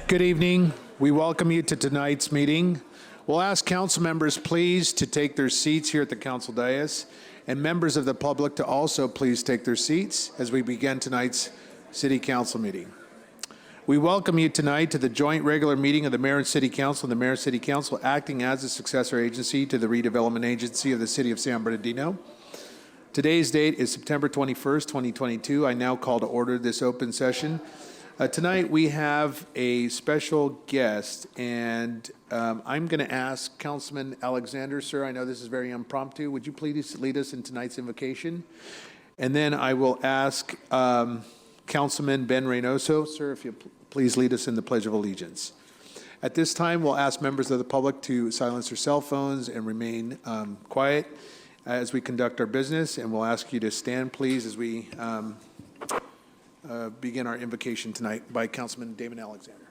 Good evening. We welcome you to tonight's meeting. We'll ask council members please to take their seats here at the council dais, and members of the public to also please take their seats as we begin tonight's city council meeting. We welcome you tonight to the joint regular meeting of the Mayor and City Council and the Mayor and City Council acting as a successor agency to the redevelopment agency of the city of San Bernardino. Today's date is September 21st, 2022. I now call to order this open session. Tonight we have a special guest, and I'm going to ask Councilman Alexander, sir, I know this is very impromptu. Would you please lead us in tonight's invocation? And then I will ask Councilman Ben Reynoso, sir, if you please lead us in the Pledge of Allegiance. At this time, we'll ask members of the public to silence their cell phones and remain quiet as we conduct our business, and we'll ask you to stand, please, as we begin our invocation tonight by Councilman Damon Alexander.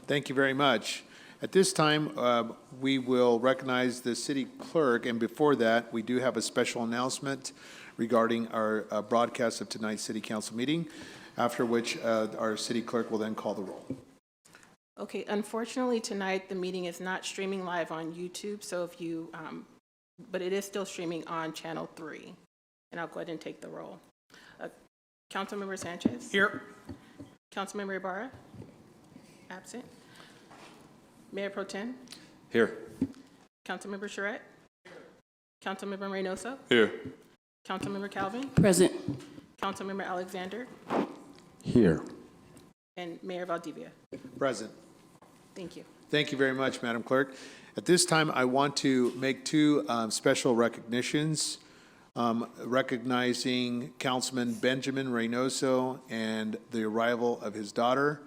Thank you very much. At this time, we will recognize the city clerk, and before that, we do have a special announcement regarding our broadcast of tonight's city council meeting, after which our city clerk will then call the roll. Okay, unfortunately tonight the meeting is not streaming live on YouTube, so if you, but it is still streaming on channel 3, and I'll go ahead and take the roll. Councilmember Sanchez? Here. Councilmember Ibarra? Absent. Mayor Pro Tem? Here. Councilmember Charette? Councilmember Reynoso? Here. Councilmember Calvin? Present. Councilmember Alexander? Here. And Mayor Valdivia? Present. Thank you. Thank you very much, Madam Clerk. At this time, I want to make two special recognitions, recognizing Councilman Benjamin Reynoso and the arrival of his daughter,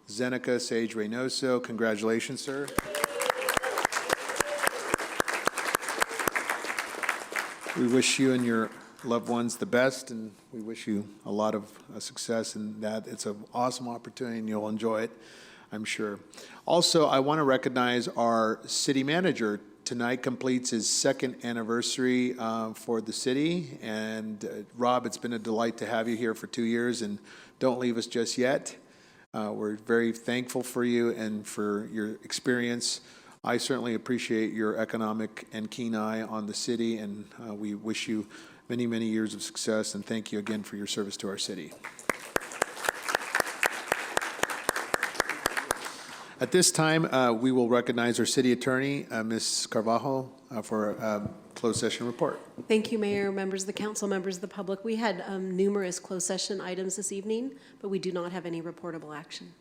Zeneca Sage Reynoso. Congratulations, sir. We wish you and your loved ones the best, and we wish you a lot of success in that. It's an awesome opportunity, and you'll enjoy it, I'm sure. Also, I want to recognize our city manager. Tonight completes his second anniversary for the city, and Rob, it's been a delight to have you here for 2 years, and don't leave us just yet. We're very thankful for you and for your experience. I certainly appreciate your economic and keen eye on the city, and we wish you many, many years of success, and thank you again for your service to our city. At this time, we will recognize our city attorney, Ms. Carvalho, for a closed session report. Thank you, Mayor, members of the council, members of the public. We had numerous closed session items this evening, but we do not have any reportable action.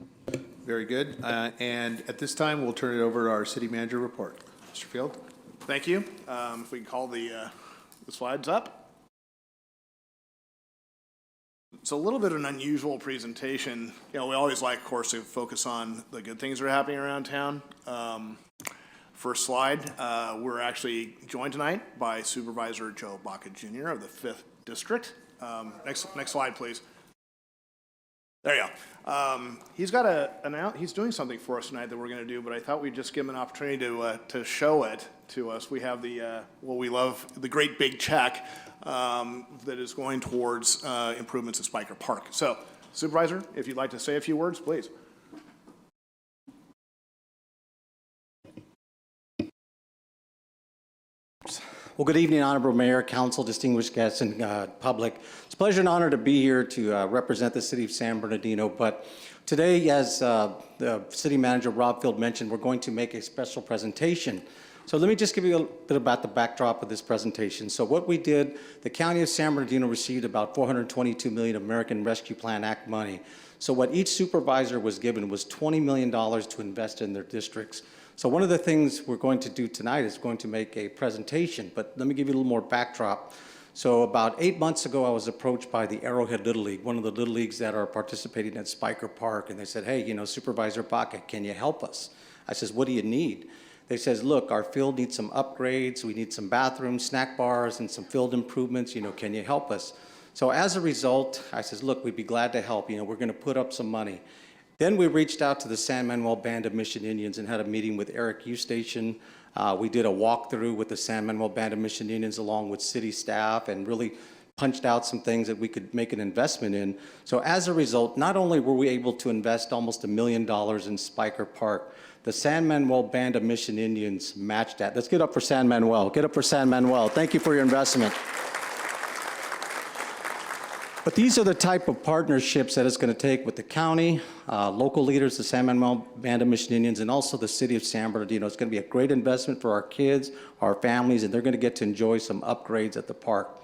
Very good. And at this time, we'll turn it over to our city manager report. Mr. Field. Thank you. If we can call the slides up. It's a little bit of an unusual presentation. You know, we always like, of course, to focus on the good things that are happening around town. First slide, we're actually joined tonight by Supervisor Joe Baca Jr. of the 5th District. Next slide, please. There you go. He's got he's doing something for us tonight that we're going to do, but I thought we'd just give him an opportunity to show it to us. We have the well, we love the great big check that is going towards improvements at Spiker Park. So, Supervisor, if you'd like to say a few words, please. Well, good evening, Honorable Mayor, Council, distinguished guests, and public. It's a pleasure and honor to be here to represent the city of San Bernardino. But today, as the City Manager Rob Field mentioned, we're going to make a special presentation. So let me just give you a bit about the backdrop of this presentation. So what we did, the County of San Bernardino received about $422 million American Rescue Plan Act money. So what each supervisor was given was $20 million to invest in their districts. So one of the things we're going to do tonight is going to make a presentation, but let me give you a little more backdrop. So about 8 months ago, I was approached by the Arrowhead Little League, one of the Little Leagues that are participating at Spiker Park, and they said, hey, you know, Supervisor Baca, can you help us? I says, what do you need? They says, look, our field needs some upgrades, we need some bathrooms, snack bars, and some field improvements, you know, can you help us? So as a result, I says, look, we'd be glad to help, you know, we're gonna put up some money. Then we reached out to the San Manuel Band of Mission Indians and had a meeting with Eric Eustachian. We did a walkthrough with the San Manuel Band of Mission Indians along with city staff and really punched out some things that we could make an investment in. So as a result, not only were we able to invest almost $1 million in Spiker Park, the San Manuel Band of Mission Indians matched that. Let's get up for San Manuel. Get up for San Manuel. Thank you for your investment. But these are the type of partnerships that it's going to take with the county, local leaders, the San Manuel Band of Mission Indians, and also the city of San Bernardino. It's going to be a great investment for our kids, our families, and they're going to get to enjoy some upgrades at the park.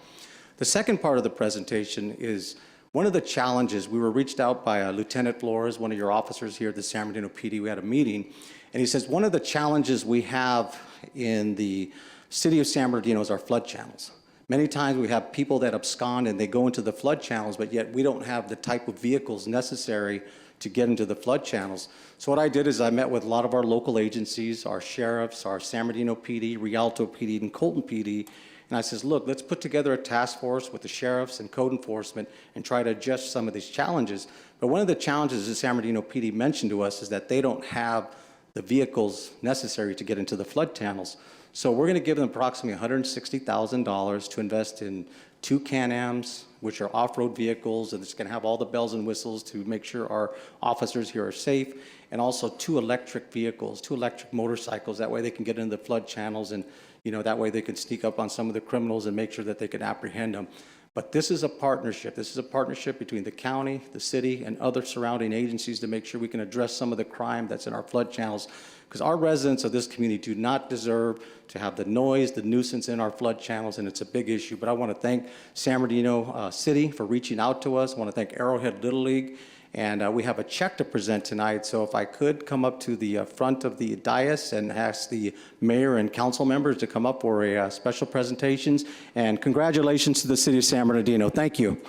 The second part of the presentation is one of the challenges. We were reached out by Lieutenant Flores, one of your officers here at the San Bernardino PD. We had a meeting, and he says one of the challenges we have in the city of San Bernardino is our flood channels. Many times we have people that abscond and they go into the flood channels, but yet we don't have the type of vehicles necessary to get into the flood channels. So what I did is I met with a lot of our local agencies, our sheriffs, our San Bernardino PD, Rialto PD, and Colton PD, and I says, look, let's put together a task force with the sheriffs and code enforcement and try to adjust some of these challenges. But one of the challenges the San Bernardino PD mentioned to us is that they don't have the vehicles necessary to get into the flood channels. So we're going to give them approximately $160,000 to invest in 2 Can-Ams, which are off-road vehicles, and it's going to have all the bells and whistles to make sure our officers here are safe, and also 2 electric vehicles, 2 electric motorcycles. That way they can get into the flood channels, and you know that way they can sneak up on some of the criminals and make sure that they can apprehend them. But this is a partnership. This is a partnership between the county, the city, and other surrounding agencies to make sure we can address some of the crime that's in our flood channels. Because our residents of this community do not deserve to have the noise, the nuisance in our flood channels, and it's a big issue. But I want to thank San Bernardino City for reaching out to us. I want to thank Arrowhead Little League. And we have a check to present tonight. So if I could come up to the front of the dais and ask the mayor and council members to come up for a special presentations. And congratulations to the city of San Bernardino. Thank you.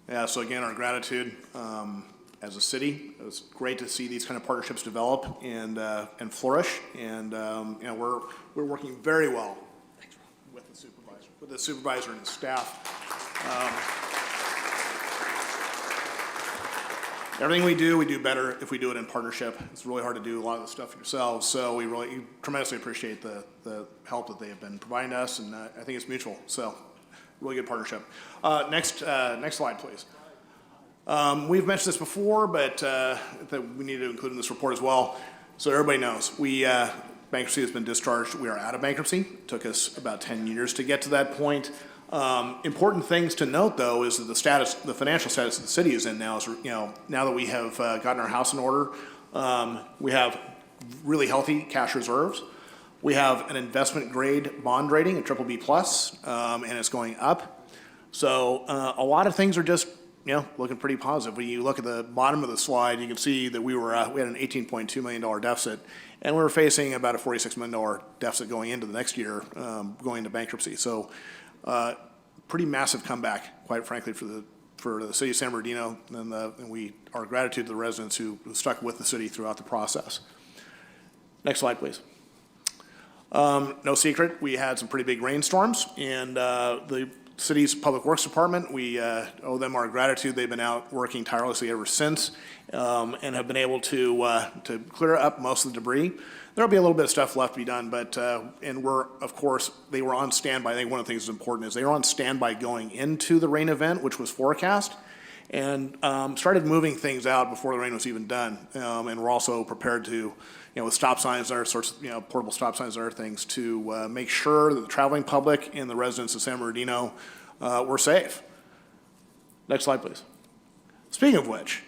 Yeah, so again, our gratitude as a city. It was great to see these kind of partnerships develop and flourish. And you know, we're working very well with the supervisor and his staff. Everything we do better if we do it in partnership. It's really hard to do a lot of the stuff yourselves, so we really tremendously appreciate the help that they have been providing us, and I think it's mutual. So, really good partnership. Next slide, please. We've mentioned this before, but that we need to include in this report as well, so everybody knows. Bankruptcy has been discharged. We are out of bankruptcy. It took us about 10 years to get to that point. Important things to note, though, is that the financial status of the city is in now. Is, you know, now that we have gotten our house in order, We have really healthy cash reserves. We have an investment grade bond rating, a triple B plus, and it's going up. So a lot of things are just, looking pretty positive. When you look at the bottom of the slide, you can see that we had an $18.2 million deficit, and we were facing about a $46 million deficit going into the next year, going into bankruptcy. So pretty massive comeback, quite frankly, for the city of San Bernardino, and our gratitude to the residents who stuck with the city throughout the process. Next slide, please. No secret, we had some pretty big rainstorms, and the city's Public Works Department, we owe them our gratitude. They've been out working tirelessly ever since, and have been able to clear up most of the debris. There'll be a little bit of stuff left to be done, but, and they were on standby. I think one of the things that's important is they were on standby going into the rain event, which was forecast, and started moving things out before the rain was even done. And we're also prepared to, with stop signs and other sorts of, portable stop signs and other things to make sure that the traveling public and the residents of San Bernardino were safe. Next slide, please. Speaking of which,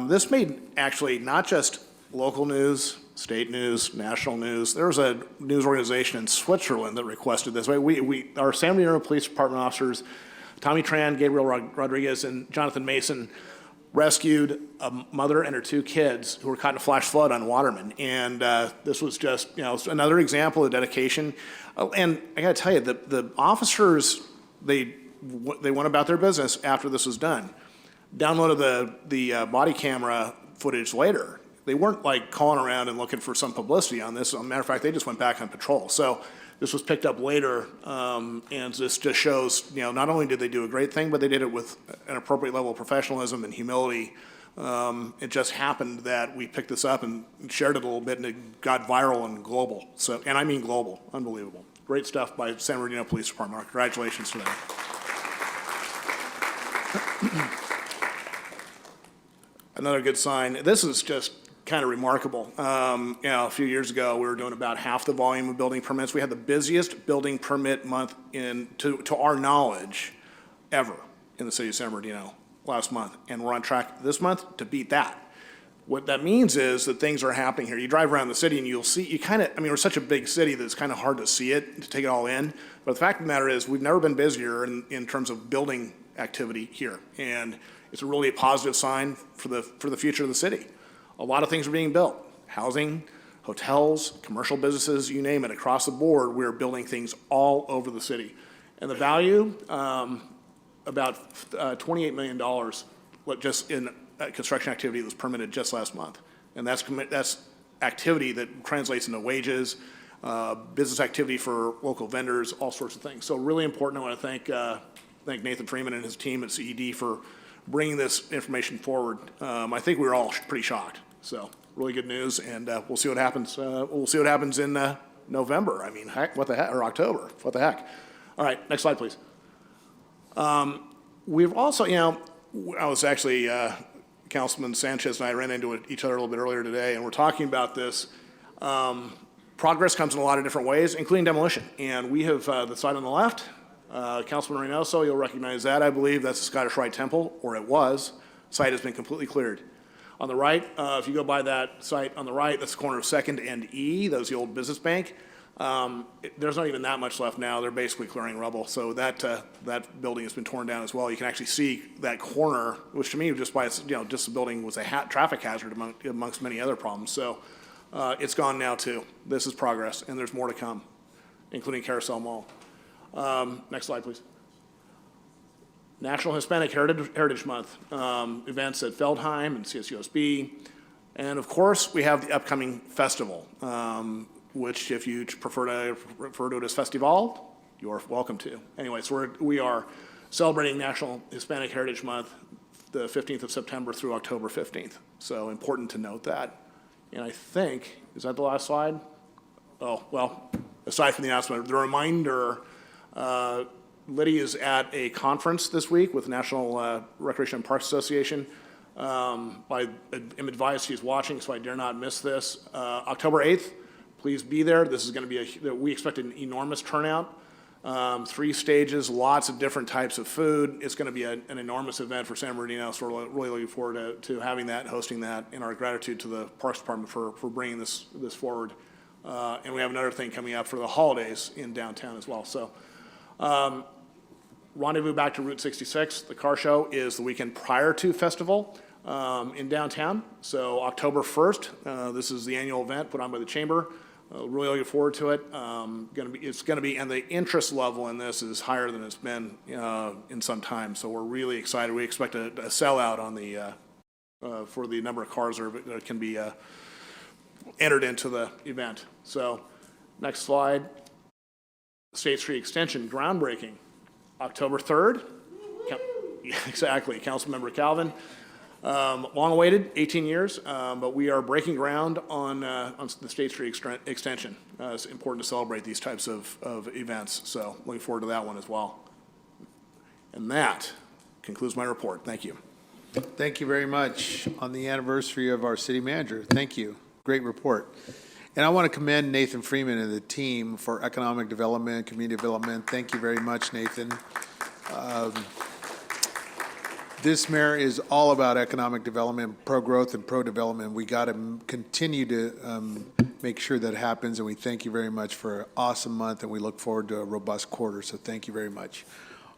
this made actually not just local news, state news, national news. There was a news organization in Switzerland that requested this. Our San Bernardino Police Department officers, Tommy Tran, Gabriel Rodriguez, and Jonathan Mason, rescued a mother and her two kids who were caught in a flash flood on Waterman. And this was just, another example of dedication. And I got to tell you, the officers, they went about their business after this was done. Downloaded the body camera footage later. They weren't like calling around and looking for some publicity on this. As a matter of fact, they just went back on patrol. So this was picked up later, and this just shows, not only did they do a great thing, but they did it with an appropriate level of professionalism and humility. It just happened that we picked this up and shared it a little bit, and it got viral and global. So, and I mean global, unbelievable. Great stuff by San Bernardino Police Department. Congratulations to them. Another good sign. This is just kind of remarkable. A few years ago, we were doing about half the volume of building permits. We had the busiest building permit month to our knowledge ever in the city of San Bernardino last month. And we're on track this month to beat that. What that means is that things are happening here. You drive around the city and you'll see, we're such a big city that it's kind of hard to see it, to take it all in. But the fact of the matter is we've never been busier in terms of building activity here. And it's really a positive sign for the future of the city. A lot of things are being built. Housing, hotels, commercial businesses, you name it, across the board, we're building things all over the city. And the value, about $28 million, just in construction activity that was permitted just last month. And that's activity that translates into wages, business activity for local vendors, all sorts of things. So really important. I want to thank Nathan Freeman and his team at CED for bringing this information forward. I think we were all pretty shocked. So really good news, and we'll see what happens. We'll see what happens in November. I mean, heck, what the heck, or October? What the heck? All right, next slide, please. We've also, I was actually Councilman Sanchez and I ran into each other a little bit earlier today, and we're talking about this. Progress comes in a lot of different ways, including demolition. And we have the side on the left. Councilman Reynoso, you'll recognize that, I believe. That's the Scottish Rite Temple, or it was. Site has been completely cleared. On the right, if you go by that site on the right, that's the corner of 2nd and E. That was the old business bank. There's not even that much left now. They're basically clearing rubble. So that building has been torn down as well. You can actually see that corner, which to me, just by its, just the building was a traffic hazard amongst many other problems. So it's gone now too. This is progress, and there's more to come, including Carousel Mall. Next slide, please. National Hispanic Heritage Month, events at Feldheim and CSUSB. And of course, we have the upcoming festival, which if you prefer to refer to it as Festival, you're welcome to. Anyway, so we are celebrating National Hispanic Heritage Month the 15th of September through October 15th. So important to note that. And I think, is that the last slide? Oh, well, aside from the announcement, the reminder, Liddy is at a conference this week with the National Recreation and Parks Association. I'm advised she's watching, so I dare not miss this. October 8th, please be there. This is going to be we expect an enormous turnout. 3 stages, lots of different types of food. It's going to be an enormous event for San Bernardino, so we're really looking forward to having that and hosting that, and our gratitude to the Parks Department for bringing this forward. And we have another thing coming up for the holidays in downtown as well. So rendezvous back to Route 66. The car show is the weekend prior to festival in downtown. So October 1st, this is the annual event put on by the Chamber. Really looking forward to it. It's going to be, and the interest level in this is higher than it's been in some time. So we're really excited. We expect a sellout on the for the number of cars that can be entered into the event. So next slide. State Street Extension groundbreaking, October 3rd. Exactly, Councilmember Calvin. Long awaited, 18 years, but we are breaking ground on the State Street extension. It's important to celebrate these types of events, so looking forward to that one as well. And that concludes my report. Thank you. Thank you very much on the anniversary of our city manager. Thank you. Great report. And I want to commend Nathan Freeman and the team for economic development, community development. Thank you very much, Nathan. This mayor is all about economic development, pro-growth and pro-development. We got to continue to make sure that happens, and we thank you very much for an awesome month, and we look forward to a robust quarter, so thank you very much.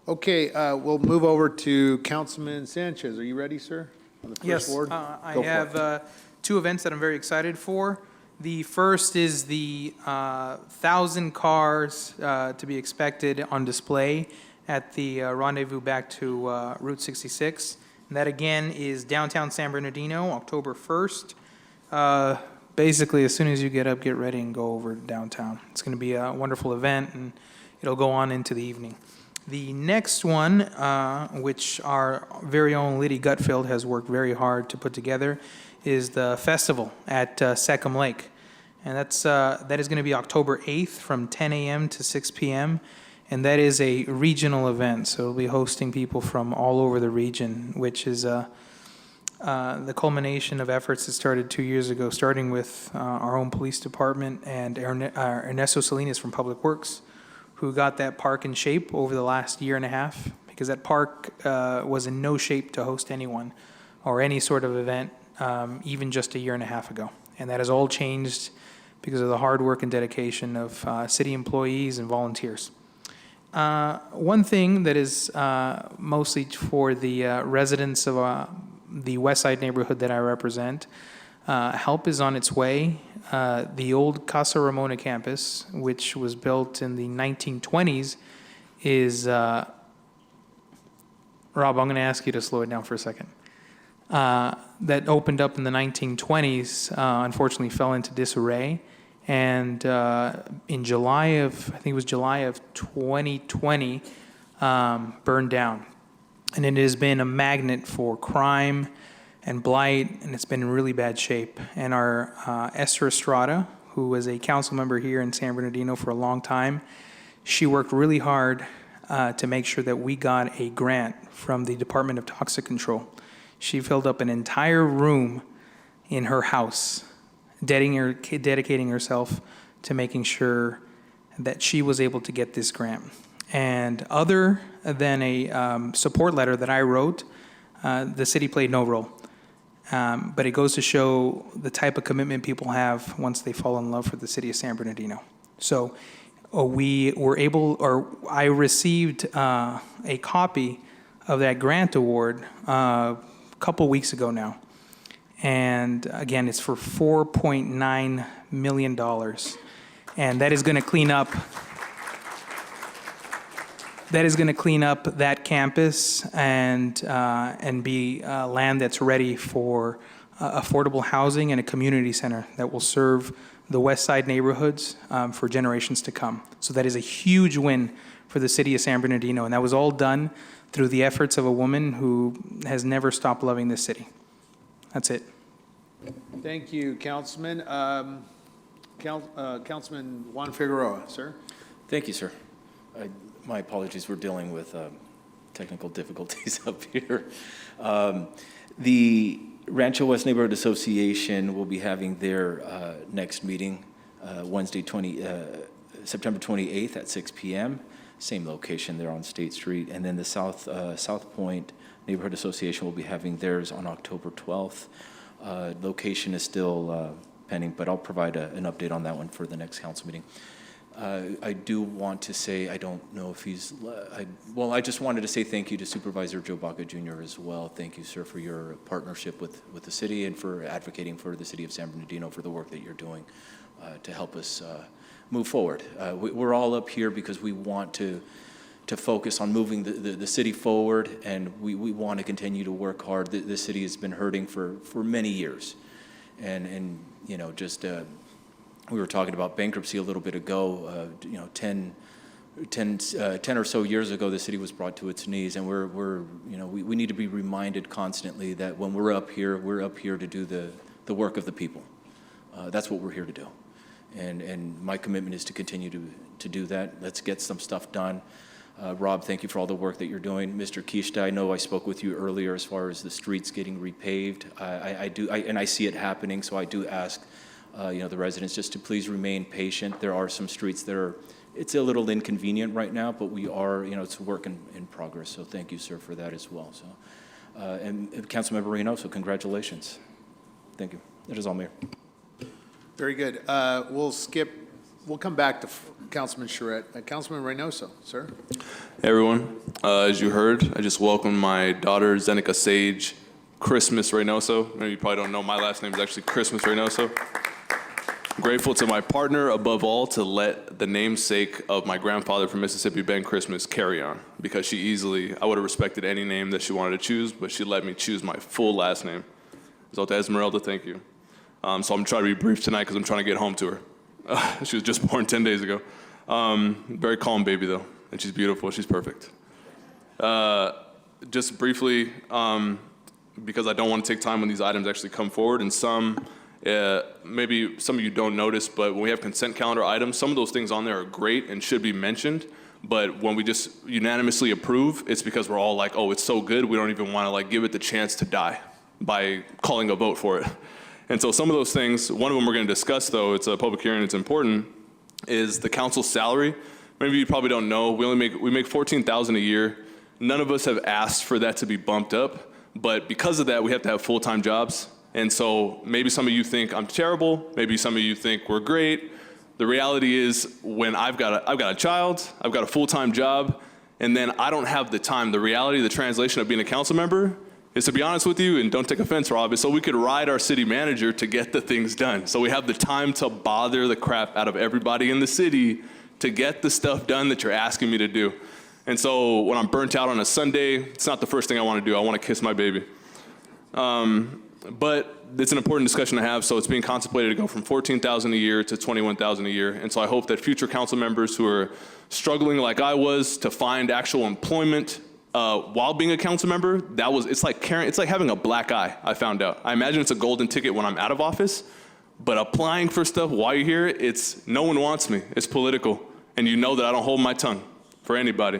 Okay, we'll move over to Councilman Sanchez. Are you ready, sir? On the first Yes, ward? I Go for it. have 2 events that I'm very excited for. The first is the 1,000 cars to be expected on display at the rendezvous back to Route 66. And that again is downtown San Bernardino, October 1st. Basically, as soon as you get up, get ready and go over to downtown. It's going to be a wonderful event, and it'll go on into the evening. The next one, which our very own Liddy Gutfield has worked very hard to put together, is the festival at Seckham Lake. And that is going to be October 8th from 10 a.m. to 6 p.m., and that is a regional event, so it'll be hosting people from all over the region, which is the culmination of efforts that started 2 years ago, starting with our own police department and Ernesto Salinas from Public Works, who got that park in shape over the last year and a half, because that park was in no shape to host anyone or any sort of event, even just a year and a half ago. And that has all changed because of the hard work and dedication of city employees and volunteers. One thing that is mostly for the residents of the West Side neighborhood that I represent, help is on its way. The old Casa Ramona campus, which was built in the 1920s, is, Rob, I'm going to ask you to slow it down for a second. That opened up in the 1920s, unfortunately fell into disarray. And in July of, I think it was July of 2020, burned down. And it has been a magnet for crime and blight, and it's been in really bad shape. And our Esther Estrada, who was a council member here in San Bernardino for a long time, she worked really hard to make sure that we got a grant from the Department of Toxic Control. She filled up an entire room in her house, dedicating herself to making sure that she was able to get this grant. And other than a support letter that I wrote, the city played no role. But it goes to show the type of commitment people have once they fall in love with the city of San Bernardino. So we were able, or I received a copy of that grant award a couple weeks ago now. And again, it's for $4.9 million. And that is going to clean up that campus and be land that's ready for affordable housing and a community center that will serve the West Side neighborhoods for generations to come. So that is a huge win for the city of San Bernardino, and that was all done through the efforts of a woman who has never stopped loving this city. That's it. Thank you, Councilman. Councilman Juan Figueroa, sir. Thank you, sir. My apologies, we're dealing with technical difficulties up here. The Rancho West Neighborhood Association will be having their next meeting Wednesday, September 28th at 6 p.m. same location there on State Street. And then the South Point Neighborhood Association will be having theirs on October 12th. Location is still pending, but I'll provide an update on that one for the next council meeting. I do want to say, I don't know if he's, I just wanted to say thank you to Supervisor Joe Baca Jr. as well. Thank you, sir, for your partnership with the city and for advocating for the city of San Bernardino for the work that you're doing to help us move forward. We're all up here because we want to focus on moving the city forward, and we want to continue to work hard. The city has been hurting for many years. And you know, just we were talking about bankruptcy a little bit ago. 10 or so years ago, the city was brought to its knees, and we need to be reminded constantly that when we're up here to do the work of the people. That's what we're here to do. And my commitment is to continue to do that. Let's get some stuff done. Rob, thank you for all the work that you're doing. Mr. Kishta, I know I spoke with you earlier as far as the streets getting repaved. I see it happening, so I do ask the residents just to please remain patient. There are some streets that it's a little inconvenient right now, but we are, it's a work in progress. So thank you, sir, for that as well. So, and Councilmember Reynoso, congratulations. Thank you. That is all, Mayor. Very good. We'll come back to Councilman Charette. Councilman Reynoso, sir. Hey everyone, as you heard, I just welcomed my daughter Zenica Sage Christmas Reynoso. Maybe you probably don't know, my last name is actually Christmas Reynoso. I'm grateful to my partner above all to let the namesake of my grandfather from Mississippi, Ben Christmas, carry on, because I would have respected any name that she wanted to choose, but she let me choose my full last name. So to Esmeralda, thank you. So I'm trying to be brief tonight because I'm trying to get home to her. She was just born 10 days ago. Very calm baby, though, and she's beautiful. She's perfect. Just briefly, because I don't want to take time when these items actually come forward, and maybe some of you don't notice, but when we have consent calendar items, some of those things on there are great and should be mentioned, but when we just unanimously approve, it's because we're all like, oh, it's so good, we don't even want to give it the chance to die by calling a vote for it. And so some of those things, one of them we're going to discuss, though, it's a public hearing, it's important, is the council's salary. Maybe you probably don't know, we make $14,000 a year. None of us have asked for that to be bumped up, but because of that, we have to have full-time jobs. And so maybe some of you think I'm terrible, maybe some of you think we're great. The reality is, when I've got a child, I've got a full-time job, and then I don't have the time. The reality, the translation of being a council member is, to be honest with you, and don't take offense, Rob, is so we could ride our city manager to get the things done. So we have the time to bother the crap out of everybody in the city to get the stuff done that you're asking me to do. And so when I'm burnt out on a Sunday, it's not the first thing I want to do. I want to kiss my baby. But it's an important discussion to have, so it's being contemplated to go from $14,000 a year to $21,000 a year. And so I hope that future council members who are struggling like I was to find actual employment while being a council member, it's like having a black eye, I found out. I imagine it's a golden ticket when I'm out of office, but applying for stuff while you're here, no one wants me. It's political, and you know that I don't hold my tongue for anybody.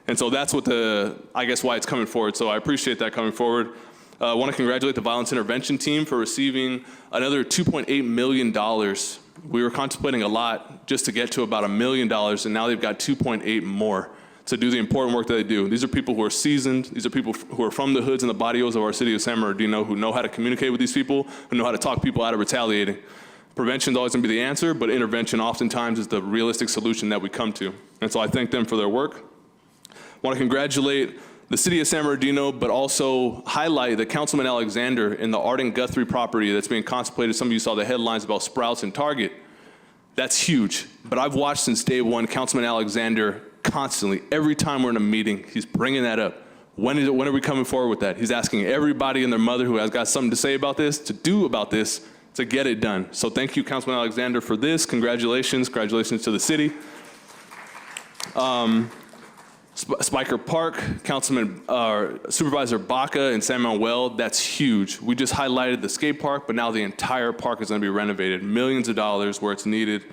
And so that's why it's coming forward. So I appreciate that coming forward. I want to congratulate the violence intervention team for receiving another $2.8 million. We were contemplating a lot just to get to about $1 million, and now they've got 2.8 more to do the important work that they do. These are people who are seasoned. These are people who are from the hoods and the barrios of our city of San Bernardino, who know how to communicate with these people, who know how to talk people out of retaliating. Prevention is always going to be the answer, but intervention oftentimes is the realistic solution that we come to. And so I thank them for their work. I want to congratulate the city of San Bernardino, but also highlight that Councilman Alexander in the Arden Guthrie property that's being contemplated. Some of you saw the headlines about Sprouts and Target. That's huge. But I've watched since day one Councilman Alexander constantly, every time we're in a meeting, he's bringing that up. When are we coming forward with that? He's asking everybody and their mother who has got something to say about this, to do about this, to get it done. So thank you, Councilman Alexander, for this. Congratulations. Congratulations to the city. Spiker Park, Supervisor Baca and San Manuel, that's huge. We just highlighted the skate park, but now the entire park is going to be renovated, millions of dollars where it's needed.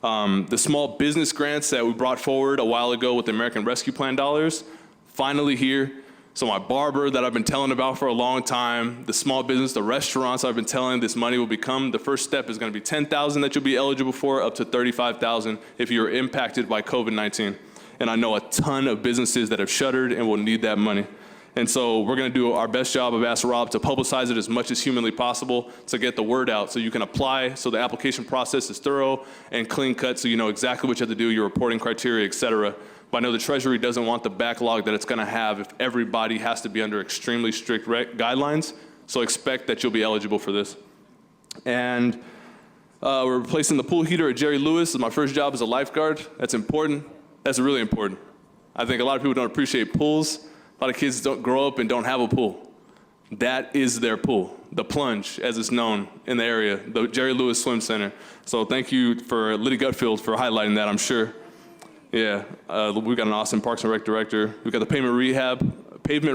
The small business grants that we brought forward a while ago with the American Rescue Plan dollars, finally here. So my barber that I've been telling about for a long time, the small business, the restaurants I've been telling this money will become, the first step is going to be $10,000 that you'll be eligible for, up to $35,000 if you're impacted by COVID-19. and I know a ton of businesses that have shuttered and will need that money. And so we're going to do our best job of asking Rob to publicize it as much as humanly possible to get the word out so you can apply, so the application process is thorough and clean cut so you know exactly what you have to do, your reporting criteria, et cetera. But I know the Treasury doesn't want the backlog that it's going to have if everybody has to be under extremely strict guidelines. So expect that you'll be eligible for this. And we're replacing the pool heater at Jerry Lewis. My first job as a lifeguard. That's important. That's really important. I think a lot of people don't appreciate pools. A lot of kids don't grow up and don't have a pool. That is their pool, the Plunge, as it's known in the area, the Jerry Lewis Swim Center. So thank you for Liddy Gutfield for highlighting that, I'm sure. Yeah, we've got an awesome Parks and Rec director. We've got the pavement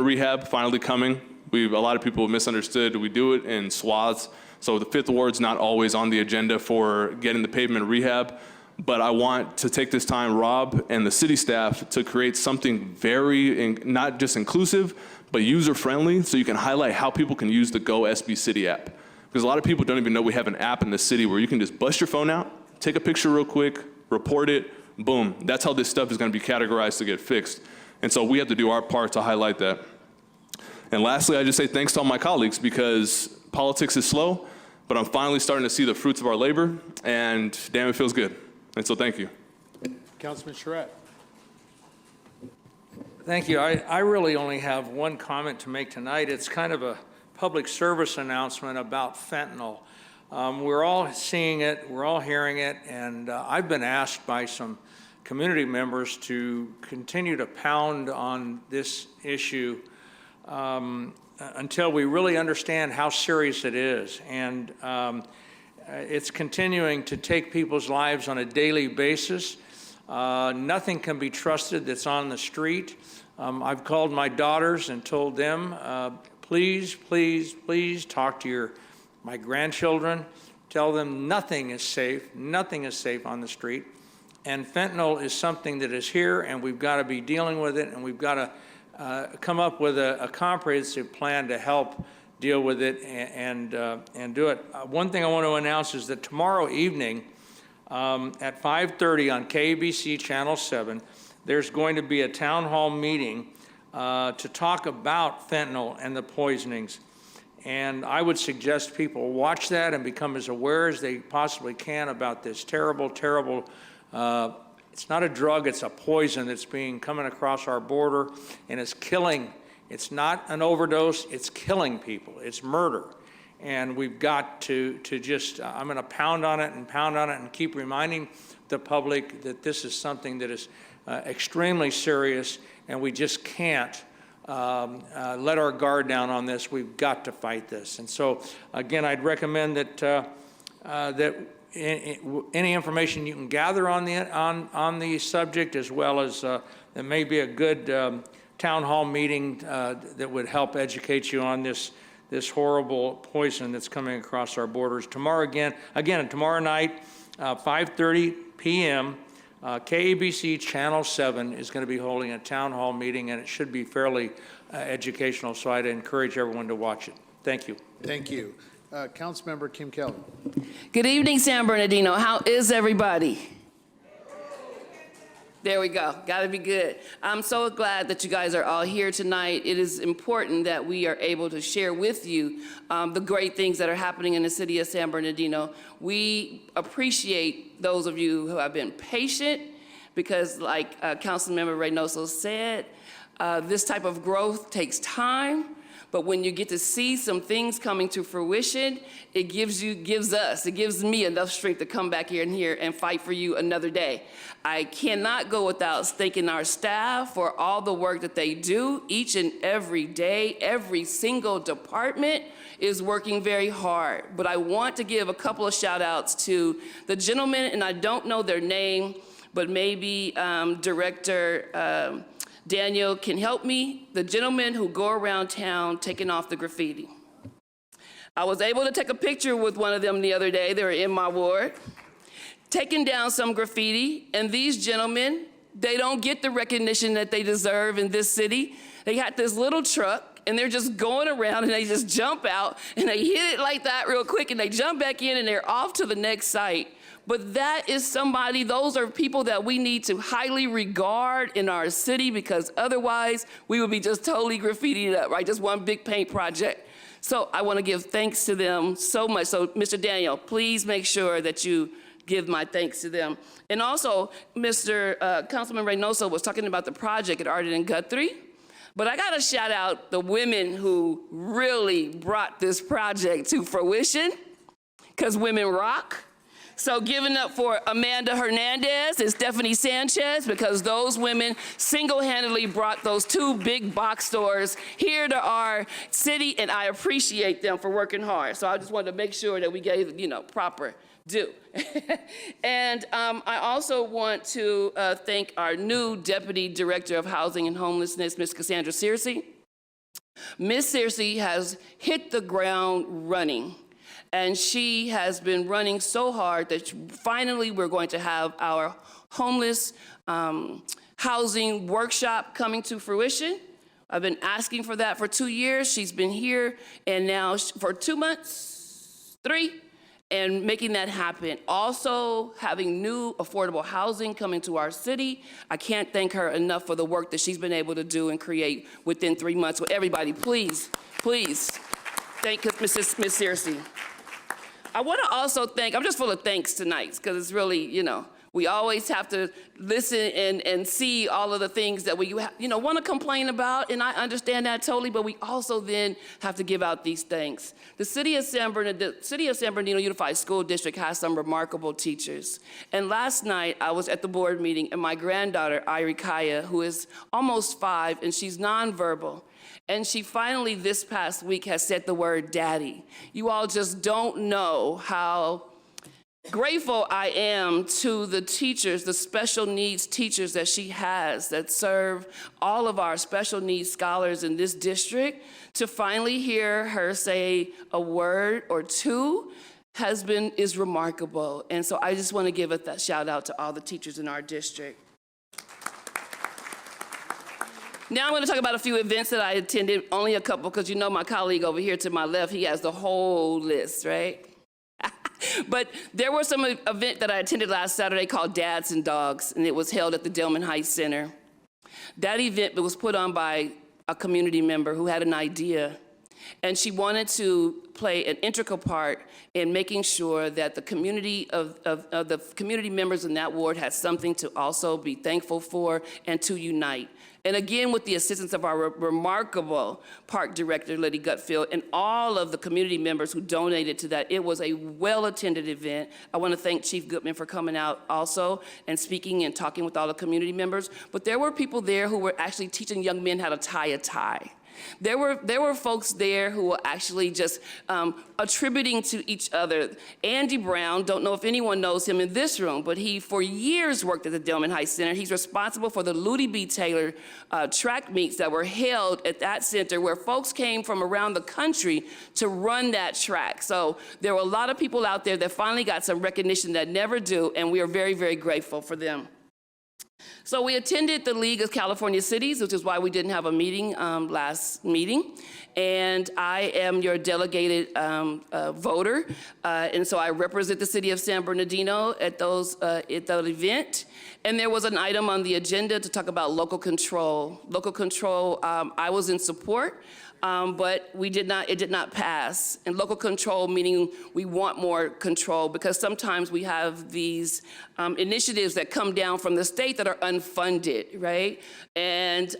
rehab finally coming. A lot of people misunderstood. We do it in swaths. So the Fifth Ward's not always on the agenda for getting the pavement rehab. But I want to take this time, Rob and the city staff, to create something very, not just inclusive, but user-friendly, so you can highlight how people can use the Go SB City app. Because a lot of people don't even know we have an app in the city where you can just bust your phone out, take a picture real quick, report it, boom. That's how this stuff is going to be categorized to get fixed. And so we have to do our part to highlight that. And lastly, I just say thanks to all my colleagues, because politics is slow, but I'm finally starting to see the fruits of our labor, and damn, it feels good. And so thank you. Councilman Charette. Thank you. I really only have one comment to make tonight. It's kind of a public service announcement about fentanyl. We're all seeing it, we're all hearing it, and I've been asked by some community members to continue to pound on this issue until we really understand how serious it is. And it's continuing to take people's lives on a daily basis. Nothing can be trusted that's on the street. I've called my daughters and told them, please, please, please talk to my grandchildren. Tell them nothing is safe on the street. And fentanyl is something that is here, and we've got to be dealing with it, and we've got to come up with a comprehensive plan to help deal with it and do it. One thing I want to announce is that tomorrow evening at 5:30 on KABC Channel 7, there's going to be a town hall meeting to talk about fentanyl and the poisonings. And I would suggest people watch that and become as aware as they possibly can about this terrible, terrible, it's not a drug, it's a poison that's coming across our border, and it's killing. It's not an overdose, it's killing people, it's murder. And we've got to just, I'm going to pound on it and keep reminding the public that this is something that is extremely serious, and we just can't let our guard down on this. We've got to fight this. And so, again, I'd recommend that any information you can gather on the subject, as well as there may be a good town hall meeting that would help educate you on this horrible poison that's coming across our borders. Tomorrow tomorrow night, 5:30 p.m., KABC Channel 7 is going to be holding a town hall meeting, and it should be fairly educational, so I'd encourage everyone to watch it. Thank you. Thank you. Councilmember Kim Kelly. Good evening, San Bernardino. How is everybody? There we go. Got to be good. I'm so glad that you guys are all here tonight. It is important that we are able to share with you the great things that are happening in the city of San Bernardino. We appreciate those of you who have been patient, because like Councilmember Reynoso said, this type of growth takes time. But when you get to see some things coming to fruition, it gives me enough strength to come back here and fight for you another day. I cannot go without thanking our staff for all the work that they do each and every day. Every single department is working very hard. But I want to give a couple of shout outs to the gentleman, and I don't know their name, but maybe Director Daniel can help me, the gentlemen who go around town taking off the graffiti. I was able to take a picture with one of them the other day. They were in my ward, taking down some graffiti, and these gentlemen, they don't get the recognition that they deserve in this city. They got this little truck, and they're just going around, and they just jump out, and they hit it like that real quick, and they jump back in, and they're off to the next site. But that is somebody, those are people that we need to highly regard in our city, because otherwise we would be just totally graffitied up, right? Just one big paint project. So I want to give thanks to them so much. So Mr. Daniel, please make sure that you give my thanks to them. And also, Councilman Reynoso was talking about the project at Arden and Guthrie. But I got to shout out the women who really brought this project to fruition, because women rock. So giving up for Amanda Hernandez and Stephanie Sanchez, because those women single-handedly brought those two big box stores here to our city, and I appreciate them for working hard. So I just wanted to make sure that we gave, proper due. And I also want to thank our new Deputy Director of Housing and Homelessness, Ms. Cassandra Searcy. Ms. Searcy has hit the ground running. And she has been running so hard that finally we're going to have our homeless housing workshop coming to fruition. I've been asking for that for 2 years. She's been here, and now for 2 months, 3, and making that happen. Also, having new affordable housing coming to our city. I can't thank her enough for the work that she's been able to do and create within 3 months. So everybody, please, please, thank Ms. Searcy. I want to also thank, I'm just full of thanks tonight, because it's really, we always have to listen and see all of the things that we, want to complain about, and I understand that totally, but we also then have to give out these thanks. The City of San Bernardino Unified School District has some remarkable teachers. And last night, I was at the board meeting, and my granddaughter, Irie Kaya, who is almost 5, and she's nonverbal, and she finally, this past week, has said the word daddy. You all just don't know how grateful I am to the teachers, the special needs teachers that she has that serve all of our special needs scholars in this district. To finally hear her say a word or two is remarkable. And so I just want to give a shout out to all the teachers in our district. Now I'm going to talk about a few events that I attended, only a couple, because my colleague over here to my left, he has the whole list, right? But there was some event that I attended last Saturday called Dads and Dogs, and it was held at the Delman Heights Center. That event was put on by a community member who had an idea, and she wanted to play an integral part in making sure that the community of the community members in that ward had something to also be thankful for and to unite. And again, with the assistance of our remarkable park director, Liddy Gutfield, and all of the community members who donated to that, it was a well-attended event. I want to thank Chief Goodman for coming out also and speaking and talking with all the community members. But there were people there who were actually teaching young men how to tie a tie. There were folks there who were actually just attributing to each other. Andy Brown, don't know if anyone knows him in this room, but he for years worked at the Delman Heights Center. He's responsible for the Lutie B. Taylor track meets that were held at that center, where folks came from around the country to run that track. So there were a lot of people out there that finally got some recognition that never do, and we are very, very grateful for them. So we attended the League of California Cities, which is why we didn't have a meeting last meeting. And I am your delegated voter. And so I represent the city of San Bernardino at that event. And there was an item on the agenda to talk about local control. Local control, I was in support. But it did not pass. And local control, meaning we want more control, because sometimes we have these initiatives that come down from the state that are unfunded, right? And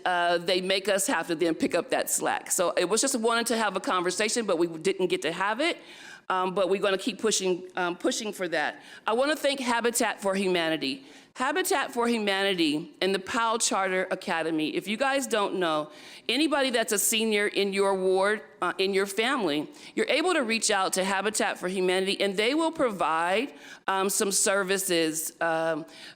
they make us have to then pick up that slack. So it was just wanted to have a conversation, but we didn't get to have it. But we're going to keep pushing for that. I want to thank Habitat for Humanity. Habitat for Humanity and the Powell Charter Academy. If you guys don't know, anybody that's a senior in your ward, in your family, you're able to reach out to Habitat for Humanity, and they will provide some services,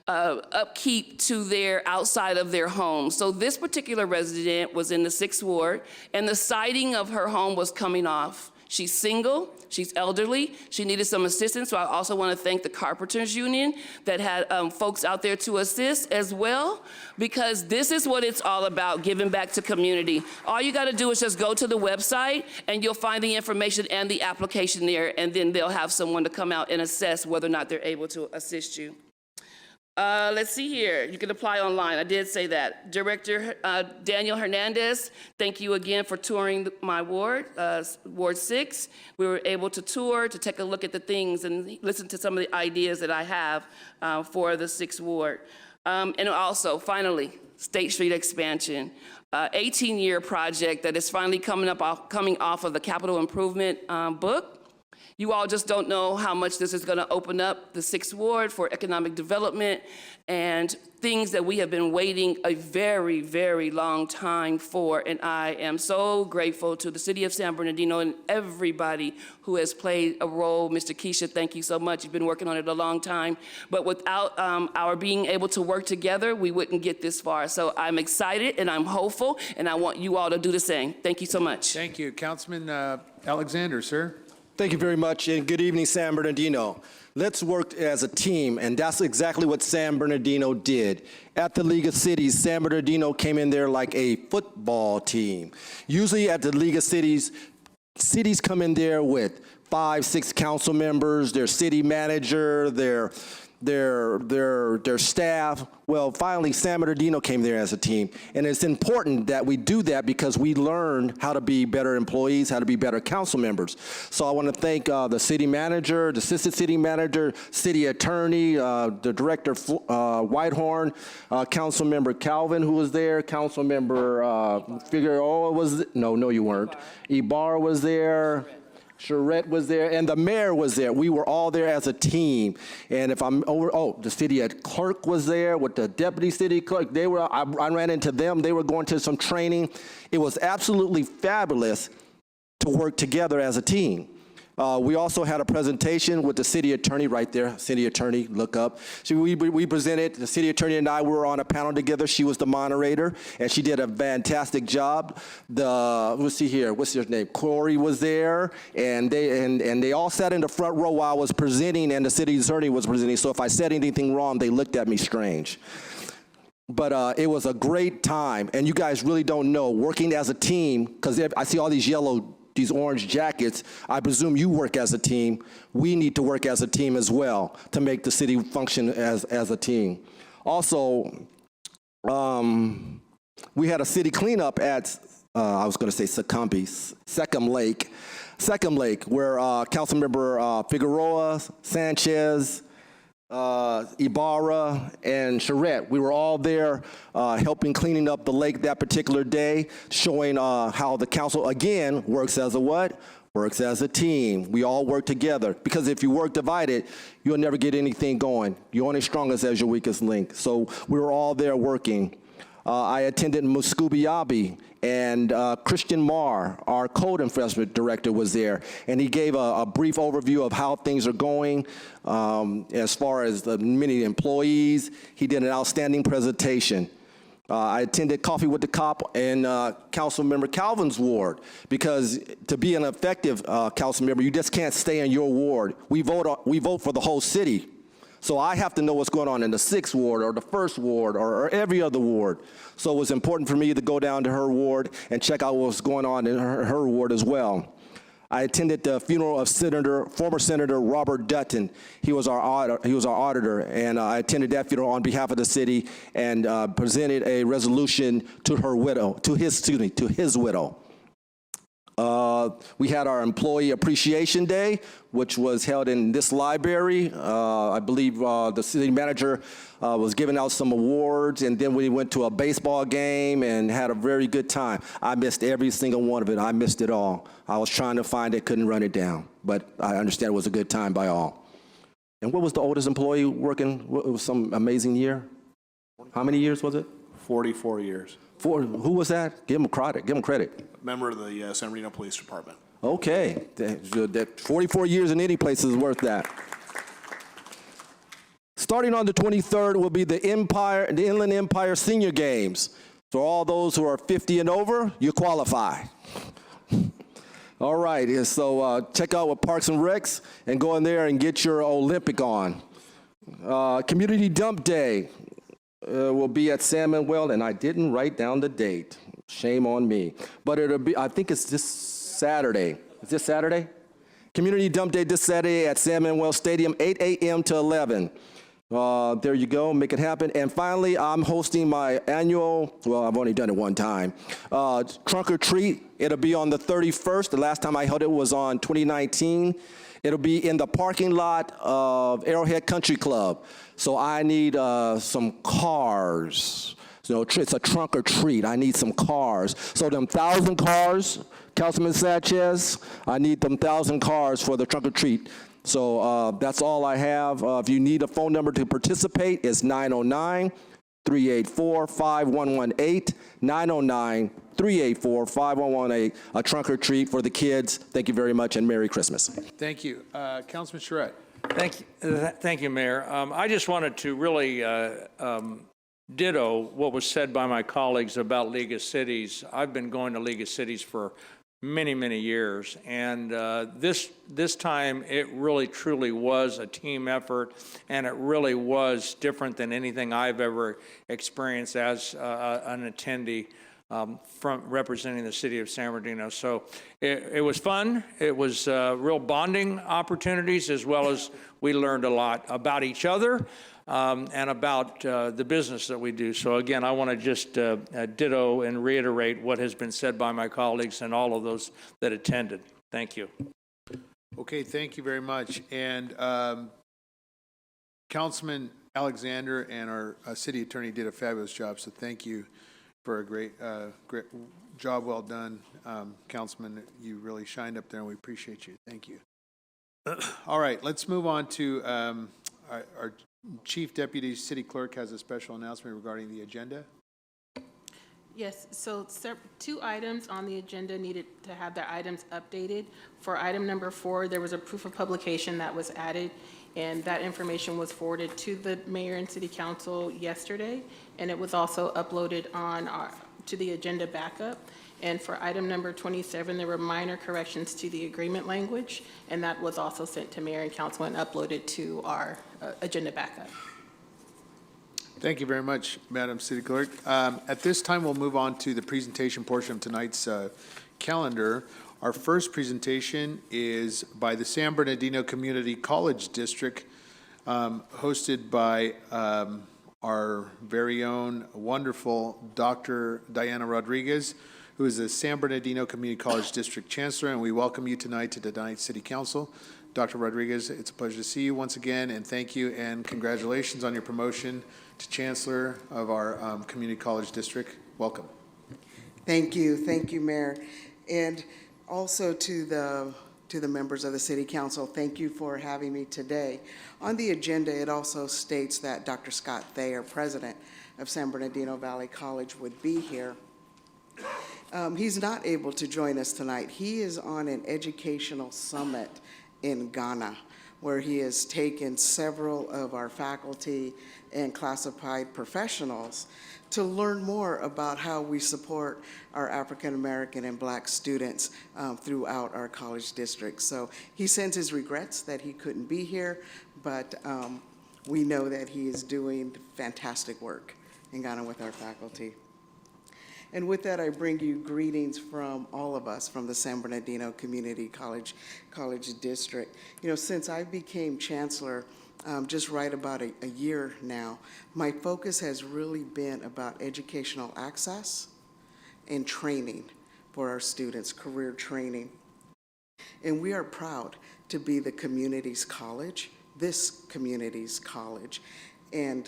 upkeep to their outside of their home. So this particular resident was in the 6th ward, and the siding of her home was coming off. She's single, she's elderly, she needed some assistance, so I also want to thank the Carpenters Union that had folks out there to assist as well, because this is what it's all about, giving back to community. All you got to do is just go to the website, and you'll find the information and the application there, and then they'll have someone to come out and assess whether or not they're able to assist you. Let's see here. You can apply online. I did say that. Director Daniel Hernandez, thank you again for touring my ward, Ward 6. We were able to tour, to take a look at the things and listen to some of the ideas that I have for the 6th Ward. And also, finally, State Street expansion. 18-year project that is finally coming off of the capital improvement book. You all just don't know how much this is going to open up the 6th Ward for economic development and things that we have been waiting a very, very long time for. And I am so grateful to the City of San Bernardino and everybody who has played a role. Mr. Keisha, thank you so much. You've been working on it a long time. But without our being able to work together, we wouldn't get this far. So I'm excited and I'm hopeful, and I want you all to do the same. Thank you so much. Thank you. Councilman Alexander, sir. Thank you very much, and good evening, San Bernardino. Let's work as a team, and that's exactly what San Bernardino did. At the League of Cities, San Bernardino came in there like a football team. Usually at the League of Cities, cities come in there with 5, 6 council members, their city manager, their staff. Well, finally, San Bernardino came there as a team. And it's important that we do that because we learn how to be better employees, how to be better council members. So I want to thank the city manager, the assistant city manager, city attorney, the director, Whitehorn, council member Calvin, who was there, council member Figueroa was, no, you weren't. Ibarra was there. Charette was there, and the mayor was there. We were all there as a team. And if I'm over, the city clerk was there with the deputy city clerk. I ran into them. They were going to some training. It was absolutely fabulous to work together as a team. We also had a presentation with the city attorney right there. City attorney, look up. We presented, the city attorney and I were on a panel together. She was the moderator, and she did a fantastic job. Let's see here, what's her name? Corey was there, and they all sat in the front row while I was presenting and the city attorney was presenting. So if I said anything wrong, they looked at me strange. But it was a great time, and you guys really don't know, working as a team, because I see all these orange jackets, I presume you work as a team. We need to work as a team as well to make the city function as a team. Also, we had a city cleanup at, I was going to say Second Lake, where Councilmember Figueroa, Sanchez, Ibarra, and Charette. We were all there helping cleaning up the lake that particular day, showing how the council, again, works as a what? Works as a team. We all work together. Because if you work divided, you'll never get anything going. You're only strongest as your weakest link. So we were all there working. I attended Muscubiabi, and Christian Marr, our code enforcement director, was there, and he gave a brief overview of how things are going as far as the many employees. He did an outstanding presentation. I attended Coffee with the Cop in Council Member Calvin's ward, because to be an effective council member, you just can't stay in your ward. We vote for the whole city. So I have to know what's going on in the 6th Ward or the 1st Ward or every other ward. So it was important for me to go down to her ward and check out what's going on in her ward as well. I attended the funeral of former Senator Robert Dutton. He was our auditor, and I attended that funeral on behalf of the city and presented a resolution to his widow. We had our Employee Appreciation Day, which was held in this library. I believe the city manager was giving out some awards, and then we went to a baseball game and had a very good time. I missed every single one of it. I missed it all. I was trying to find it, couldn't run it down, but I understand it was a good time by all. And what was the oldest employee working? It was some amazing year. How many years was it? 44 years. Who was that? Give him credit. Give him credit. Member of the San Bernardino Police Department. Okay, that 44 years in any place is worth that. Starting on the 23rd will be the Inland Empire Senior Games. For all those who are 50 and over, you qualify. All right, yeah, so check out what Parks and Recs and go in there and get your Olympic on. Community Dump Day will be at Salmon Well, and I didn't write down the date. Shame on me. But it'll be, I think it's this Saturday. Is this Saturday? Community Dump Day this Saturday at Salmon Well Stadium, 8 a.m. to 11. There you go, make it happen. And finally, I'm hosting my annual, well, I've only done it one time, Trunk or Treat. It'll be on the 31st. The last time I held it was on 2019. It'll be in the parking lot of Arrowhead Country Club. So I need some cars. So it's a trunk or treat. I need some cars. So them 1,000 cars, Councilman Sanchez, I need them 1,000 cars for the trunk or treat. So that's all I have. If you need a phone number to participate, it's 909-384-5118, 909-384-5118, a trunk or treat for the kids. Thank you very much, and Merry Christmas. Thank you. Councilman Charette. Thank you, Mayor. I just wanted to really ditto what was said by my colleagues about League of Cities. I've been going to League of Cities for many, many years, and this time it really truly was a team effort, and it really was different than anything I've ever experienced as an attendee from representing the city of San Bernardino. So it was fun. It was real bonding opportunities, as well as we learned a lot about each other and about the business that we do. So again, I want to just ditto and reiterate what has been said by my colleagues and all of those that attended. Thank you. Okay, thank you very much. And Councilman Alexander and our city attorney did a fabulous job, so thank you for a great job well done. Councilman, you really shined up there, and we appreciate you. Thank you. All right, let's move on to our Chief Deputy City Clerk has a special announcement regarding the agenda. Yes, so two items on the agenda needed to have their items updated. For item number 4, there was a proof of publication that was added, and that information was forwarded to the mayor and city council yesterday, and it was also uploaded on to the agenda backup. And for item number 27, there were minor corrections to the agreement language, and that was also sent to mayor and council and uploaded to our agenda backup. Thank you very much, Madam City Clerk. At this time, we'll move on to the presentation portion of tonight's calendar. Our first presentation is by the San Bernardino Community College District, hosted by our very own wonderful Dr. Diana Rodriguez, who is the San Bernardino Community College District Chancellor, and we welcome you tonight to the tonight's City Council. Dr. Rodriguez, it's a pleasure to see you once again, and thank you, and congratulations on your promotion to Chancellor of our Community College District. Welcome. Thank you, Mayor. And also to the members of the City Council, thank you for having me today. On the agenda, it also states that Dr. Scott Thayer, President of San Bernardino Valley College, would be here. He's not able to join us tonight. He is on an educational summit in Ghana, where he has taken several of our faculty and classified professionals to learn more about how we support our African American and Black students throughout our college district. So he sends his regrets that he couldn't be here, but we know that he is doing fantastic work in Ghana with our faculty. And with that, I bring you greetings from all of us from the San Bernardino Community College District. You know, since I became chancellor just right about a year now, my focus has really been about educational access and training for our students, career training. And we are proud to be the community's college, this community's college. And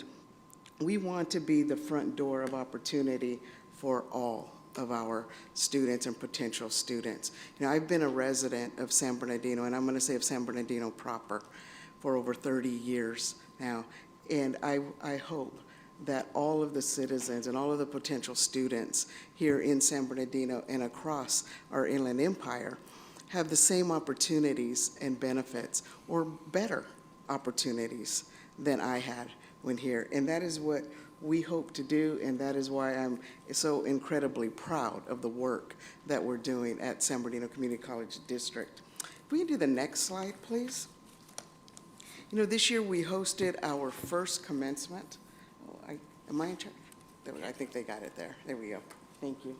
we want to be the front door of opportunity for all of our students and potential students. You know, I've been a resident of San Bernardino, and I'm going to say of San Bernardino proper, for over 30 years now. And I hope that all of the citizens and all of the potential students here in San Bernardino and across our Inland Empire have the same opportunities and benefits, or better opportunities, than I had when here. And that is what we hope to do, and that is why I'm so incredibly proud of the work that we're doing at San Bernardino Community College District. If we can do the next slide, please. You know, this year we hosted our first commencement. Oh, am I in charge? I think they got it there. There we go. Thank you.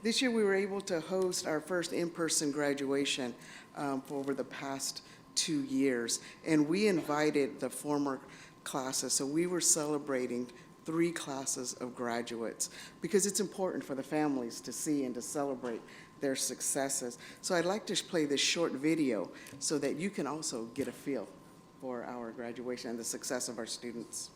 This year we were able to host our first in-person graduation for over the past 2 years, and we invited the former classes. So we were celebrating 3 classes of graduates because it's important for the families to see and to celebrate their successes. So I'd like to play this short video so that you can also get a feel for our graduation and the success of our students.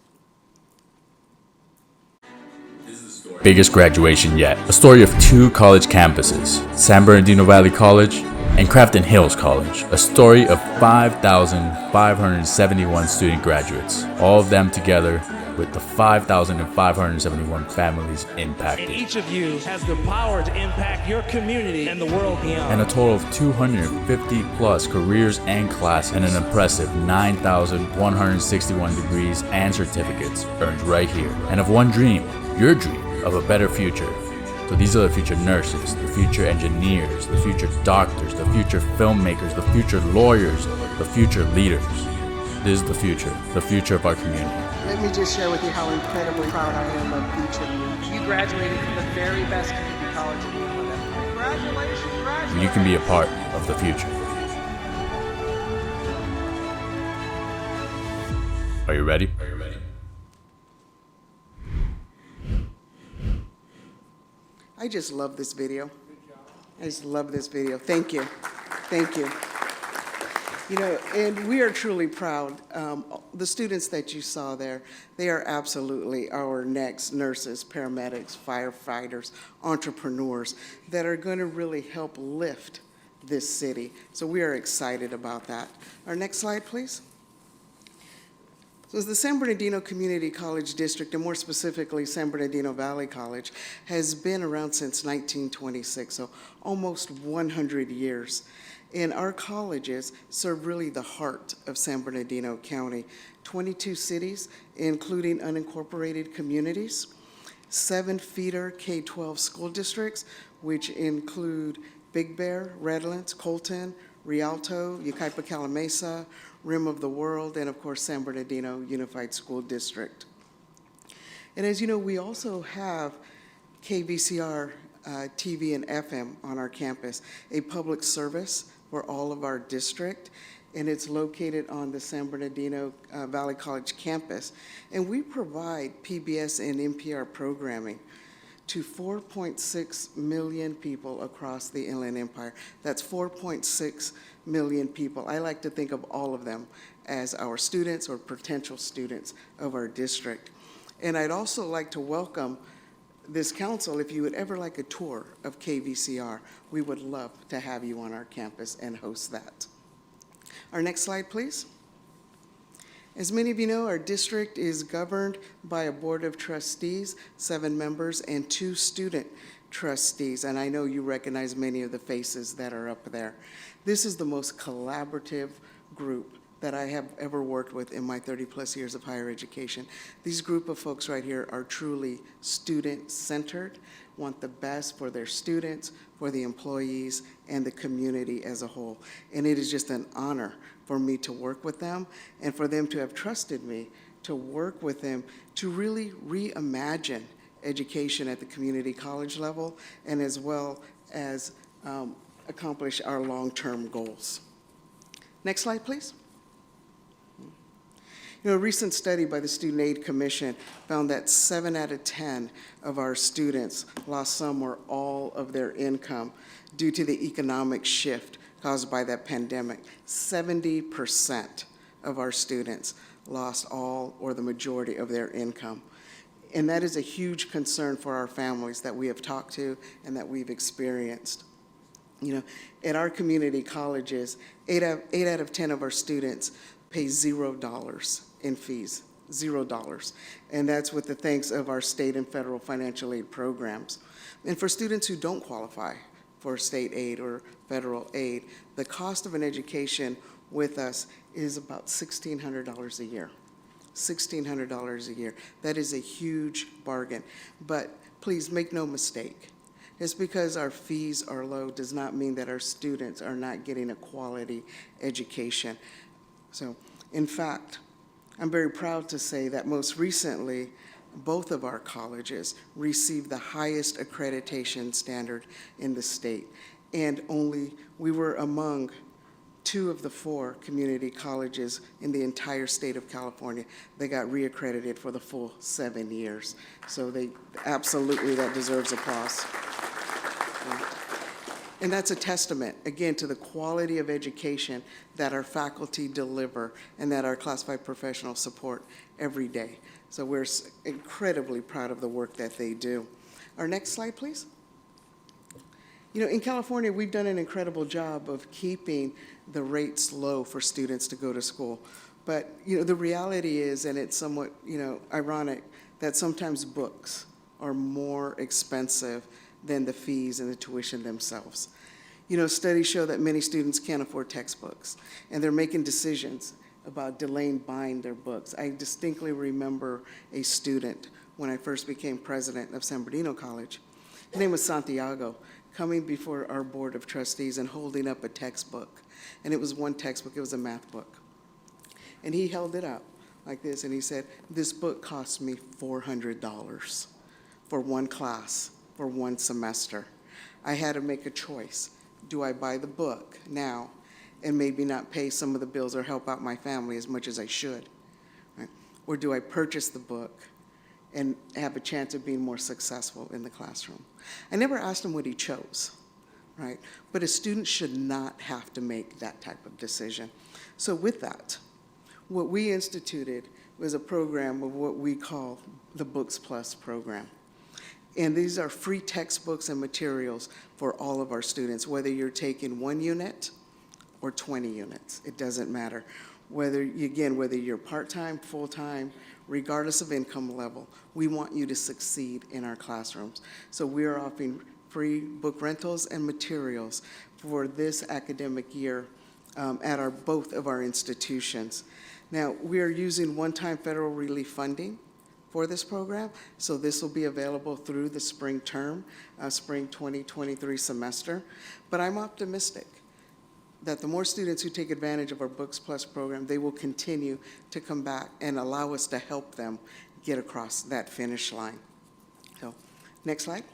Biggest graduation yet. A story of 2 college campuses, San Bernardino Valley College and Crafton Hills College. A story of 5,571 student graduates, all of them together with the 5,571 families impacted. And each of you has the power to impact your community and the world beyond. And a total of 250 plus careers and classes, and an impressive 9,161 degrees and certificates earned right here. And of one dream, your dream of a better future. So these are the future nurses, the future engineers, the future doctors, the future filmmakers, the future lawyers, the future leaders. This is the future of our community. Let me just share with you how incredibly proud I am of each of you. You graduated from the very best community college in the world. Congratulations. And you can be a part of the future. Are you ready? I just love this video. I just love this video. Thank you. Thank you. You know, and we are truly proud. The students that you saw there, they are absolutely our next nurses, paramedics, firefighters, entrepreneurs that are going to really help lift this city. So we are excited about that. Our next slide, please. So the San Bernardino Community College District, and more specifically San Bernardino Valley College, has been around since 1926, so almost 100 years. And our colleges serve really the heart of San Bernardino County. 22 cities, including unincorporated communities, 7 feeder K-12 school districts, which include Big Bear, Redlands, Colton, Rialto, Yucaipa, Calimesa, Rim of the World, and of course San Bernardino Unified School District. And as you know, we also have KVCR TV and FM on our campus, a public service for all of our district, and it's located on the San Bernardino Valley College campus. And we provide PBS and NPR programming to 4.6 million people across the Inland Empire. That's 4.6 million people. I like to think of all of them as our students or potential students of our district. And I'd also like to welcome this council, if you would ever like a tour of KVCR, we would love to have you on our campus and host that. Our next slide, please. As many of you know, our district is governed by a board of trustees, 7 members, and 2 student trustees. And I know you recognize many of the faces that are up there. This is the most collaborative group that I have ever worked with in my 30-plus years of higher education. These group of folks right here are truly student-centered, want the best for their students, for the employees, and the community as a whole. And it is just an honor for me to work with them and for them to have trusted me to work with them to really reimagine education at the community college level and as well as accomplish our long-term goals. Next slide, please. You know, a recent study by the Student Aid Commission found that 7 out of 10 of our students lost some or all of their income due to the economic shift caused by that pandemic. 70% of our students lost all or the majority of their income. And that is a huge concern for our families that we have talked to and that we've experienced. You know, at our community colleges, 8 out of 10 of our students pay $0 in fees, $0. And that's with the thanks of our state and federal financial aid programs. And for students who don't qualify for state aid or federal aid, the cost of an education with us is about $1,600 a year. $1,600 a year. That is a huge bargain. But please make no mistake. Just because our fees are low does not mean that our students are not getting a quality education. So, in fact, I'm very proud to say that most recently, both of our colleges received the highest accreditation standard in the state. And we were among 2 of the 4 community colleges in the entire state of California. They got reaccredited for the full 7 years. So absolutely, that deserves applause. And that's a testament, again, to the quality of education that our faculty deliver and that our classified professionals support every day. So we're incredibly proud of the work that they do. Our next slide, please. You know, in California, we've done an incredible job of keeping the rates low for students to go to school. But, you know, the reality is, and it's somewhat, you know, ironic, that sometimes books are more expensive than the fees and the tuition themselves. You know, studies show that many students can't afford textbooks, and they're making decisions about delaying buying their books. I distinctly remember a student when I first became president of San Bernardino College. His name was Santiago, coming before our board of trustees and holding up a textbook. And it was one textbook, it was a math book. And he held it up like this, and he said, "This book cost me $400 for one class, for one semester. I had to make a choice. Do I buy the book now and maybe not pay some of the bills or help out my family as much as I should? Right? Or do I purchase the book and have a chance of being more successful in the classroom?" I never asked him what he chose, right? But a student should not have to make that type of decision. So with that, what we instituted was a program of what we call the Books Plus program. And these are free textbooks and materials for all of our students, whether you're taking 1 unit or 20 units, it doesn't matter. Whether you're part-time, full-time, regardless of income level, we want you to succeed in our classrooms. So we are offering free book rentals and materials for this academic year at both of our institutions. Now, we are using one-time federal relief funding for this program, so this will be available through the spring term, spring 2023 semester. But I'm optimistic that the more students who take advantage of our Books Plus program, they will continue to come back and allow us to help them get across that finish line. So, next slide.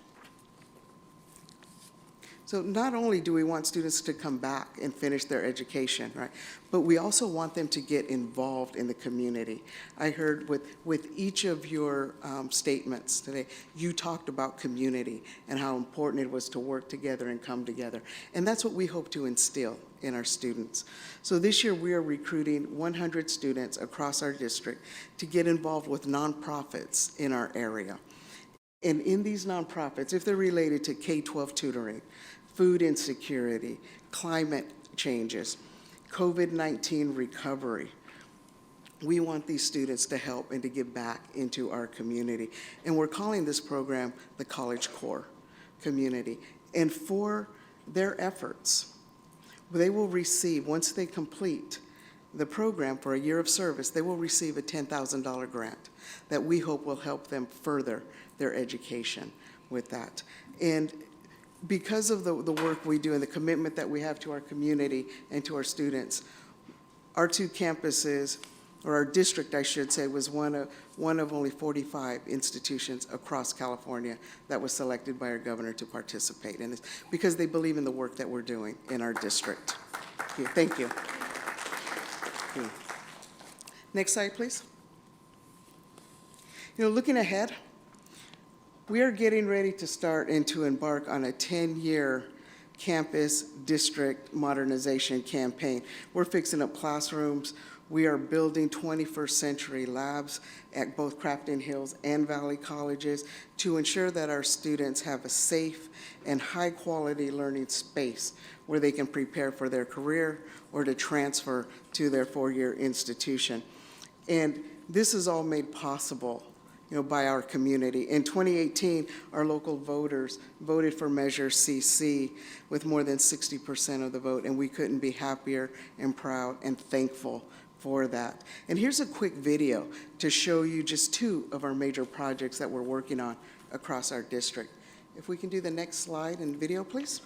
So not only do we want students to come back and finish their education, right, but we also want them to get involved in the community. I heard with each of your statements today, you talked about community and how important it was to work together and come together. And that's what we hope to instill in our students. So this year we are recruiting 100 students across our district to get involved with nonprofits in our area. And in these nonprofits, if they're related to K-12 tutoring, food insecurity, climate changes, COVID-19 recovery, we want these students to help and to give back into our community. And we're calling this program the College Core Community. And for their efforts, they will receive, once they complete the program for a year of service, they will receive a $10,000 grant that we hope will help them further their education with that. And because of the work we do and the commitment that we have to our community and to our students, our 2 campuses, or our district, I should say, was one of only 45 institutions across California that was selected by our governor to participate in this, because they believe in the work that we're doing in our district. Thank you. Next slide, please. You know, looking ahead, we are getting ready to start and to embark on a 10-year campus district modernization campaign. We're fixing up classrooms. We are building 21st century labs at both Crafton Hills and Valley Colleges to ensure that our students have a safe and high-quality learning space where they can prepare for their career or to transfer to their 4-year institution. And this is all made possible, you know, by our community. In 2018, our local voters voted for Measure CC with more than 60% of the vote, and we couldn't be happier and proud and thankful for that. And here's a quick video to show you just two of our major projects that we're working on across our district. If we can do the next slide and video, please.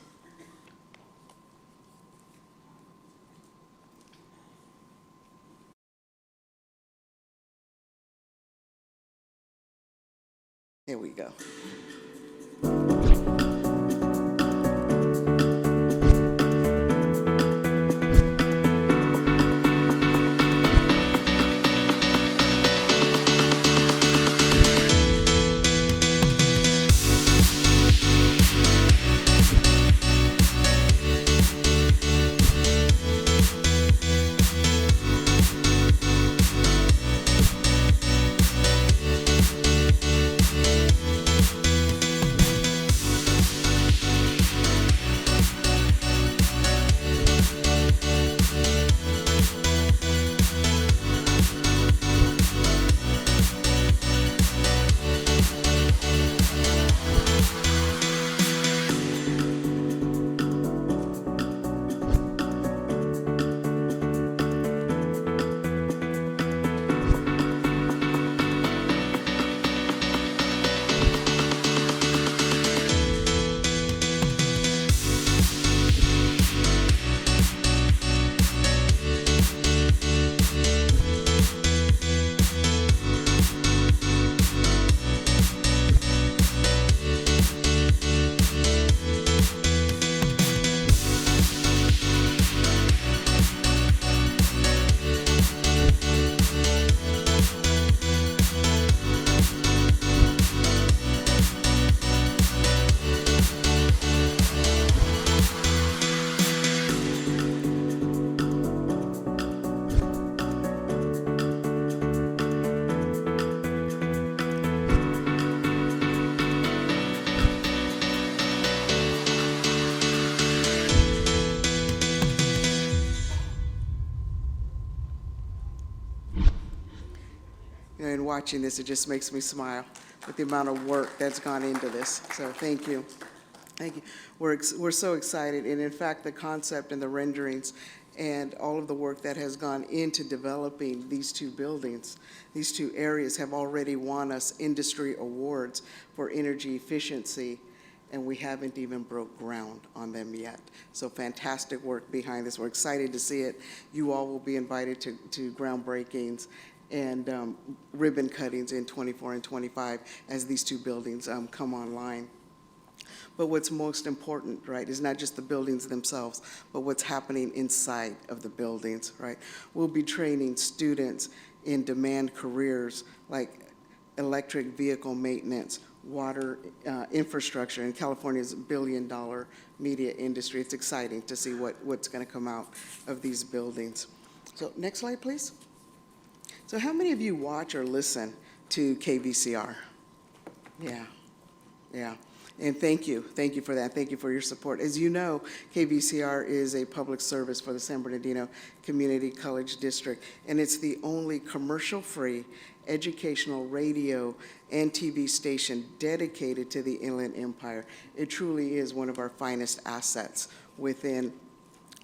Here we go. And watching this, it just makes me smile with the amount of work that's gone into this. So thank you. Thank you. We're so excited. And in fact, the concept and the renderings and all of the work that has gone into developing these two buildings, these two areas have already won us industry awards for energy efficiency, and we haven't even broke ground on them yet. So fantastic work behind this. We're excited to see it. You all will be invited to groundbreakings and ribbon cuttings in 24 and 25 as these two buildings come online. But what's most important, right, is not just the buildings themselves, but what's happening inside of the buildings, right? We'll be training students in demand careers like electric vehicle maintenance, water infrastructure, and California's billion-dollar media industry. It's exciting to see what's going to come out of these buildings. So next slide, please. So how many of you watch or listen to KVCR? Yeah. And thank you for that. Thank you for your support. As you know, KVCR is a public service for the San Bernardino Community College District, and it's the only commercial-free educational radio and TV station dedicated to the Inland Empire. It truly is one of our finest assets within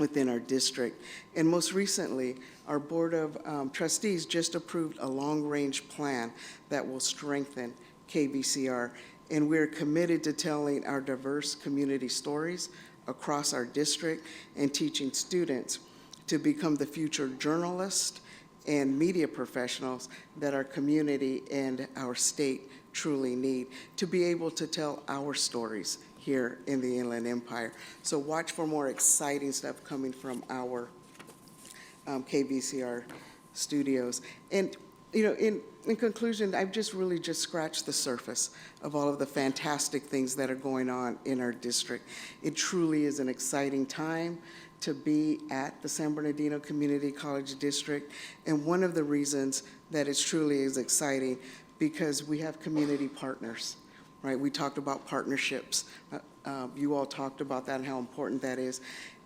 our district. And most recently, our Board of Trustees just approved a long-range plan that will strengthen KVCR. And we're committed to telling our diverse community stories across our district and teaching students to become the future journalists and media professionals that our community and our state truly need to be able to tell our stories here in the Inland Empire. So watch for more exciting stuff coming from our KVCR studios. And in conclusion, I've just really scratched the surface of all of the fantastic things that are going on in our district. It truly is an exciting time to be at the San Bernardino Community College District. And one of the reasons that it truly is exciting, because we have community partners, right? We talked about partnerships. You all talked about that and how important that is.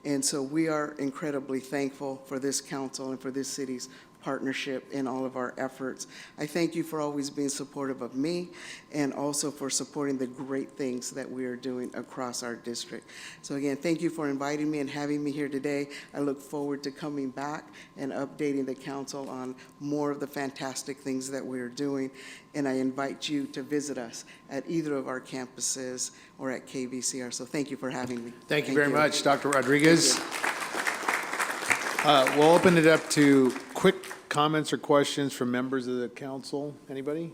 And so we are incredibly thankful for this council and for this city's partnership in all of our efforts. I thank you for always being supportive of me and also for supporting the great things that we are doing across our district. So again, thank you for inviting me and having me here today. I look forward to coming back and updating the council on more of the fantastic things that we're doing. And I invite you to visit us at either of our campuses or at KVCR. So thank you for having me. Thank you very much, Dr. Rodriguez. We'll open it up to quick comments or questions from members of the council. Anybody?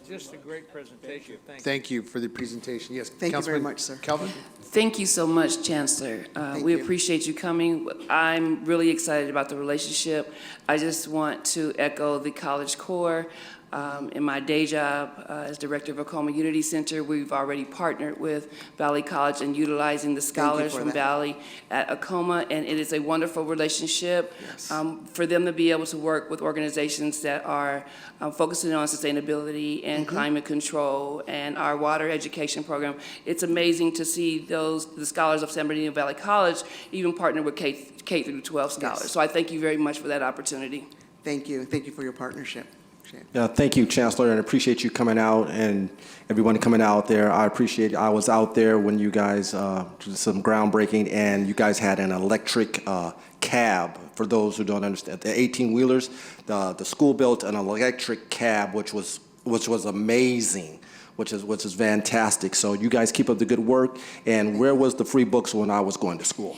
Just a great presentation. Thank you. Thank you for the presentation. Yes, Thank you very Councilman much, sir. Kelvin? Thank you so much, Chancellor. We you. appreciate you coming. I'm really excited about the relationship. I just want to echo the College Corps. In my day job as Director of Acoma Unity Center, we've already partnered with Valley College in utilizing the scholars for from that. Valley at Acoma, and it is a wonderful relationship for them to be able to work with organizations that are focusing on sustainability and climate control and our water education program. It's amazing to see the scholars of San Bernardino Valley College even partner with K through 12 scholars. Yes. So I thank you very much for that opportunity. Thank you. Thank you for your partnership. Yeah, thank you, Chancellor, and appreciate you coming out and everyone coming out there. I appreciate it. I was out there when you guys did some groundbreaking, and you guys had an electric cab. For those who don't understand, the 18-wheelers, the school built an electric cab, which was amazing, which is fantastic. So you guys keep up the good work. And where was the free books when I was going to school?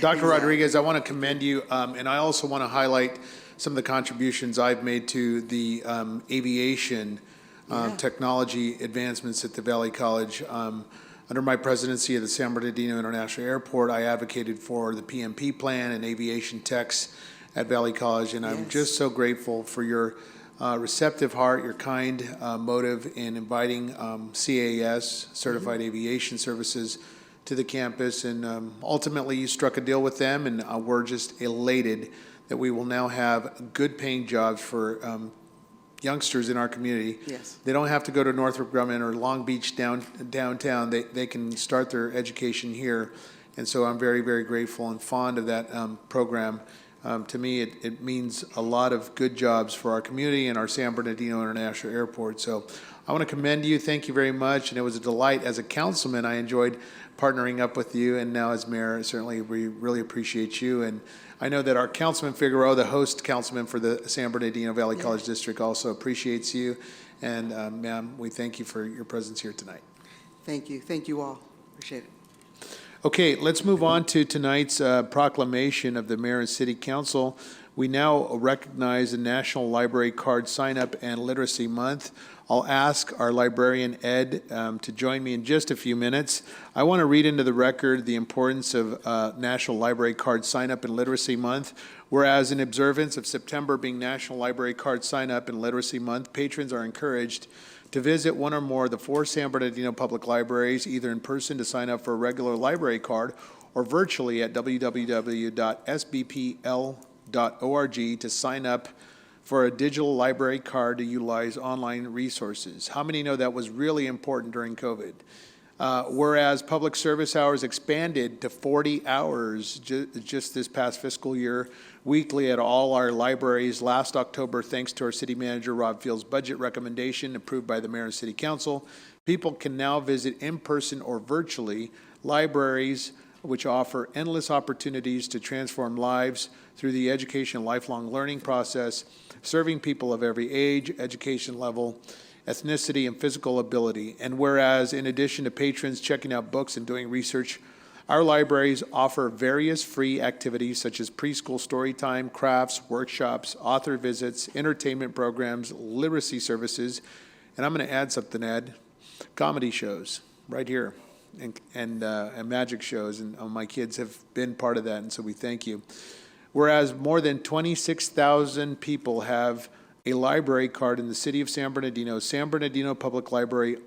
Dr. Rodriguez, I want to commend you, and I also want to highlight some of the contributions I've made to the aviation technology advancements at the Valley College. Under my presidency of the San Bernardino International Airport, I advocated for the PMP plan and aviation techs at Valley College, and I'm just so grateful for your receptive heart, your kind motive in inviting CAS, Certified Aviation Services, to the campus, and ultimately you struck a deal with them, and we're just elated that we will now have good-paying jobs for youngsters in our community. Yes. They don't have to go to Northrop Grumman or Long Beach downtown. They can start their education here, and so I'm very, very grateful and fond of that program. To me, it means a lot of good jobs for our community and our San Bernardino International Airport. So I want to commend you. Thank you very much, and it was a delight. As a councilman, I enjoyed partnering up with you, and now as mayor, certainly we really appreciate you. And I know that our Councilman Figueroa, the host councilman for the San Bernardino Valley College District, also appreciates you. And ma'am, we thank you for your presence here tonight. Thank you. Thank you all. Appreciate it. Okay, let's move on to tonight's proclamation of the mayor and city council. We now recognize the National Library Card Sign-Up and Literacy Month. I'll ask our librarian, Ed, to join me in just a few minutes. I want to read into the record the importance of National Library Card Sign-Up and Literacy Month. Whereas in observance of September being National Library Card Sign-Up and Literacy Month, patrons are encouraged to visit one or more of the 4 San Bernardino public libraries, either in person to sign up for a regular library card or virtually at www.sbpl.org to sign up for a digital library card to utilize online resources. How many know that was really important during COVID? Whereas public service hours expanded to 40 hours just this past fiscal year, weekly at all our libraries last October, thanks to our city manager, Rob Field's budget recommendation approved by the mayor and city council, people can now visit in person or virtually libraries which offer endless opportunities to transform lives through the education and lifelong learning process, serving people of every age, education level, ethnicity, and physical ability. And whereas, in addition to patrons checking out books and doing research, our libraries offer various free activities such as preschool story time, crafts, workshops, author visits, entertainment programs, literacy services, and I'm going to add something, Ed, comedy shows right here. And magic shows, and my kids have been part of that, and so we thank you. Whereas more than 26,000 people have a library card in the city of San Bernardino Public Library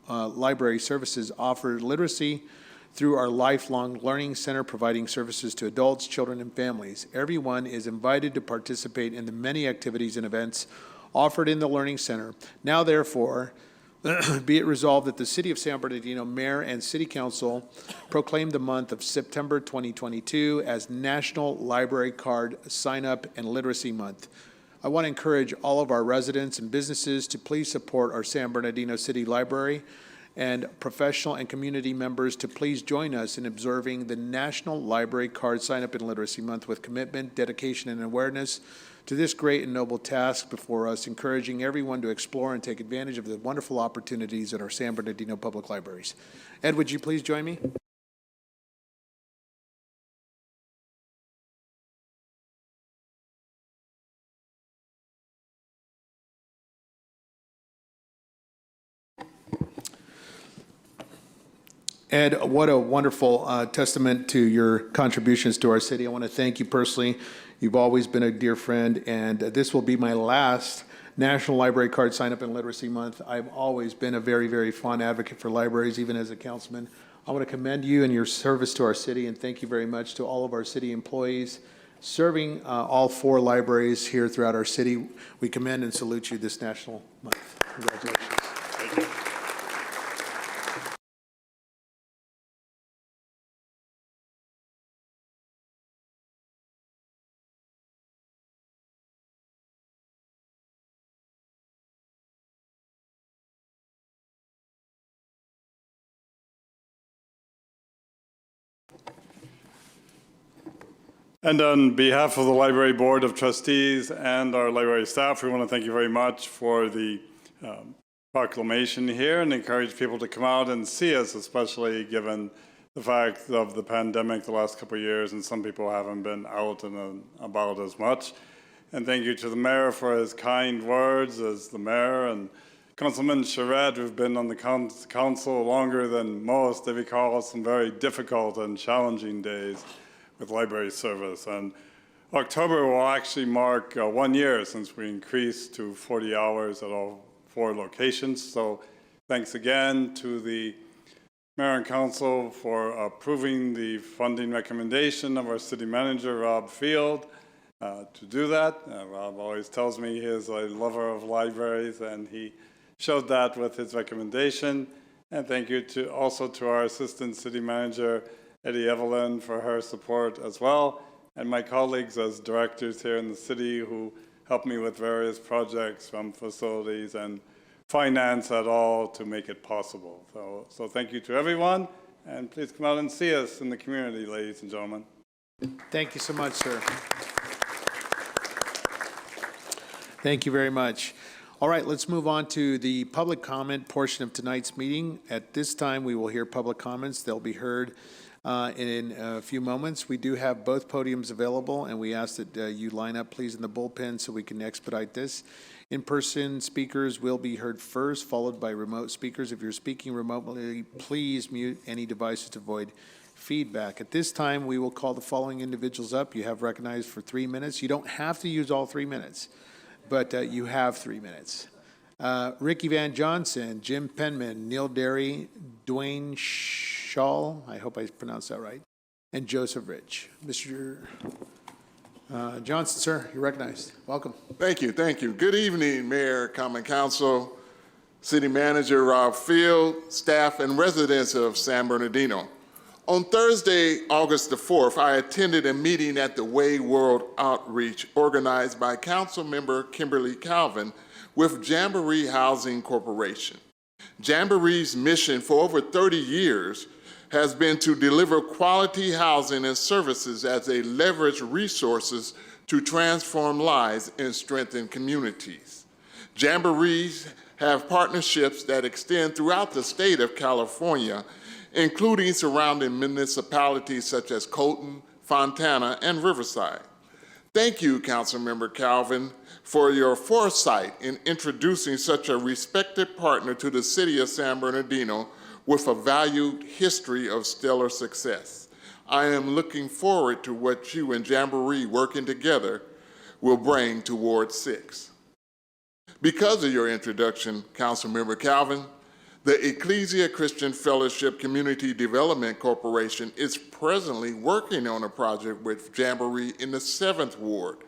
library services offer literacy through our Lifelong Learning Center, providing services to adults, children, and families. Everyone is invited to participate in the many activities and events offered in the Learning Center. Now, therefore, Be it resolved that the City of San Bernardino Mayor and City Council proclaim the month of September 2022 as National Library Card Sign-Up and Literacy Month. I want to encourage all of our residents and businesses to please support our San Bernardino City Library, and professional and community members to please join us in observing the National Library Card Sign-Up and Literacy Month with commitment, dedication, and awareness to this great and noble task before us, encouraging everyone to explore and take advantage of the wonderful opportunities at our San Bernardino Public Libraries. Ed, would you please join me? Ed, what a wonderful testament to your contributions to our city. I want to thank you personally. You've always been a dear friend, and this will be my last National Library Card Sign-Up and Literacy Month. I've always been a very, very fond advocate for libraries, even as a councilman. I want to commend you and your service to our city, and thank you very much to all of our city employees serving all 4 libraries here throughout our city. We commend and salute you this National Month. Congratulations. Thank you. And on behalf of the Library Board of Trustees and our library staff, we want to thank you very much for the proclamation here and encourage people to come out and see us, especially given the fact of the pandemic the last couple of years and some people haven't been out and about as much. And thank you to the mayor for his kind words as the mayor, and Councilman Charette, who've been on the council longer than most. They recall some very difficult and challenging days with library service. And October will actually mark 1 year since we increased to 40 hours at all 4 locations. So thanks again to the Mayor and Council for approving the funding recommendation of our city manager, Rob Field, to do that. Rob always tells me he is a lover of libraries, and he showed that with his recommendation. And thank you also to our Assistant City Manager, Eddie Evelyn, for her support as well, and my colleagues as directors here in the city who helped me with various projects from facilities and finance at all to make it possible. So thank you to everyone, and please come out and see us in the community, ladies and gentlemen. Thank you so much, sir. Thank you very much. All right, let's move on to the public comment portion of tonight's meeting. At this time, we will hear public comments. They'll be heard in a few moments. We do have both podiums available, and we ask that you line up, please, in the bullpen so we can expedite this. In-person speakers will be heard first, followed by remote speakers. If you're speaking remotely, please mute any devices to avoid feedback. At this time, we will call the following individuals up. You have recognized for 3 minutes. You don't have to use all 3 minutes, but you have 3 minutes. Ricky Van Johnson, Jim Penman, Neil Derry, Dwayne Shaw, I hope I pronounced that right, and Joseph Rich. Mr. Johnson, sir, you're recognized. Welcome. Thank you, thank you. Good evening, Mayor, Common Council, City Manager Rob Field, staff and residents of San Bernardino. On Thursday, August the 4th, I attended a meeting at the Way World Outreach organized by Councilmember Kimberly Calvin with Jamboree Housing Corporation. Jamboree's mission for over 30 years has been to deliver quality housing and services as they leverage resources to transform lives and strengthen communities. Jamborees have partnerships that extend throughout the state of California, including surrounding municipalities such as Colton, Fontana, and Riverside. Thank you, Councilmember Calvin, for your foresight in introducing such a respected partner to the city of San Bernardino with a valued history of stellar success. I am looking forward to what you and Jamboree working together will bring to Ward 6. Because of your introduction, Councilmember Calvin, the Ecclesia Christian Fellowship Community Development Corporation is presently working on a project with Jamboree in the 7th Ward.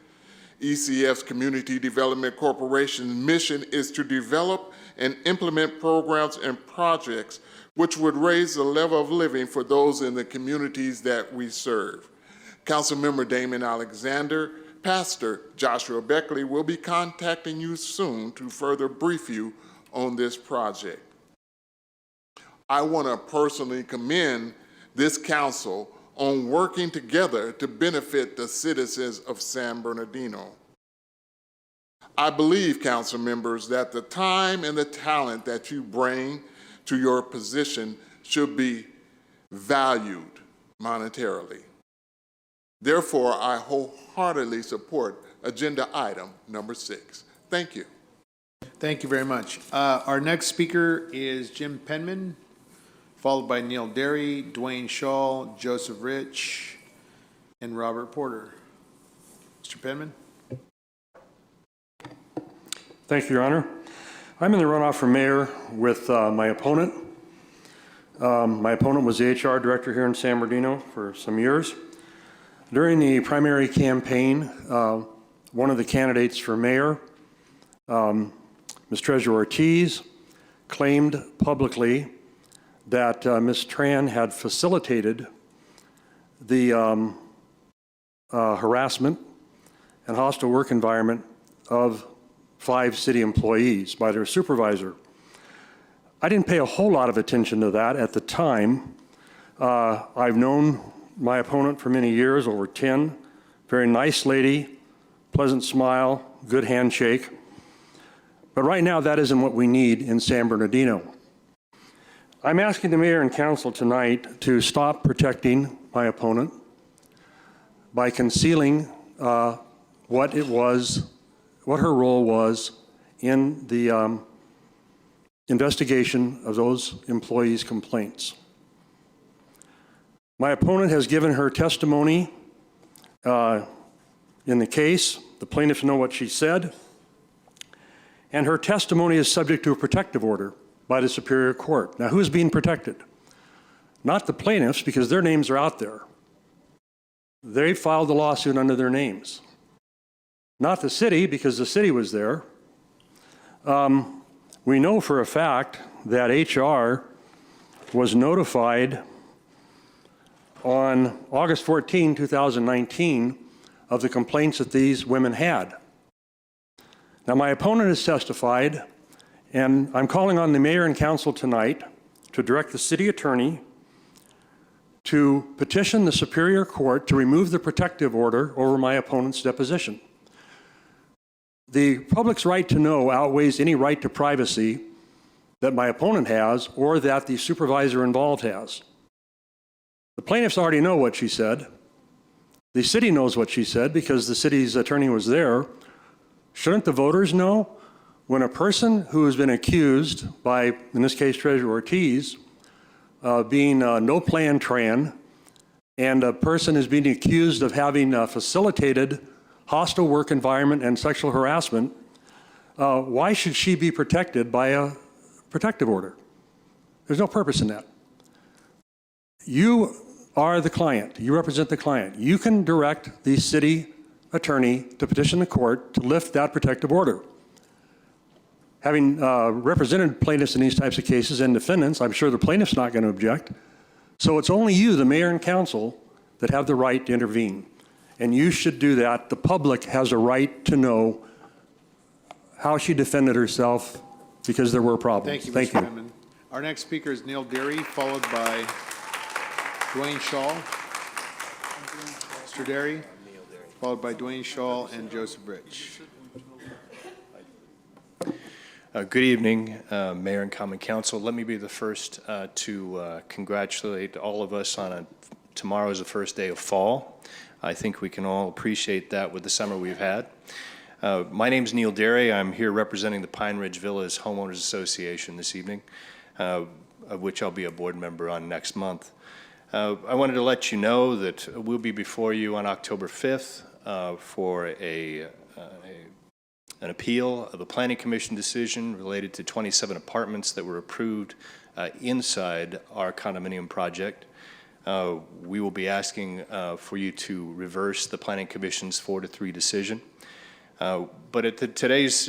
ECF's Community Development Corporation's mission is to develop and implement programs and projects which would raise the level of living for those in the communities that we serve. Councilmember Damon Alexander, Pastor Joshua Beckley will be contacting you soon to further brief you on this project. I want to personally commend this council on working together to benefit the citizens of San Bernardino. I believe, council members, that the time and the talent that you bring to your position should be valued monetarily. Therefore, I wholeheartedly support agenda item number 6. Thank you. Thank you very much. Our next speaker is Jim Penman, followed by Neil Derry, Dwayne Shaw, Joseph Rich, and Robert Porter. Mr. Penman? Thank you, Your Honor. I'm in the runoff for mayor with my opponent. My opponent was the HR director here in San Bernardino for some years. During the primary campaign, one of the candidates for mayor, Ms. Treasurer Ortiz, claimed publicly that Ms. Tran had facilitated the harassment and hostile work environment of 5 city employees by their supervisor. I didn't pay a whole lot of attention to that at the time. I've known my opponent for many years, over 10. Very nice lady, pleasant smile, good handshake. But right now, that isn't what we need in San Bernardino. I'm asking the mayor and council tonight to stop protecting my opponent by concealing what her role was in the investigation of those employees' complaints. My opponent has given her testimony in the case. The plaintiffs know what she said. And her testimony is subject to a protective order by the Superior Court. Now, who's being protected? Not the plaintiffs, because their names are out there. They filed the lawsuit under their names. Not the city, because the city was there. We know for a fact that HR was notified on August 14, 2019, of the complaints that these women had. Now, my opponent has testified, and I'm calling on the mayor and council tonight to direct the city attorney to petition the Superior Court to remove the protective order over my opponent's deposition. The public's right to know outweighs any right to privacy that my opponent has or that the supervisor involved has. The plaintiffs already know what she said. The city knows what she said because the city's attorney was there. Shouldn't the voters know? When a person who has been accused by, in this case, Treasurer Ortiz, being no plan Tran, and a person is being accused of having facilitated hostile work environment and sexual harassment, why should she be protected by a protective order? There's no purpose in that. You are the client. You represent the client. You can direct the city attorney to petition the court to lift that protective order. Having represented plaintiffs in these types of cases and defendants, I'm sure the plaintiff's not going to object. So it's only you, the mayor and council, that have the right to intervene. And you should do that. The public has a right to know how she defended herself because there were problems. Thank you, Mr. Penman. Our next speaker is Neil Derry, followed by Dwayne Shaw. Mr. Derry, followed by Dwayne Shaw and Joseph Rich. Good evening, Mayor and Common Council. Let me be the first to congratulate all of us on tomorrow is the first day of fall. I think we can all appreciate that with the summer we've had. My name's Neil Derry. I'm here representing the Pine Ridge Villas Homeowners Association this evening, of which I'll be a board member on next month. I wanted to let you know that we'll be before you on October 5th for an appeal of a Planning Commission decision related to 27 apartments that were approved inside our condominium project. We will be asking for you to reverse the Planning Commission's 4-3 decision. But at this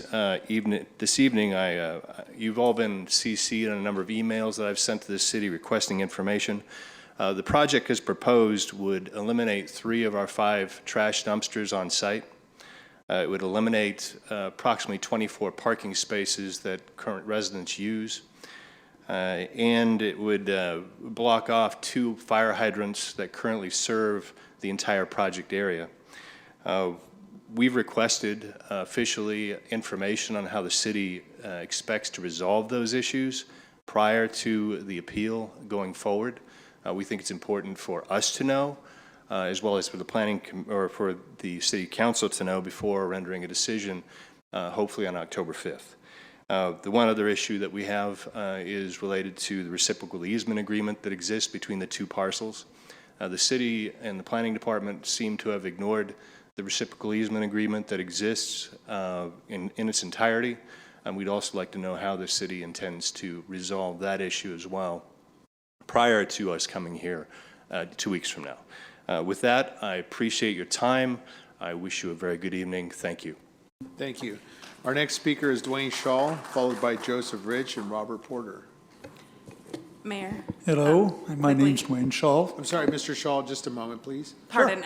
evening, you've all been CC'd on a number of emails that I've sent to the city requesting information. The project as proposed would eliminate 3 of our 5 trash dumpsters on site. It would eliminate approximately 24 parking spaces that current residents use. And it would block off 2 fire hydrants that currently serve the entire project area. We've requested officially information on how the city expects to resolve those issues prior to the appeal going forward. We think it's important for us to know, as well as for the or for the city council to know before rendering a decision, hopefully on October 5th. The one other issue that we have is related to the reciprocal easement agreement that exists between the 2 parcels. The city and the planning department seem to have ignored the reciprocal easement agreement that exists in its entirety. And we'd also like to know how the city intends to resolve that issue as well prior to us coming here 2 weeks from now. With that, I appreciate your time. I wish you a very good evening. Thank you. Thank you. Our next speaker is Dwayne Shaw, followed by Joseph Rich and Robert Porter. Mayor. Hello, my name's Dwayne Shaw. I'm sorry, Mr. Shaw, just a moment, please. Pardon.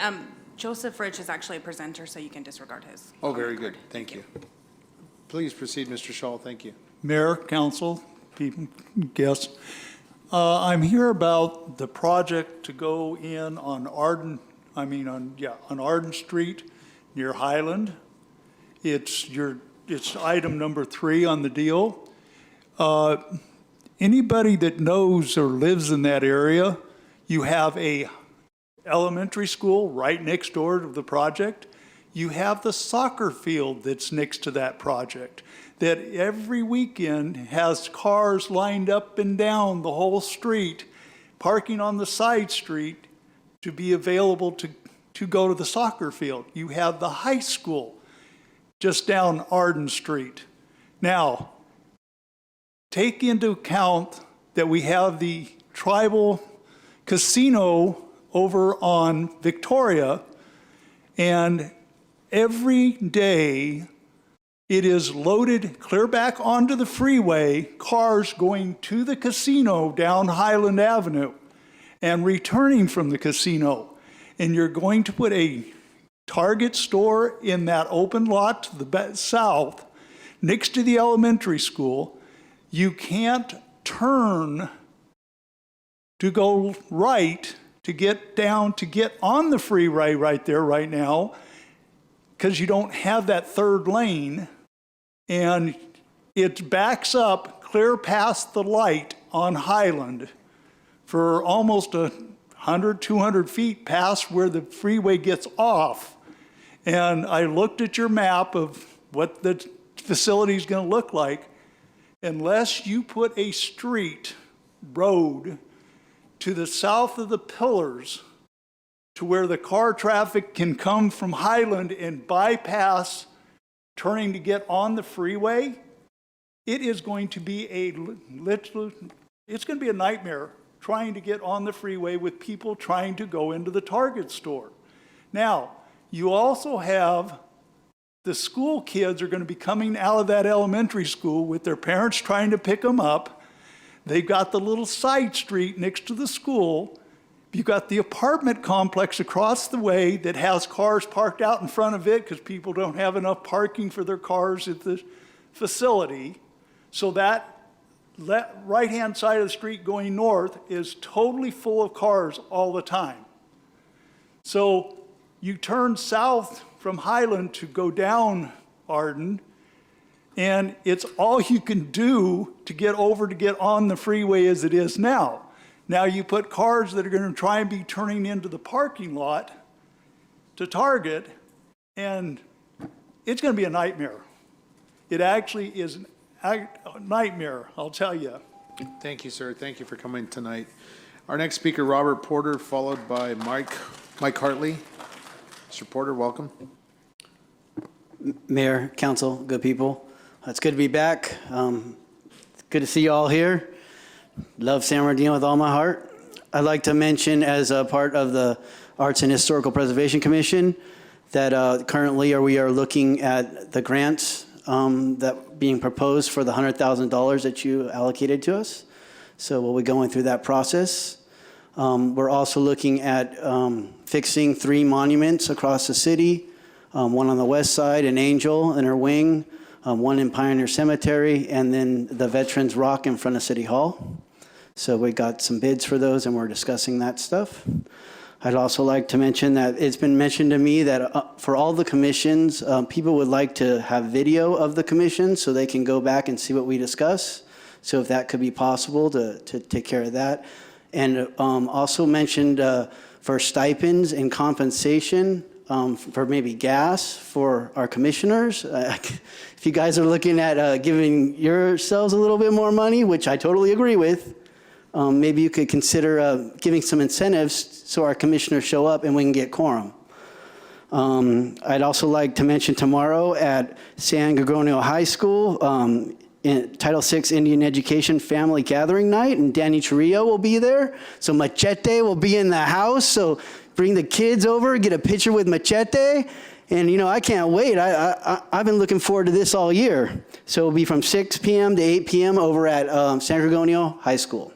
Joseph Rich is actually a presenter, so you can disregard his. Oh, very good. Thank you. Please proceed, Mr. Shaw. Thank you. Mayor, council, people, guests. I'm here about the project to go in on Arden Street near Highland. It's item number 3 on the deal. Anybody that knows or lives in that area, you have a elementary school right next door to the project. You have the soccer field that's next to that project that every weekend has cars lined up and down the whole street, parking on the side street to be available to go to the soccer field. You have the high school just down Arden Street. Now, take into account that we have the tribal casino over on Victoria, and every day it is loaded clear back onto the freeway, cars going to the casino down Highland Avenue and returning from the casino. And you're going to put a Target store in that open lot to the south next to the elementary school. You can't turn to go right to get down to get on the freeway right there right now because you don't have that 3rd lane, and it backs up clear past the light on Highland for almost 100, 200 feet past where the freeway gets off. And I looked at your map of what the facility is going to look like. Unless you put a road to the south of the pillars to where the car traffic can come from Highland and bypass turning to get on the freeway, it is going to be it's going to be a nightmare trying to get on the freeway with people trying to go into the Target store. Now, you also have the school kids are going to be coming out of that elementary school with their parents trying to pick them up. They've got the little side street next to the school. You've got the apartment complex across the way that has cars parked out in front of it because people don't have enough parking for their cars at the facility. So that right-hand side of the street going north is totally full of cars all the time. So you turn south from Highland to go down Arden, and it's all you can do to get on the freeway as it is now. Now you put cars that are going to try and be turning into the parking lot to Target, and it's going to be a nightmare. It actually is a nightmare, I'll tell you. Thank you, sir. Thank you for coming tonight. Our next speaker, Robert Porter, followed by Mike Hartley. Mr. Porter, welcome. Mayor, council, good people. It's good to be back. Good to see you all here. Love San Bernardino with all my heart. I'd like to mention, as a part of the Arts and Historical Preservation Commission, that currently we are looking at the grants that being proposed for the $100,000 that you allocated to us. So we'll be going through that process. We're also looking at fixing 3 monuments across the city, one on the west side in Angel in her wing, one in Pioneer Cemetery, and then the Veterans Rock in front of City Hall. So we got some bids for those, and we're discussing that stuff. I'd also like to mention that it's been mentioned to me that for all the commissions, people would like to have video of the commission so they can go back and see what we discuss. So if that could be possible to take care of that. And also mentioned for stipends and compensation for maybe gas for our commissioners. If you guys are looking at giving yourselves a little bit more money, which I totally agree with, maybe you could consider giving some incentives so our commissioners show up and we can get quorum. I'd also like to mention tomorrow at San Gorgonio High School, in Title VI Indian Education Family Gathering Night, and Danny Chirrillo will be there. So Machete will be in the house, so bring the kids over, get a picture with Machete, and you know, I can't wait. I've been looking forward to this all year. So it'll be from 6 p.m. to 8 p.m. over at San Gorgonio High School.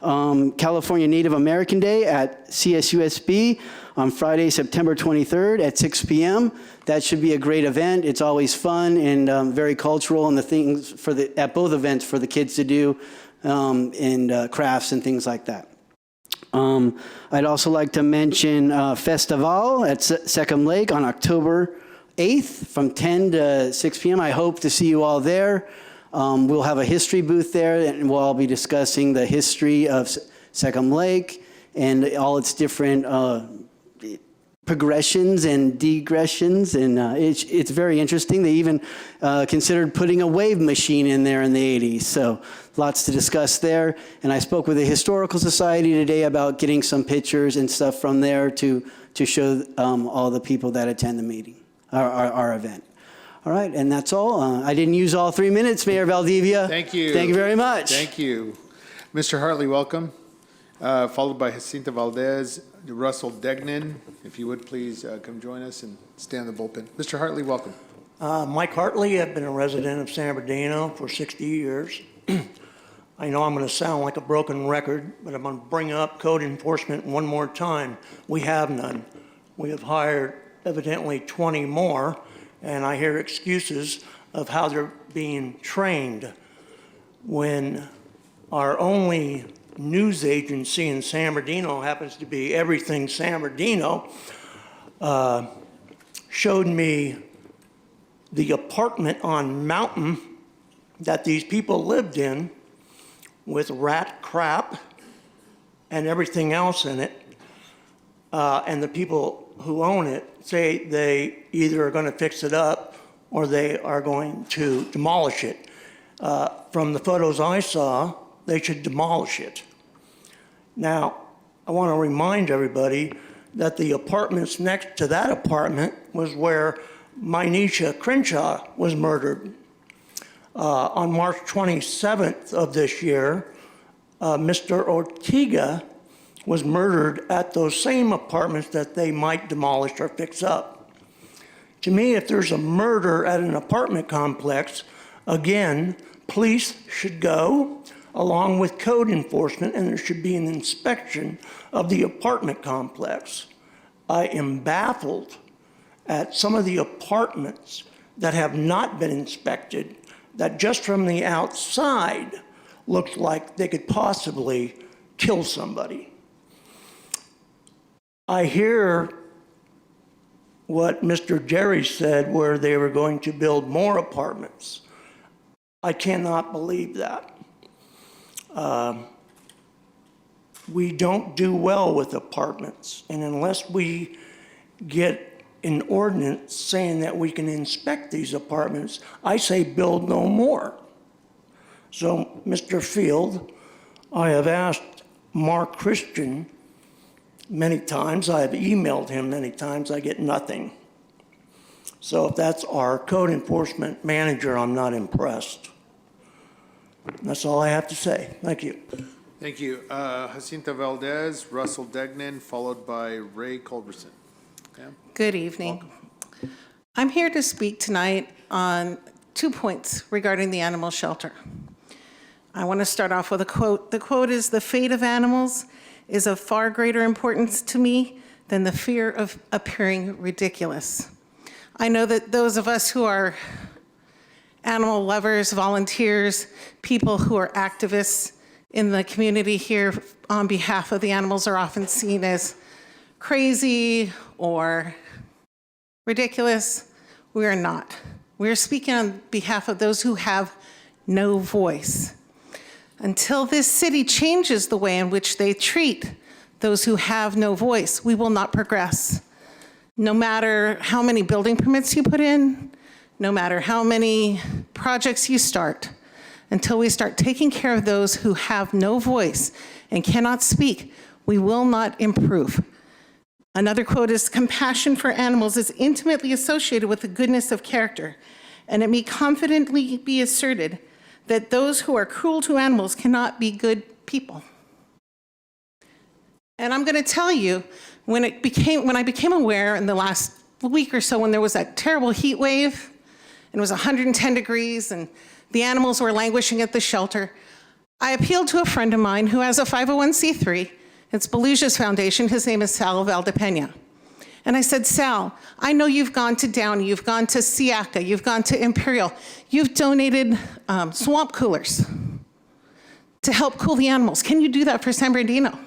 California Native American Day at CSUSB on Friday, September 23rd at 6 p.m. That should be a great event. It's always fun and very cultural, and the things at both events for the kids to do and crafts and things like that. I'd also like to mention Festival at Second Lake on October 8th from 10 to 6 p.m. I hope to see you all there. We'll have a history booth there, and we'll all be discussing the history of Second Lake and all its different progressions and digressions, and it's very interesting. They even considered putting a wave machine in there in the 80s, so lots to discuss there. And I spoke with the Historical Society today about getting some pictures and stuff from there to show all the people that attend the meeting, our event. All right, and that's all. I didn't use all 3 minutes, Mayor Valdivia. Thank you. Thank you very much. Thank you. Mr. Hartley, welcome. Followed by Jacinta Valdez, Russell Degnan. If you would please come join us and stand in the bullpen. Mr. Hartley, welcome. Mike Hartley. I've been a resident of San Bernardino for 60 years. I know I'm going to sound like a broken record, but I'm going to bring up code enforcement one more time. We have none. We have hired evidently 20 more, and I hear excuses of how they're being trained when our only news agency in San Bernardino happens to be Everything San Bernardino, showed me the apartment on Mountain that these people lived in with rat crap and everything else in it. And the people who own it say they either are going to fix it up or they are going to demolish it. From the photos I saw, they should demolish it. Now, I want to remind everybody that the apartments next to that apartment was where Mynesha Crenshaw was murdered. On March 27th of this year, Mr. Ortega was murdered at those same apartments that they might demolish or fix up. To me, if there's a murder at an apartment complex, again, police should go along with code enforcement, and there should be an inspection of the apartment complex. I am baffled at some of the apartments that have not been inspected, that just from the outside looks like they could possibly kill somebody. I hear what Mr. Jerry said, where they were going to build more apartments. I cannot believe that. We don't do well with apartments, and unless we get an ordinance saying that we can inspect these apartments, I say build no more. So, Mr. Field, I have asked Mark Christian many times, I have emailed him many times, I get nothing. So if that's our code enforcement manager, I'm not impressed. That's all I have to say. Thank you. Thank you. Jacinta Valdez, Russell Degnan, followed by Ray Culberson. Okay. Good evening. I'm here to speak tonight on 2 points regarding the animal shelter. I want to start off with a quote. The quote is, "The fate of animals is of far greater importance to me than the fear of appearing ridiculous." I know that those of us who are animal lovers, volunteers, people who are activists in the community here on behalf of the animals are often seen as crazy or ridiculous. We are not. We are speaking on behalf of those who have no voice. Until this city changes the way in which they treat those who have no voice, we will not progress. No matter how many building permits you put in, no matter how many projects you start, until we start taking care of those who have no voice and cannot speak, we will not improve. Another quote is, "Compassion for animals is intimately associated with the goodness of character, and it may confidently be asserted that those who are cruel to animals cannot be good people." And I'm going to tell you, when I became aware in the last week or so, when there was that terrible heat wave, and it was 110 degrees, and the animals were languishing at the shelter, I appealed to a friend of mine who has a 501c3. It's Belusia's Foundation. His name is Sal Valdepena. And I said, "Sal, I know you've gone to Downey, you've gone to Siaka, you've gone to Imperial, you've donated swamp coolers to help cool the animals. Can you do that for San Bernardino?"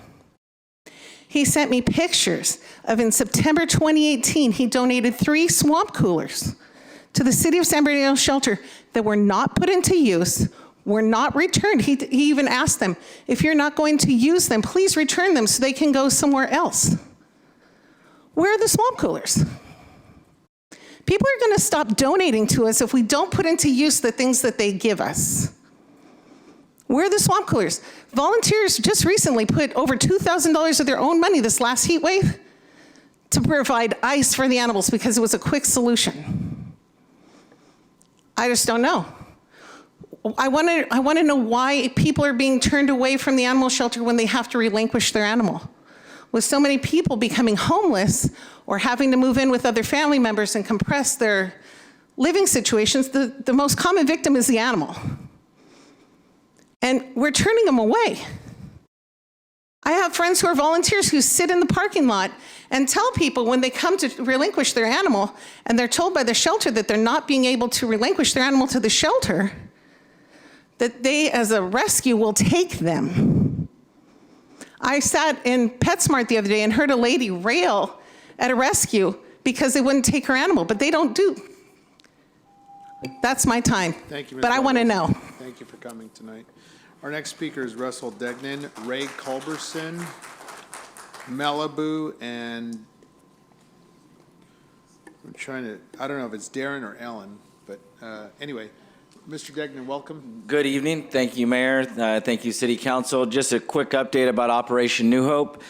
He sent me pictures of, in September 2018, he donated 3 swamp coolers to the City of San Bernardino shelter that were not put into use, were not returned. He even asked them, "If you're not going to use them, please return them so they can go somewhere else." Where are the swamp coolers? People are going to stop donating to us if we don't put into use the things that they give us. Where are the swamp coolers? Volunteers just recently put over $2,000 of their own money this last heat wave to provide ice for the animals because it was a quick solution. I just don't know. I want to know why people are being turned away from the animal shelter when they have to relinquish their animal. With so many people becoming homeless or having to move in with other family members and compress their living situations, the most common victim is the animal. And we're turning them away. I have friends who are volunteers who sit in the parking lot and tell people when they come to relinquish their animal and they're told by the shelter that they're not being able to relinquish their animal to the shelter, that they, as a rescue, will take them. I sat in PetSmart the other day and heard a lady rail at a rescue because they wouldn't take her animal, but they don't do. That's my time. Thank you, Ms. But I want to Robles. know. Thank you for coming tonight. Our next speaker is Russell Degnan, Ray Culberson, Malibu, and I don't know if it's Darren or Ellen, but anyway, Mr. Degnan, welcome. Good evening. Thank you, Mayor. Thank you, City Council. Just a quick update about Operation New Hope.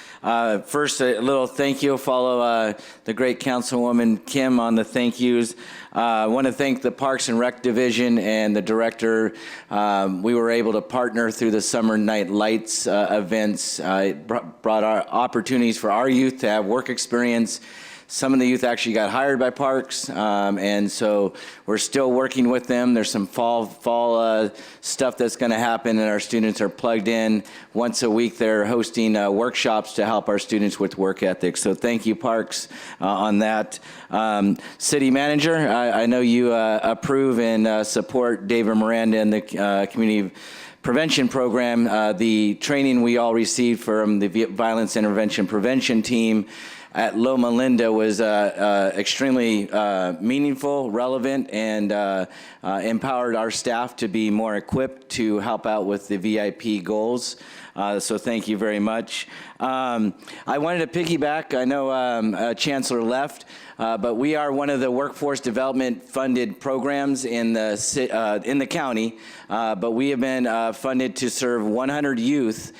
First, a little thank you. Follow the great Councilwoman Kim on the thank yous. I want to thank the Parks and Rec Division and the director. We were able to partner through the Summer Night Lights events. It brought our opportunities for our youth to have work experience. Some of the youth actually got hired by Parks, and so we're still working with them. There's some fall stuff that's going to happen, and our students are plugged in. Once a week, they're hosting workshops to help our students with work ethics. So thank you, Parks, on that. City Manager, I know you approve and support David Miranda and the Community Prevention Program. The training we all received from the Violence Intervention Prevention Team at Loma Linda was extremely meaningful, relevant, and empowered our staff to be more equipped to help out with the VIP goals. So thank you very much. I wanted to piggyback. I know Chancellor left, but we are one of the workforce development funded programs in the county. But we have been funded to serve 100 youth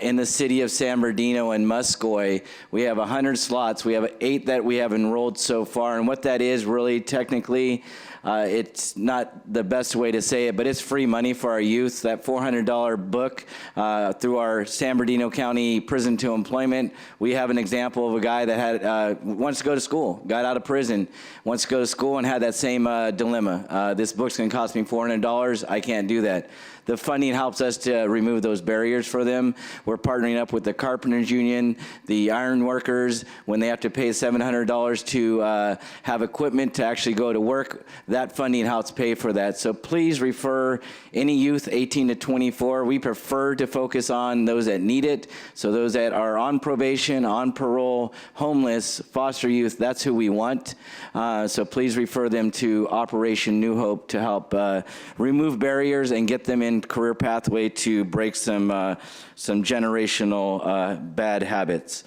in the city of San Bernardino and Muscoy. We have 100 slots. We have 8 that we have enrolled so far. And what that is really technically, it's not the best way to say it, but it's free money for our youth. That $400 book through through our San Bernardino County Prison to Employment. We have an example of a guy that had wants to go to school, got out of prison, wants to go to school and had that same dilemma. This book's going to cost me $400. I can't do that. The funding helps us to remove those barriers for them. We're partnering up with the Carpenters Union, the iron workers, when they have to pay $700 to have equipment to actually go to work. That funding helps pay for that. So please refer any youth 18 to 24. We prefer to focus on those that need it. So those that are on probation, on parole, homeless, foster youth, that's who we want. So please refer them to Operation New Hope to help remove barriers and get them in career pathway to break some generational bad habits.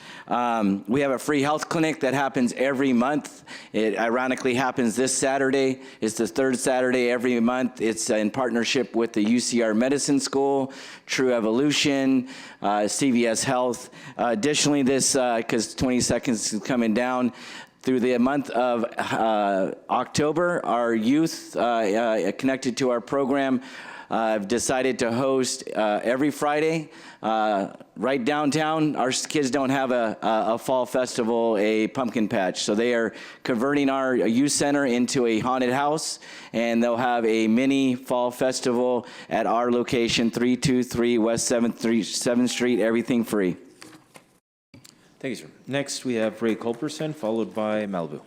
We have a free health clinic that happens every month. It ironically happens this Saturday. It's the third Saturday every month. It's in partnership with the UCR Medicine School, True Evolution, CVS Health. Additionally, this, because 20 seconds is coming down, through the month of October, our youth connected to our program I've decided to host every Friday right downtown. Our kids don't have a fall festival, a pumpkin patch, so they are converting our youth center into a haunted house, and they'll have a mini fall festival at our location, 323 West 7th Street, everything free. Thank you, sir. Next, we have Ray Culberson, followed by Malibu.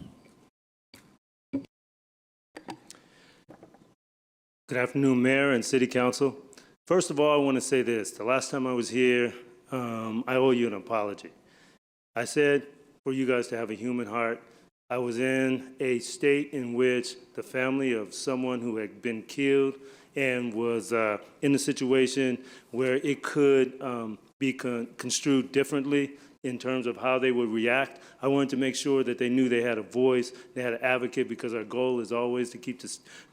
Good afternoon, Mayor and City Council. First of all, I want to say this. The last time I was here, I owe you an apology. I said for you guys to have a human heart. I was in a state in which the family of someone who had been killed and was in a situation where it could be construed differently in terms of how they would react. I wanted to make sure that they knew they had a voice, they had an advocate, because our goal is always to keep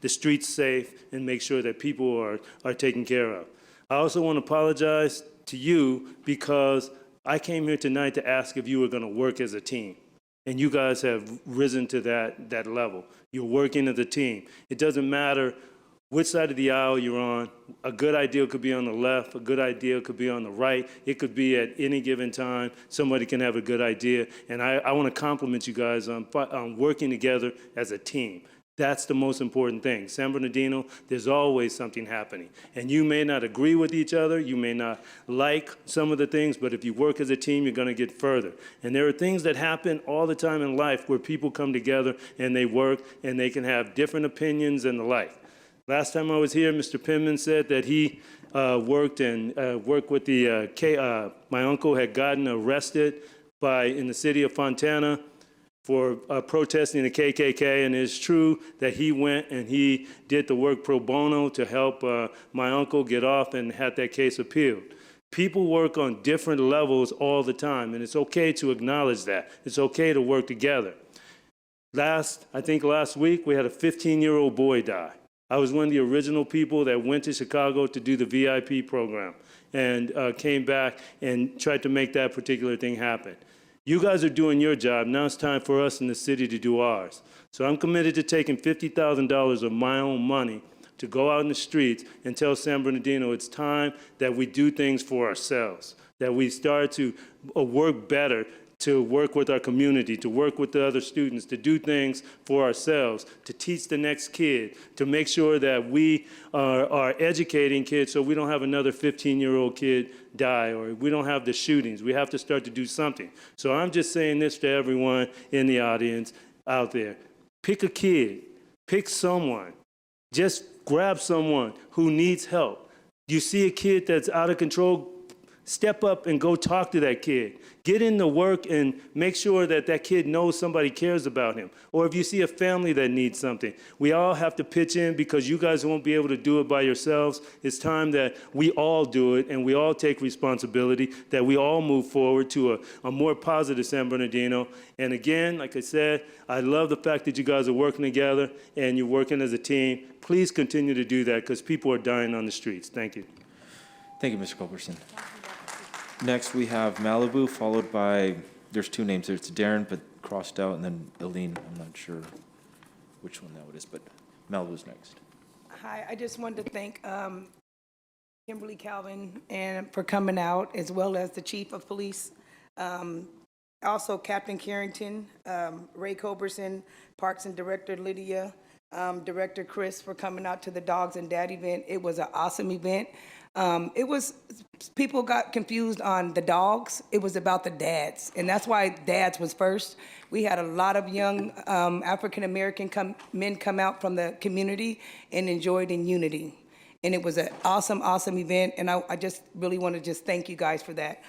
the streets safe and make sure that people are taken care of. I also want to apologize to you because I came here tonight to ask if you were going to work as a team. And you guys have risen to that level. You're working as a team. It doesn't matter which side of the aisle you're on. A good idea could be on the left, a good idea could be on the right. It could be at any given time. Somebody can have a good idea. And I want to compliment you guys on working together as a team. That's the most important thing. San Bernardino, there's always something happening. And you may not agree with each other, you may not like some of the things, but if you work as a team, you're going to get further. And there are things that happen all the time in life where people come together and they work and they can have different opinions and the like. Last time I was here, Mr. Penman said that he worked with the, my uncle had gotten arrested in the city of Fontana for protesting the KKK, and it's true that he went and he did the work pro bono to help my uncle get off and had that case appealed. People work on different levels all the time, and it's okay to acknowledge that. It's okay to work together. I think last week, we had a 15-year-old boy die. I was one of the original people that went to Chicago to do the VIP program and came back and tried to make that particular thing happen. You guys are doing your job. Now it's time for us in the city to do ours. So I'm committed to taking $50,000 of my own money to go out in the streets and tell San Bernardino it's time that we do things for ourselves, that we start to work better, to work with our community, to work with the other students, to do things for ourselves, to teach the next kid, to make sure that we are educating kids so we don't have another 15-year-old kid die or we don't have the shootings. We have to start to do something. So I'm just saying this to everyone in the audience out there. Pick a kid. Pick someone. Just grab someone who needs help. You see a kid that's out of control, step up and go talk to that kid. Get in the work and make sure that that kid knows somebody cares about him. Or if you see a family that needs something, we all have to pitch in because you guys won't be able to do it by yourselves. It's time that we all do it and we all take responsibility, that we all move forward to a more positive San Bernardino. And again, like I said, I love the fact that you guys are working together and you're working as a team. Please continue to do that because people are dying on the streets. Thank you. Thank you, Mr. Culberson. Next, we have Malibu, followed by, there's two names there. It's Darren, but crossed out, and then Eileen. I'm not sure which one that is, but Malibu's next. Hi, I just wanted to thank Kimberly Calvin, and for coming out, as well as the Chief of Police. Also Captain Carrington, Ray Culberson, Parks and Director Lydia, Director Chris for coming out to the Dogs and Dad event. It was an awesome event. People got confused on the dogs. It was about the dads, and that's why dads was first. We had a lot of young African-American men come out from the community and enjoyed in unity. And it was an awesome, awesome event, and I just really want to just thank you guys for that,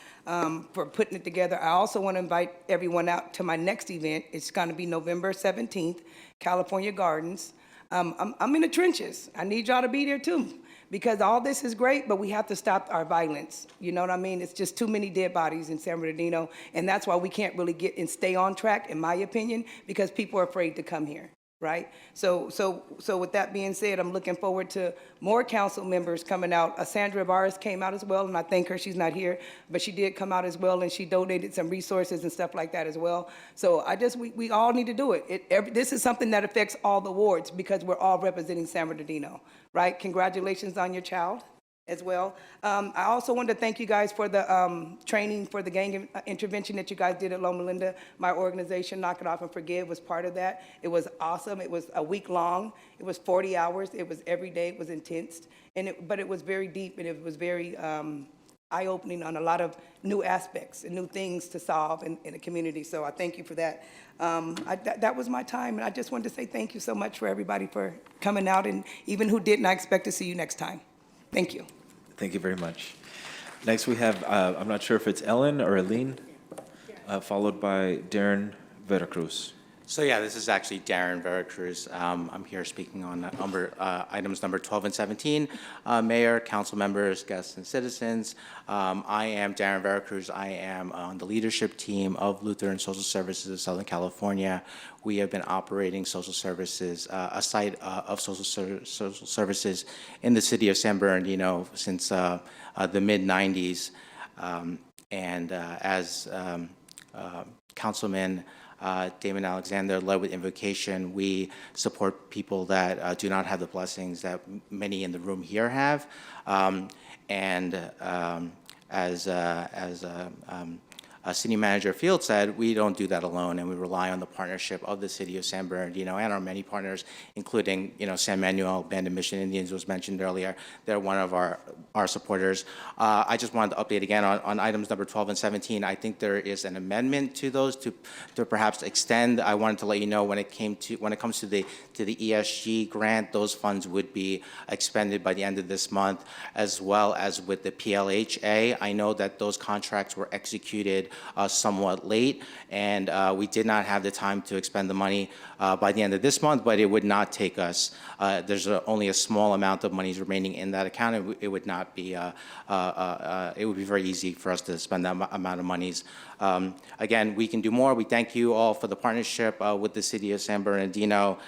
for putting it together. I also want to invite everyone out to my next event. It's going to be November 17th, California Gardens. I'm in the trenches. I need y'all to be there too, because all this is great, but we have to stop our violence. You know what I mean? It's just too many dead bodies in San Bernardino, and that's why we can't really get and stay on track, in my opinion, because people are afraid to come here. Right? So with that being said, I'm looking forward to more council members coming out. Sandra Barres came out as well, and I thank her. She's not here, but she did come out as well, and she donated some resources and stuff like that as well. So we all need to do it. This is something that affects all the wards because we're all representing San Bernardino, right? Congratulations on your child as well. I also wanted to thank you guys for the training for the gang intervention that you guys did at Loma Linda. My organization, Knock It Off and Forgive, was part of that. It was awesome. It was a week long. It was 40 hours. It was every day. It was intense. But it was very deep, and it was very eye-opening on a lot of new aspects and new things to solve in the community. So I thank you for that. That was my time, and I just wanted to say thank you so much for everybody for coming out, and even who didn't, I expect to see you next time. Thank you. Thank you very much. Next, we have, I'm not sure if it's Ellen or Aline, followed by Darren Veracruz. So yeah, this is actually Darren Veracruz. I'm here speaking on items number 12 and 17. Mayor, council members, guests, and citizens. I am Darren Veracruz. I am on the leadership team of Lutheran Social Services of Southern California. We have been operating social services, a site of social services in the city of San Bernardino since the mid-90s. As Councilman Damon Alexander led with Invocation, we support people that do not have the blessings that many in the room here have. As City Manager Field said, we don't do that alone, and we rely on the partnership of the city of San Bernardino and our many partners, including, San Manuel Band of Mission Indians was mentioned earlier. They're one of our supporters. I just wanted to update again on items number 12 and 17. I think there is an amendment to those to perhaps extend. I wanted to let you know when it comes to the ESG grant, those funds would be expended by the end of this month, as well as with the PLHA. I know that those contracts were executed somewhat late, and we did not have the time to expend the money by the end of this month, but it would not take us. There's only a small amount of monies remaining in that account. It would not be. It would be very easy for us to spend that amount of monies. Again, we can do more. We thank you all for the partnership with the city of San Bernardino.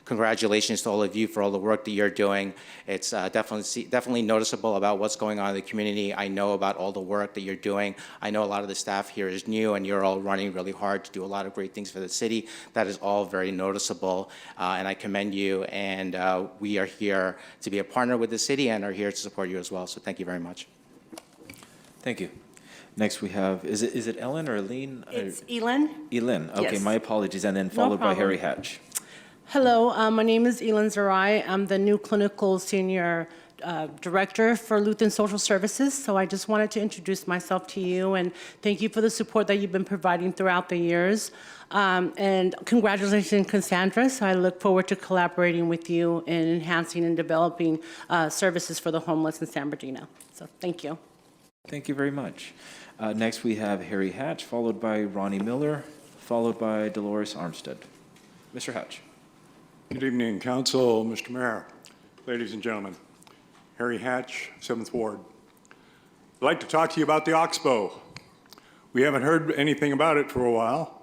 Congratulations to all of you for all the work that you're doing. It's definitely noticeable about what's going on in the community. I know about all the work that you're doing. I know a lot of the staff here is new, and you're all running really hard to do a lot of great things for the city. That is all very noticeable, and I commend you. And we are here to be a partner with the city and are here to support you as well. So thank you very much. Thank you. Next, we have, is it Ellen or Aline? It's Elin. Elin, okay, Yes. my apologies, and then followed by problem. Harry Hatch. Hello, my name is Elin Zarai. I'm the new clinical senior director for Lutheran Social Services. So I just wanted to introduce myself to you and thank you for the support that you've been providing throughout the years. And congratulations, Cassandra. So I look forward to collaborating with you in enhancing and developing services for the homeless in San Bernardino. So thank you. Thank you very much. Next, we have Harry Hatch, followed by Ronnie Miller, followed by Dolores Armstead. Mr. Hatch. Good evening, Council, Mr. Mayor, ladies and gentlemen. Harry Hatch, 7th Ward. I'd like to talk to you about the Oxbow. We haven't heard anything about it for a while.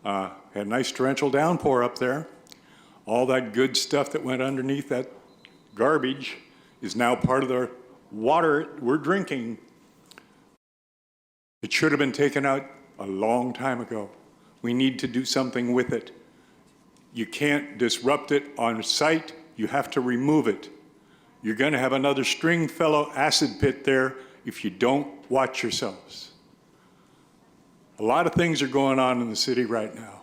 Had a nice torrential downpour up there. All that good stuff that went underneath that garbage is now part of the water we're drinking. It should have been taken out a long time ago. We need to do something with it. You can't disrupt it on site. You have to remove it. You're going to have another Stringfellow acid pit there if you don't watch yourselves. A lot of things are going on in the city right now.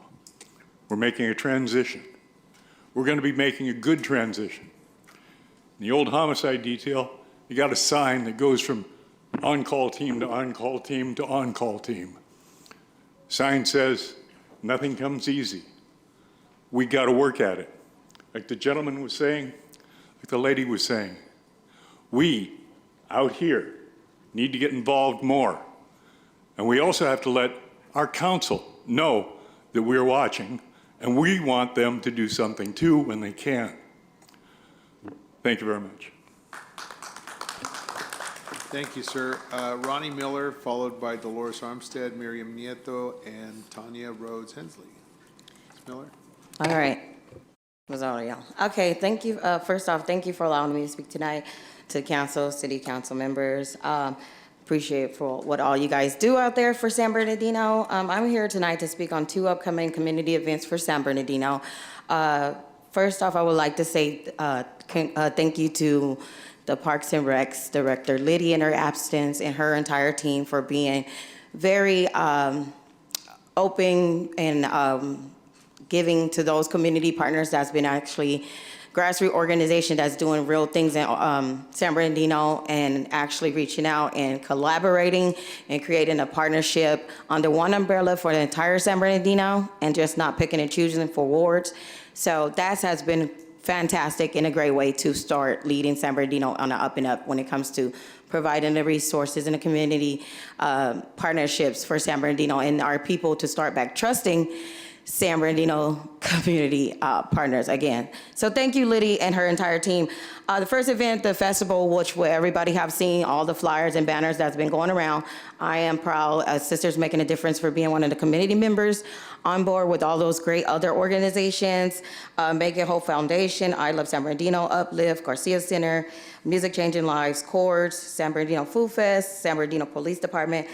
We're making a transition. We're going to be making a good transition. In the old homicide detail, you got a sign that goes from on-call team to on-call team to on-call team. Sign says, nothing comes easy. We got to work at it. Like the gentleman was saying, like the lady was saying, we out here need to get involved more. And we also have to let our council know that we're watching, and we want them to do something too when they can. Thank you very much. Thank you, sir. Ronnie Miller, followed by Dolores Armstead, Miriam Nieto, and Tanya Rhodes Hensley. Ms. Miller? All right. Was all y'all. Okay, thank you. First off, thank you for allowing me to speak tonight to council, city council members. Appreciate for what all you guys do out there for San Bernardino. I'm here tonight to speak on 2 upcoming community events for San Bernardino. First off, I would like to say thank you to the Parks and Recs Director, Liddy, in her absence, and her entire team for being very open and giving to those community partners that's been actually grassroots organization that's doing real things in San Bernardino and actually reaching out and collaborating and creating a partnership under one umbrella for the entire San Bernardino and just not picking and choosing for wards. So that has been fantastic and a great way to start leading San Bernardino on the up and up when it comes to providing the resources and the community partnerships for San Bernardino and our people to start back trusting San Bernardino community partners again. So thank you, Liddy, and her entire team. The first event, the festival, which everybody have seen, all the flyers and banners that's been going around. I am proud Sisters Making a Difference for being one of the community members on board with all those great other organizations, Make It Whole Foundation, I Love San Bernardino, Uplift, Garcia Center, Music Changing Lives, Chords, San Bernardino Food Fest, San Bernardino Police Department,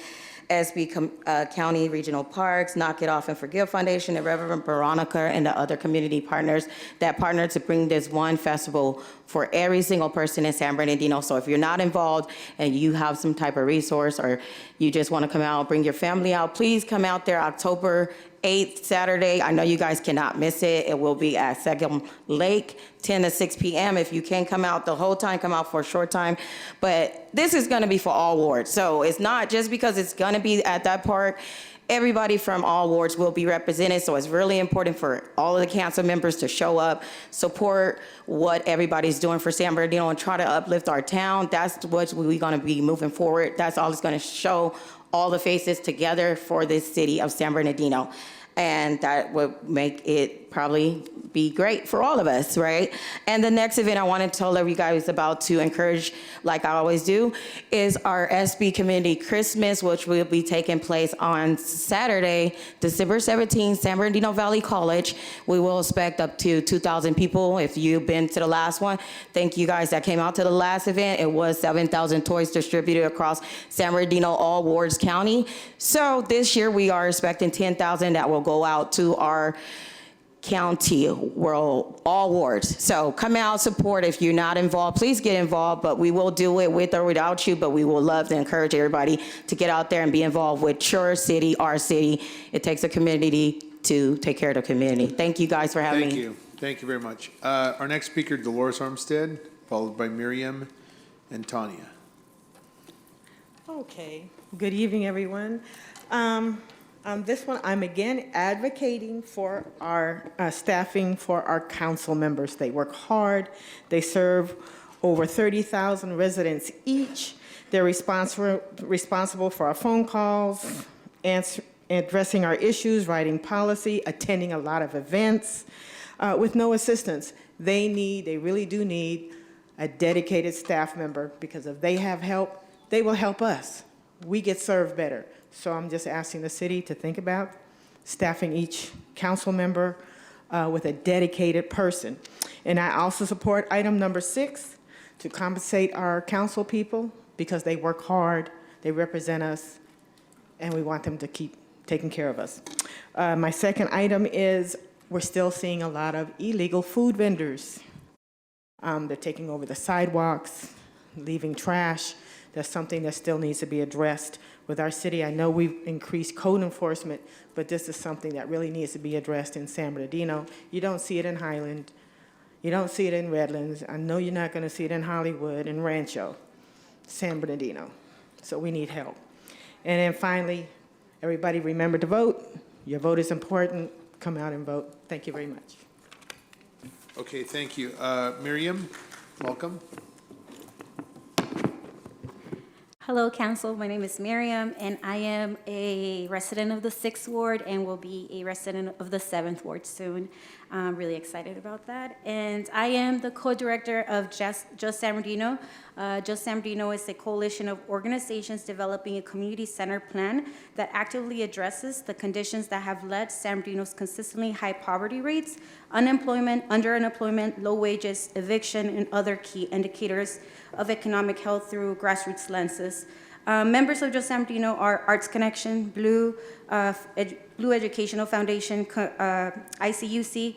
SB County Regional Parks, Knock It Off and Forgive Foundation, and Reverend Veronica and the other community partners that partnered to bring this one festival for every single person in San Bernardino. So if you're not involved and you have some type of resource or you just want to come out, bring your family out, please come out there October 8th, Saturday. I know you guys cannot miss it. It will be at Segum Lake, 10 to 6 p.m. If you can't come out the whole time, come out for a short time. But this is going to be for all wards. So it's not just because it's going to be at that park. Everybody from all wards will be represented, so it's really important for all of the council members to show up, support what everybody's doing for San Bernardino, and try to uplift our town. That's what we're going to be moving forward. That's all it's going to show all the faces together for this city of San Bernardino. And that would make it probably be great for all of us, right? And the next event I want to tell you guys about to encourage, like I always do, is our SB Community Christmas, which will be taking place on Saturday, December 17th, San Bernardino Valley College. We will expect up to 2,000 people. If you've been to the last one, thank you guys that came out to the last event. It was 7,000 toys distributed across San Bernardino, all wards county. So this year we are expecting 10,000 that will go out to our county, world, all wards. So come out, support. If you're not involved, please get involved, but we will do it with or without you, but we will love to encourage everybody to get out there and be involved with your city, our city. It takes a community to take care of the community. Thank you guys for having me. Thank you. Thank you very much. Our next speaker, Dolores Armstead, followed by Miriam and Tanya. Okay. Good evening, everyone. On this one, I'm again advocating for our staffing for our council members. They work hard. They serve over 30,000 residents each. They're responsible for our phone calls, addressing our issues, writing policy, attending a lot of events with no assistance. They really do need a dedicated staff member, because if they have help, they will help us. We get served better. So I'm just asking the city to think about staffing each council member with a dedicated person. And I also support item number 6, to compensate our council people, because they work hard, they represent us, and we want them to keep taking care of us. My second item is we're still seeing a lot of illegal food vendors They're taking over the sidewalks, leaving trash. That's something that still needs to be addressed with our city. I know we've increased code enforcement, but this is something that really needs to be addressed in San Bernardino. You don't see it in Highland. You don't see it in Redlands. I know you're not going to see it in Hollywood and Rancho, San Bernardino. So we need help. And then finally, everybody remember to vote. Your vote is important. Come out and vote. Thank you very much. Okay, thank you. Miriam, welcome. Hello, Council. My name is Miriam, and I am a resident of the 6th Ward and will be a resident of the 7th Ward soon. I'm really excited about that. And I am the co-director of Just San Bernardino. Just San Bernardino is a coalition of organizations developing a community-centered plan that actively addresses the conditions that have led San Bernardino's consistently high poverty rates, unemployment, underemployment, low wages, eviction, and other key indicators of economic health through grassroots lenses. Members of Just San Bernardino are Arts Connection, Blue Educational Foundation, ICUC,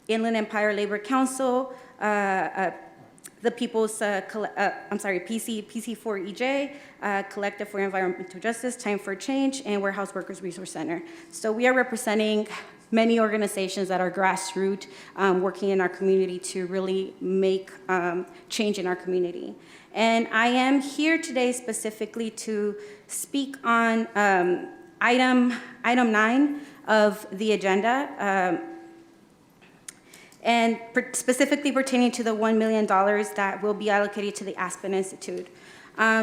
Inland Empire Labor Council, the People's, PC4EJ, Collective for Environmental Justice, Time for Change, and Warehouse Workers Resource Center. So we are representing many organizations that are grassroots, working in our community to really make change in our community. And I am here today specifically to speak on item 9 of the agenda, and specifically pertaining to the $1 million that will be allocated to the Aspen Institute.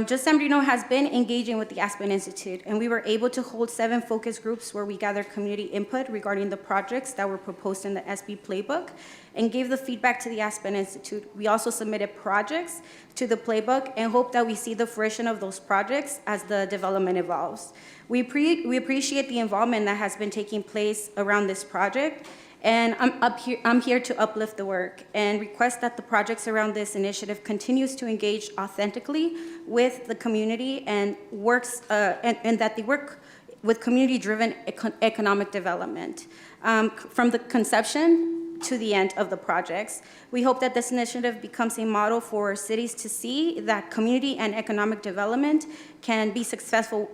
Just San Bernardino has been engaging with the Aspen Institute, and we were able to hold 7 focus groups where we gathered community input regarding the projects that were proposed in the SB Playbook and gave the feedback to the Aspen Institute. We also submitted projects to the Playbook and hope that we see the fruition of those projects as the development evolves. We appreciate the involvement that has been taking place around this project, and I'm here to uplift the work and request that the projects around this initiative continues to engage authentically with the community and works and that they work with community-driven economic development. From the conception to the end of the projects, we hope that this initiative becomes a model for cities to see that community and economic development can be successful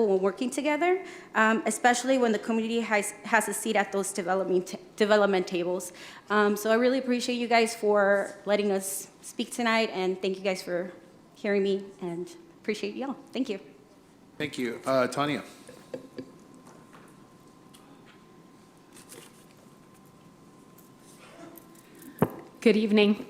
when working together, especially when the community has a seat at those development tables. So I really appreciate you guys for letting us speak tonight, and thank you guys for hearing me, and appreciate y'all. Thank you. Thank you. Tanya. Good evening.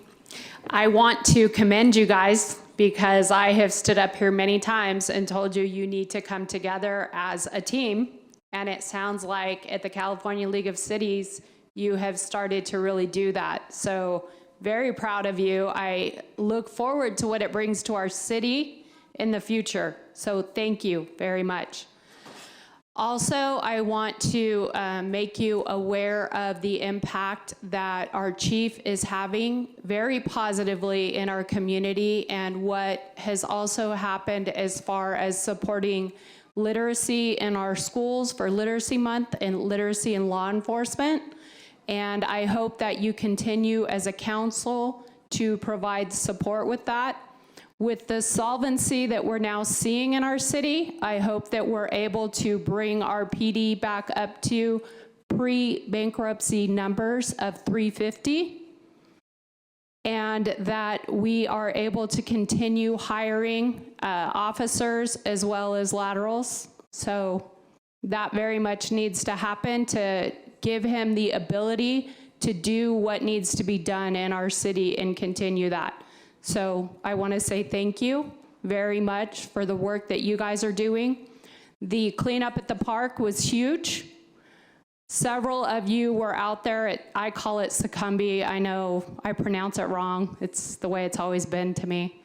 I want to commend you guys because I have stood up here many times and told you you need to come together as a team. And it sounds like at the California League of Cities, you have started to really do that. So very proud of you. I look forward to what it brings to our city in the future. So thank you very much. Also, I want to make you aware of the impact that our chief is having very positively in our community, and what has also happened as far as supporting literacy in our schools for Literacy Month and literacy in law enforcement. And I hope that you continue as a council to provide support with that. With the solvency that we're now seeing in our city, I hope that we're able to bring our PD back up to pre-bankruptcy numbers of 350, and that we are able to continue hiring officers as well as laterals. So that very much needs to happen to give him the ability to do what needs to be done in our city and continue that. So I want to say thank you very much for the work that you guys are doing. The cleanup at the park was huge. Several of you were out there at, I call it Succumbi. I know I pronounce it wrong. It's the way it's always been to me.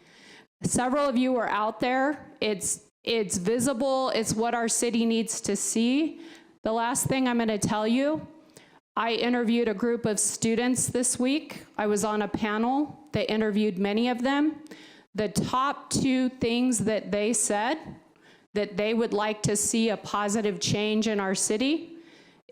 Several of you were out there. It's visible. It's what our city needs to see. The last thing I'm going to tell you, I interviewed a group of students this week. I was on a panel that interviewed many of them. The top 2 things that they said that they would like to see a positive change in our city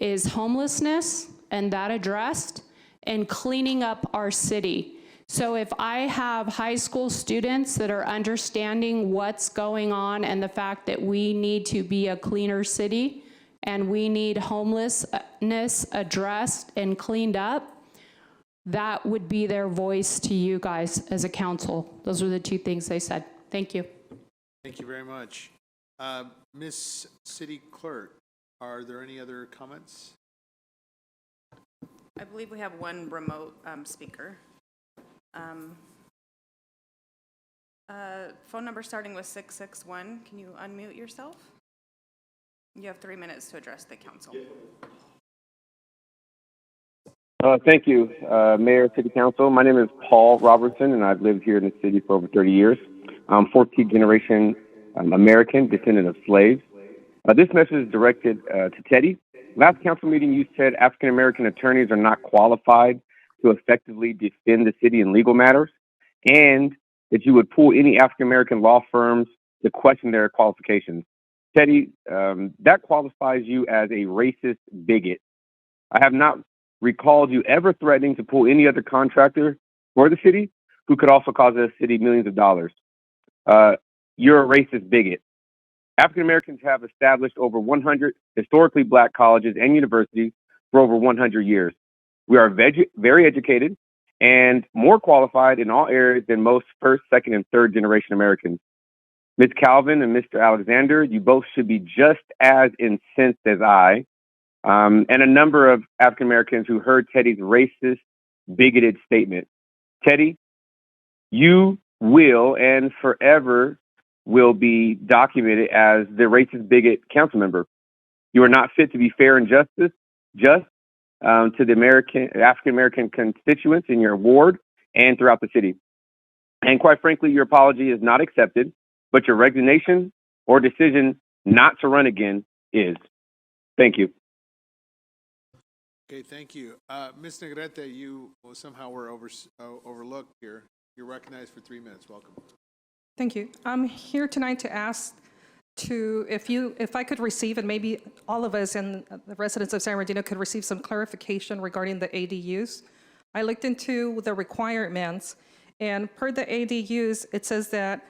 is homelessness and that addressed, and cleaning up our city. So if I have high school students that are understanding what's going on and the fact that we need to be a cleaner city and we need homelessness addressed and cleaned up, that would be their voice to you guys as a council. Those were the two things they said. Thank you. Thank you very much. Miss City Clerk, are there any other comments? I believe we have one remote speaker. Phone number starting with 661. Can you unmute yourself? You have 3 minutes to address the council. Thank you, Mayor, City Council. My name is Paul Robertson, and I've lived here in the city for over 30 years. I'm 14th generation American, descendant of slaves. This message is directed to Teddy. Last council meeting, you said African American attorneys are not qualified to effectively defend the city in legal matters, and that you would pull any African American law firms to question their qualifications. Teddy, that qualifies you as a racist bigot. I have not recalled you ever threatening to pull any other contractor for the city who could also cause the city millions of dollars. You're a racist bigot. African Americans have established over 100 historically black colleges and universities for over 100 years. We are very educated and more qualified in all areas than most first, second, and third generation Americans. Ms. Calvin and Mr. Alexander, you both should be just as incensed as I, and a number of African Americans who heard Teddy's racist, bigoted statement. Teddy, you will and forever will be documented as the racist bigot council member. You are not fit to be fair and just to the African American constituents in your ward and throughout the city. And quite frankly, your apology is not accepted, but your resignation or decision not to run again is. Thank you. Okay, thank you. Ms. Negrete, you somehow were overlooked here. You're recognized for 3 minutes. Welcome. Thank you. I'm here tonight to ask if I could receive, and maybe all of us and the residents of San Bernardino could receive some clarification regarding the ADUs. I looked into the requirements, and per the ADUs, it says that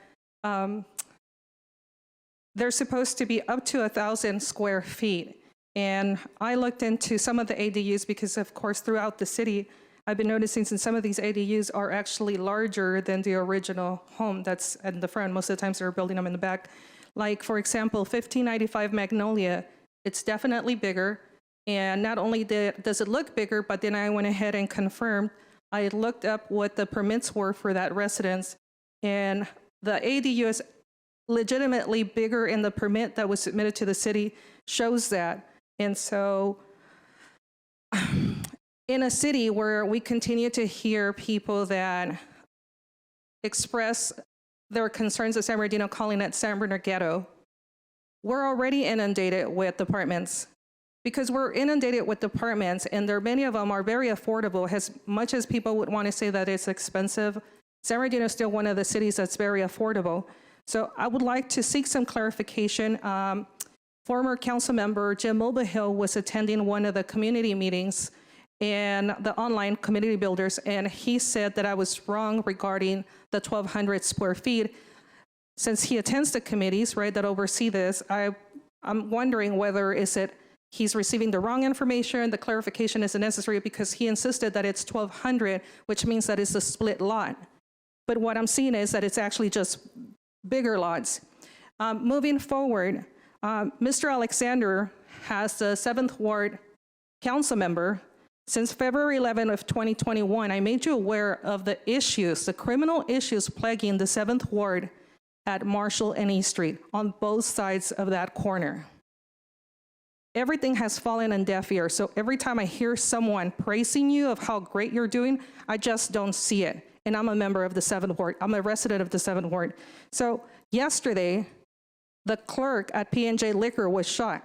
they're supposed to be up to 1,000 square feet. And I looked into some of the ADUs because, of course, throughout the city, I've been noticing since some of these ADUs are actually larger than the original home that's in the front. Most of the times they're building them in the back. Like, for example, 1595 Magnolia, it's definitely bigger. And not only does it look bigger, but then I went ahead and confirmed. I looked up what the permits were for that residence, and the ADU is legitimately bigger, and the permit that was submitted to the city shows that. And so in a city where we continue to hear people that express their concerns of San Bernardino, calling it San Bernardino ghetto, we're already inundated with apartments. Because we're inundated with apartments, and many of them are very affordable. As much as people would want to say that it's expensive, San Bernardino is still one of the cities that's very affordable. So I would like to seek some clarification. Former council member Jim Mulvihill was attending one of the community meetings and the online community builders, and he said that I was wrong regarding the 1,200 square feet. Since he attends the committees, right, that oversee this, I'm wondering whether he's receiving the wrong information, the clarification isn't necessary, because he insisted that it's 1,200, which means that it's a split lot. But what I'm seeing is that it's actually just bigger lots. Moving forward, Mr. Alexander has the 7th Ward council member. Since February 11 of 2021, I made you aware of the issues, the criminal issues plaguing the 7th Ward at Marshall and East Street on both sides of that corner. Everything has fallen on deaf ears. So every time I hear someone praising you of how great you're doing, I just don't see it. And I'm a member of the 7th Ward. I'm a resident of the 7th Ward. So yesterday, the clerk at P&J Liquor was shot.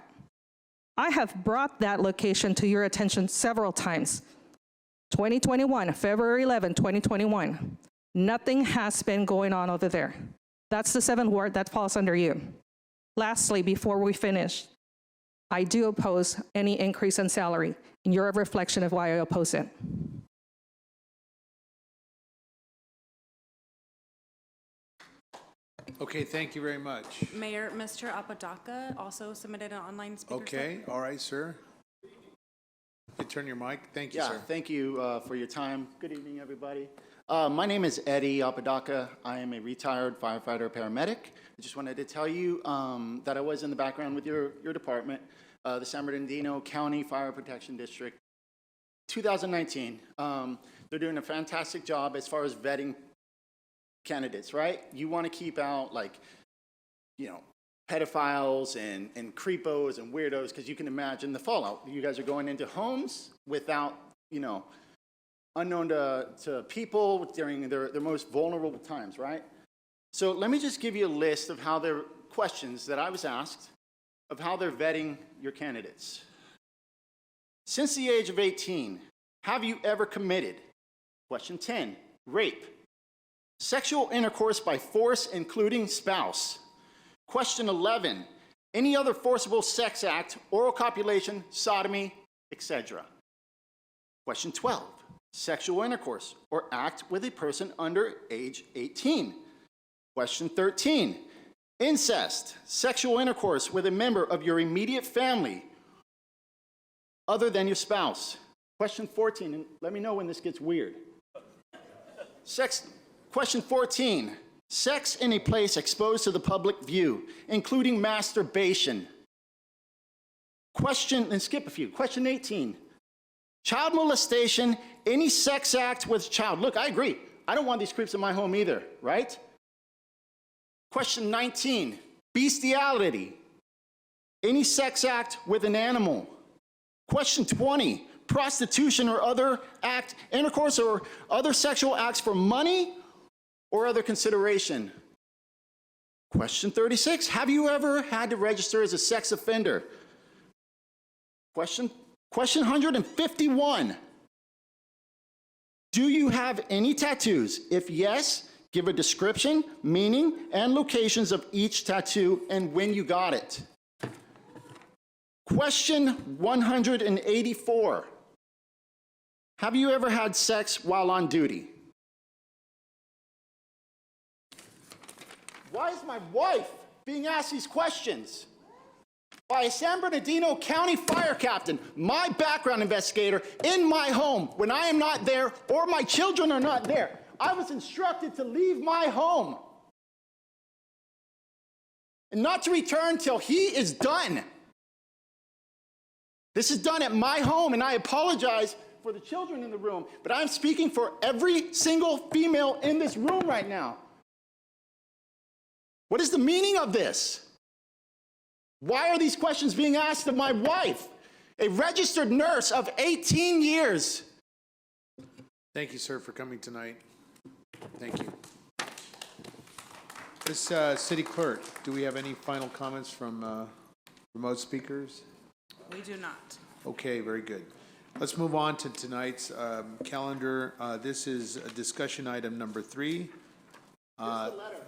I have brought that location to your attention several times. 2021, February 11, 2021. Nothing has been going on over there. That's the 7th Ward, that falls under you. Lastly, before we finish, I do oppose any increase in salary, and you're a reflection of why I oppose it. Okay, thank you very much. Mayor, Mr. Apodaca also submitted an online speaker. Okay, all right, sir. You turn your mic. Thank you, Yeah, sir. thank you for your time. Good evening, everybody. My name is Eddie Apodaca. I am a retired firefighter paramedic. I just wanted to tell you that I was in the background with your department, the San Bernardino County Fire Protection District, 2019. They're doing a fantastic job as far as vetting candidates, right? You want to keep out, like, you know, pedophiles and creepos and weirdos, because you can imagine the fallout. You guys are going into homes without, you know, unknown to people during their most vulnerable times, right? So let me just give you a list of how their questions that I was asked of how they're vetting your candidates. Since the age of 18, have you ever committed? Question 10, rape. Sexual intercourse by force, including spouse. Question 11, any other forcible sex act, oral copulation, sodomy, etc. Question 12, sexual intercourse or act with a person under age 18. Question 13, incest, sexual intercourse with a member of your immediate family other than your spouse. Question 14, and let me know when this gets weird. Question 14, sex in a place exposed to the public view, including masturbation. And skip a few. Question 18, child molestation, any sex act with child. Look, I agree. I don't want these creeps in my home either, right? Question 19, bestiality, any sex act with an animal. Question 20, prostitution or other act, intercourse or other sexual acts for money or other consideration. Question 36, have you ever had to register as a sex offender? Question 151, do you have any tattoos? If yes, give a description, meaning, and locations of each tattoo and when you got it. Question 184, have you ever had sex while on duty? Why is my wife being asked these questions? By a San Bernardino County fire captain, my background investigator, in my home when I am not there or my children are not there. I was instructed to leave my home and not to return till he is done. This is done at my home, and I apologize for the children in the room, but I'm speaking for every single female in this room right now. What is the meaning of this? Why are these questions being asked of my wife, a registered nurse of 18 years? Thank you, sir, for coming tonight. Thank you. This city clerk, do we have any final comments from remote speakers? We do not. Okay, very good. Let's move on to tonight's calendar. This is discussion item number 3.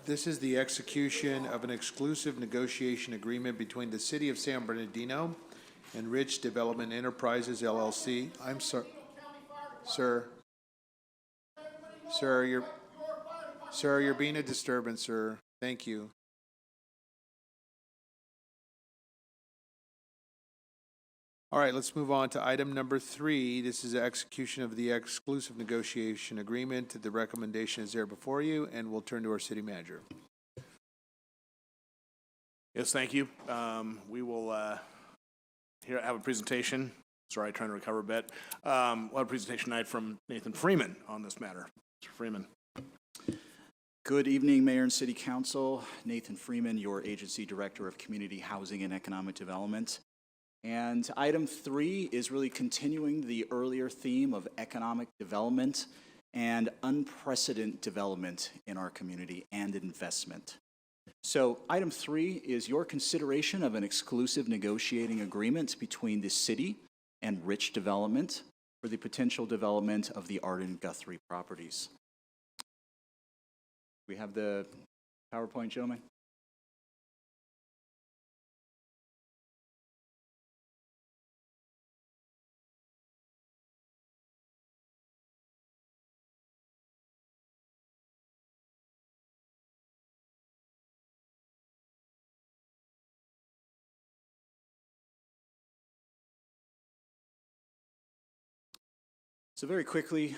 This is the execution of an exclusive negotiation agreement between the City of San Bernardino and Rich Development Enterprises, LLC. I'm sorry, sir. Sir, you're being a disturbance, sir. Thank you. All right, let's move on to item number 3. This is the execution of the exclusive negotiation agreement. The recommendation is there before you, and we'll turn to our city manager. Yes, thank you. We will here have a presentation. Sorry, trying to recover a bit. We'll have a presentation tonight from Nathan Freeman on this matter. Mr. Freeman. Good evening, Mayor and City Council. Nathan Freeman, your Agency Director of Community Housing and Economic Development. And item 3 is really continuing the earlier theme of economic development and unprecedented development in our community and investment. So item 3 is your consideration of an exclusive negotiating agreement between the city and Rich Development for the potential development of the Arden Guthrie properties. We have the PowerPoint, gentlemen. So very quickly,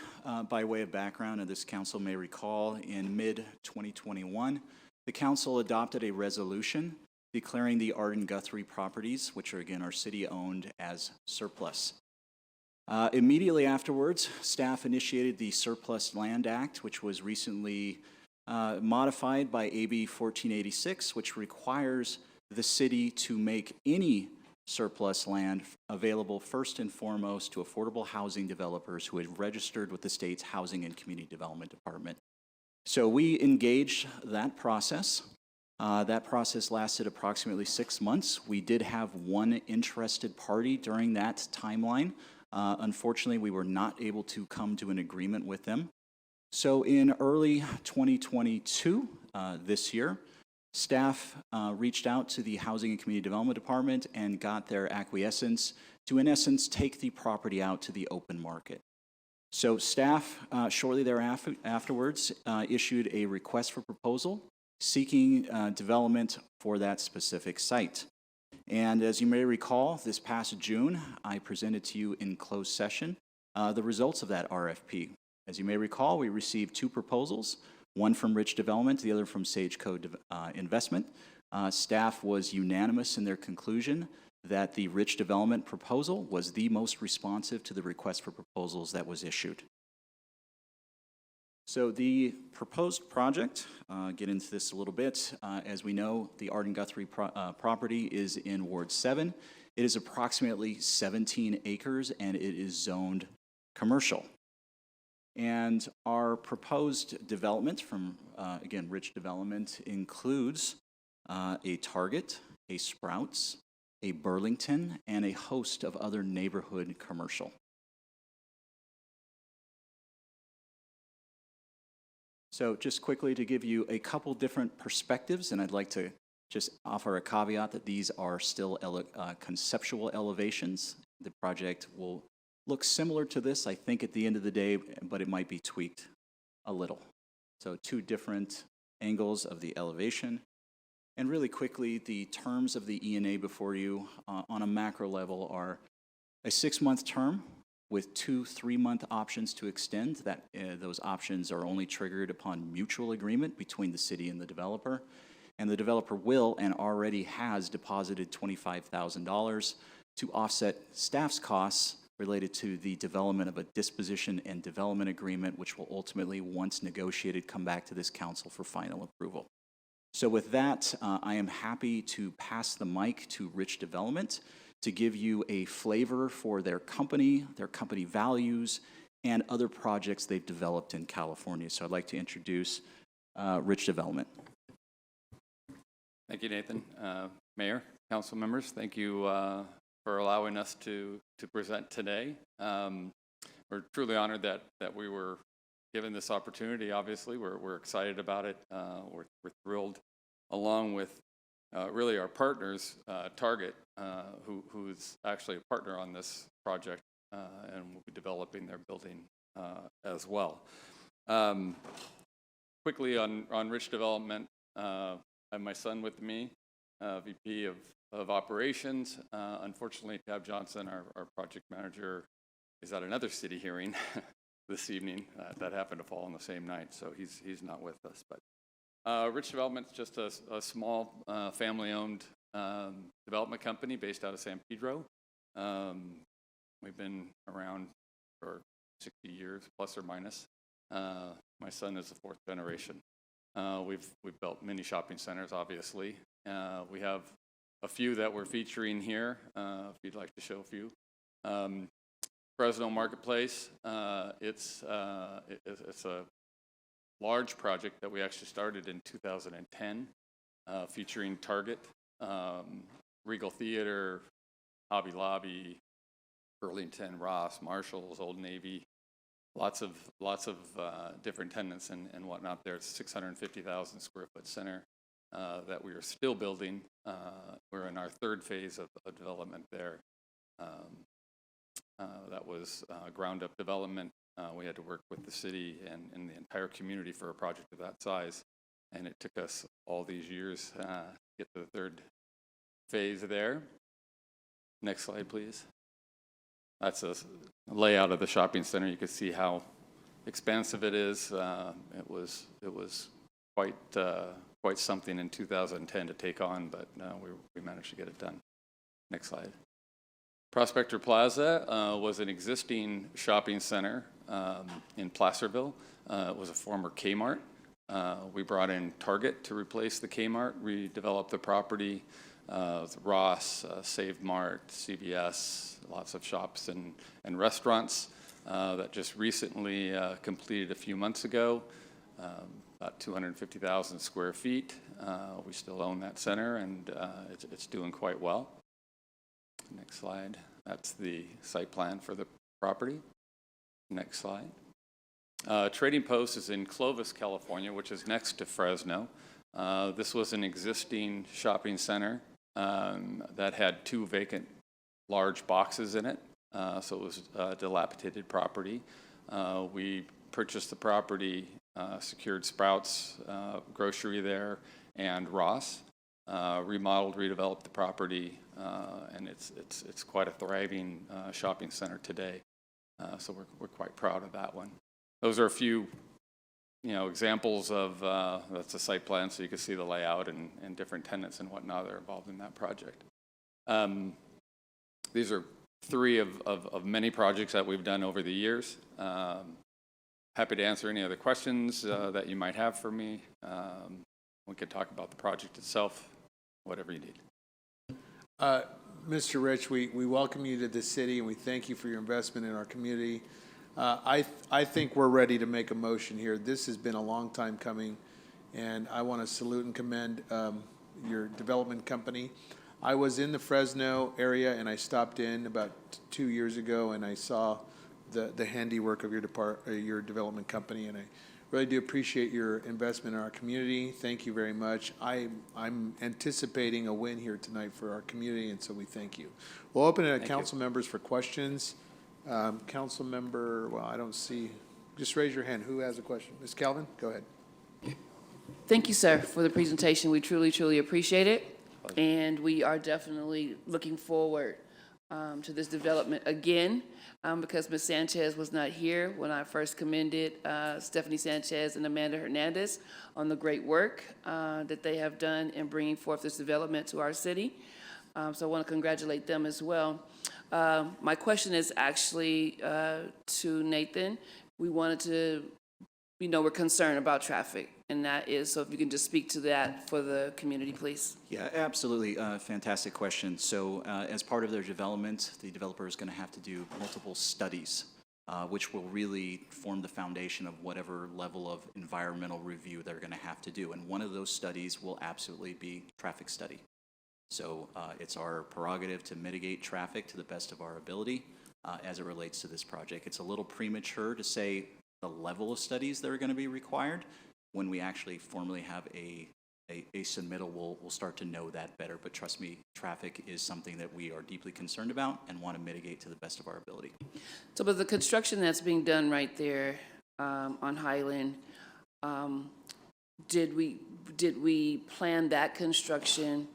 by way of background, and this council may recall, in mid-2021, the council adopted a resolution declaring the Arden Guthrie properties, which are again are city-owned, as surplus. Immediately afterwards, staff initiated the Surplus Land Act, which was recently modified by AB 1486, which requires the city to make any surplus land available first and foremost to affordable housing developers who had registered with the state's Housing and Community Development Department. So we engaged that process. That process lasted approximately 6 months. We did have one interested party during that timeline. Unfortunately, we were not able to come to an agreement with them. So in early 2022, this year, staff reached out to the Housing and Community Development Department and got their acquiescence to, in essence, take the property out to the open market. So staff, shortly thereafterwards, issued a request for proposal seeking development for that specific site. And as you may recall, this past June, I presented to you in closed session the results of that RFP. As you may recall, we received 2 proposals, one from Rich Development, the other from Sageco Investment. Staff was unanimous in their conclusion that the Rich Development proposal was the most responsive to the request for proposals that was issued. So the proposed project, get into this a little bit. As we know, the Arden Guthrie property is in Ward 7. It is approximately 17 acres and it is zoned commercial. And our proposed development from, again, Rich Development includes a Target, a Sprouts, a Burlington, and a host of other neighborhood commercial. So just quickly to give you a couple different perspectives, and I'd like to just offer a caveat that these are still conceptual elevations. The project will look similar to this, I think, at the end of the day, but it might be tweaked a little. So 2 different angles of the elevation. And really quickly, the terms of the E&A before you on a macro level are a 6-month term with 2 3-month options to extend. That those options are only triggered upon mutual agreement between the city and the developer. And the developer will and already has deposited $25,000 to offset staff's costs related to the development of a disposition and development agreement, which will ultimately, once negotiated, come back to this council for final approval. So with that, I am happy to pass the mic to Rich Development to give you a flavor for their company values, and other projects they've developed in California. So I'd like to introduce Rich Development. Thank you, Nathan. Mayor, council members, thank you for allowing us to present today. We're truly honored that we were given this opportunity. Obviously, we're excited about it. We're thrilled, along with really our partners, Target, who's actually a partner on this project and will be developing their building as well. Quickly on Rich Development, I have my son with me, VP of Operations. Unfortunately, Tab Johnson, our project manager, is at another city hearing this evening. That happened to fall on the same night, so he's not with us. But Rich Development is just a small family-owned development company based out of San Pedro. We've been around for 60 years, plus or minus. My son is the 4th generation. We've built many shopping centers, obviously. We have a few that we're featuring here, if you'd like to show a few. Fresno Marketplace, it's a large project that we actually started in 2010, featuring Target, Regal Theater, Hobby Lobby, Burlington, Ross, Marshalls, Old Navy, lots of different tenants and whatnot there. It's a 650,000 square foot center that we are still building. We're in our 3rd phase of development there. That was ground up development. We had to work with the city and the entire community for a project of that size. And it took us all these years to get to the 3rd phase there. Next slide, please. That's a layout of the shopping center. You can see how expansive it is. It was quite something in 2010 to take on, but we managed to get it done. Next slide. Prospector Plaza was an existing shopping center in Placerville. It was a former Kmart. We brought in Target to replace the Kmart, redeveloped the property. Ross, Save Mart, CVS, lots of shops and restaurants that just recently completed a few months ago. About 250,000 square feet. We still own that center, and it's doing quite well. Next slide. That's the site plan for the property. Next slide. Trading Post is in Clovis, California, which is next to Fresno. This was an existing shopping center that had 2 vacant large boxes in it. So it was a dilapidated property. We purchased the property, secured Sprouts grocery there and Ross, remodeled, redeveloped the property, and it's quite a thriving shopping center today. So we're quite proud of that one. Those are a few, examples of that's a site plan, so you can see the layout and different tenants and whatnot that are involved in that project. These are 3 of many projects that we've done over the years. Happy to answer any other questions that you might have for me. We could talk about the project itself, whatever you need. Mr. Rich, we welcome you to the city, and we thank you for your investment in our community. I think we're ready to make a motion here. This has been a long time coming, and I want to salute and commend your development company. I was in the Fresno area, and I stopped in about 2 years ago, and I saw the handiwork of your development company, and I really do appreciate your investment in our community. Thank you very much. I'm anticipating a win here tonight for our community, and so we thank you. We'll open it to council members for questions. Council member, well, I don't see, just raise your hand. Who has a question? Ms. Calvin, go ahead. Thank you, sir, for the presentation. We truly, truly appreciate it. And we are definitely looking forward to this development again, because Ms. Sanchez was not here when I first commended Stephanie Sanchez and Amanda Hernandez on the great work that they have done in bringing forth this development to our city. So I want to congratulate them as well. My question is actually to Nathan. We wanted to, we're concerned about traffic, and that is, so if you can just speak to that for the community, please. Yeah, absolutely. Fantastic question. So as part of their development, the developer is going to have to do multiple studies, which will really form the foundation of whatever level of environmental review they're going to have to do. And one of those studies will absolutely be traffic study. So it's our prerogative to mitigate traffic to the best of our ability as it relates to this project. It's a little premature to say the level of studies that are going to be required. When we actually formally have a submittal, we'll start to know that better. But trust me, traffic is something that we are deeply concerned about and want to mitigate to the best of our ability. So, but the construction that's being done right there on Highland, did we plan that construction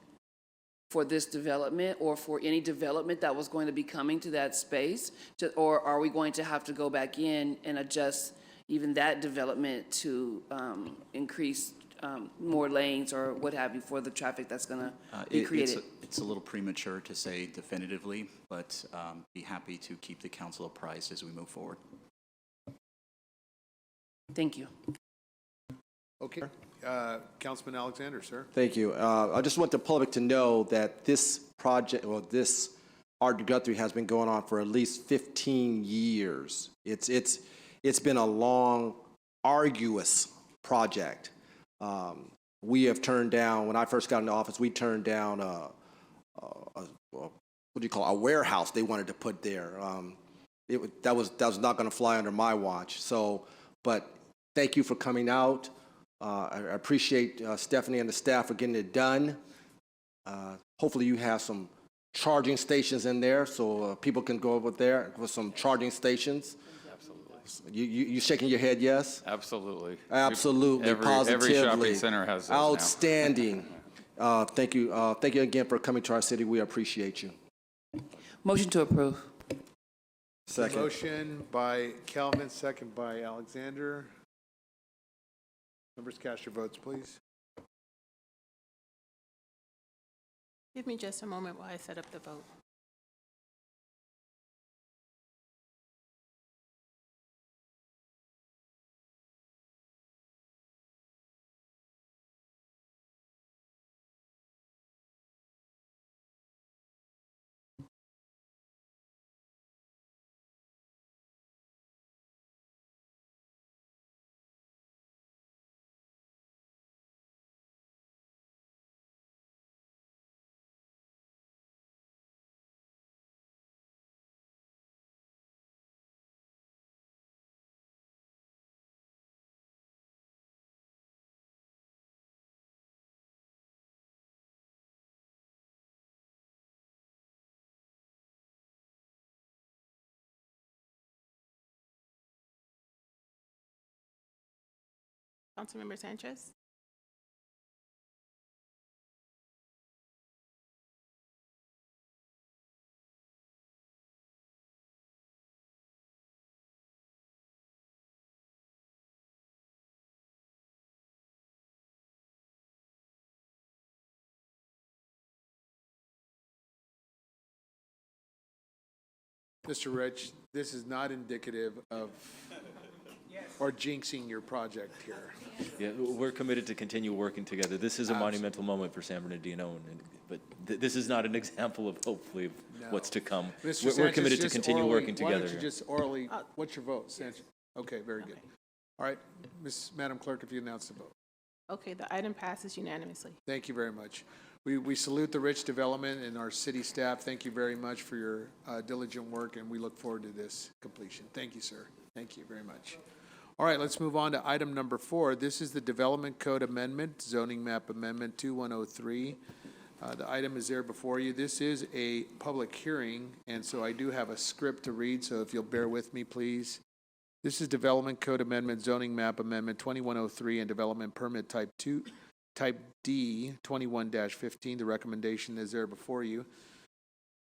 for this development or for any development that was going to be coming to that space? Or are we going to have to go back in and adjust even that development to increase more lanes or what have you for the traffic that's going to be created? It's a little premature to say definitively, but be happy to keep the council apprised as we move forward. Thank you. Okay. Councilman Alexander, sir. Thank you. I just want the public to know that this project, well, this Art to Guthrie has been going on for at least 15 years. It's been a long, arduous project. We have turned down, when I first got into office, we turned down what do you call it, a warehouse they wanted to put there. That was not going to fly under my watch. So, but thank you for coming out. I appreciate Stephanie and the staff for getting it done. Hopefully you have some charging stations in there so people can go over there with some charging stations. Absolutely. You shaking your head, yes? Absolutely. Absolutely, positively. Every shopping center has those outstanding. Thank you. Thank you again for coming to our city. We appreciate you. Motion to approve. Second. Motion by Calvin, second by Alexander. Members, cast your votes, please. Give me just a moment while I set up the vote. Councilmember Sanchez? Mr. Rich, this is not indicative of or jinxing your project here. Yeah, we're committed to continue working together. This is a monumental moment for San Bernardino, but this is not an example of hopefully of what's to come. Mr. We're Sanchez, committed to just continue orally- working Why together. don't you just orally, what's your vote, Sanchez? Okay, very good. All right, Madam Clerk, if you announce the vote. Okay, the item passes unanimously. Thank you very much. We salute the Rich Development and our city staff. Thank you very much for your diligent work, and we look forward to this completion. Thank you, sir. Thank you very much. All right, let's move on to item number 4. This is the Development Code Amendment, Zoning Map Amendment 2103. The item is there before you. This is a public hearing, and so I do have a script to read, so if you'll bear with me, please. This is Development Code Amendment, Zoning Map Amendment 2103, and Development Permit Type D, 21-15. The recommendation is there before you.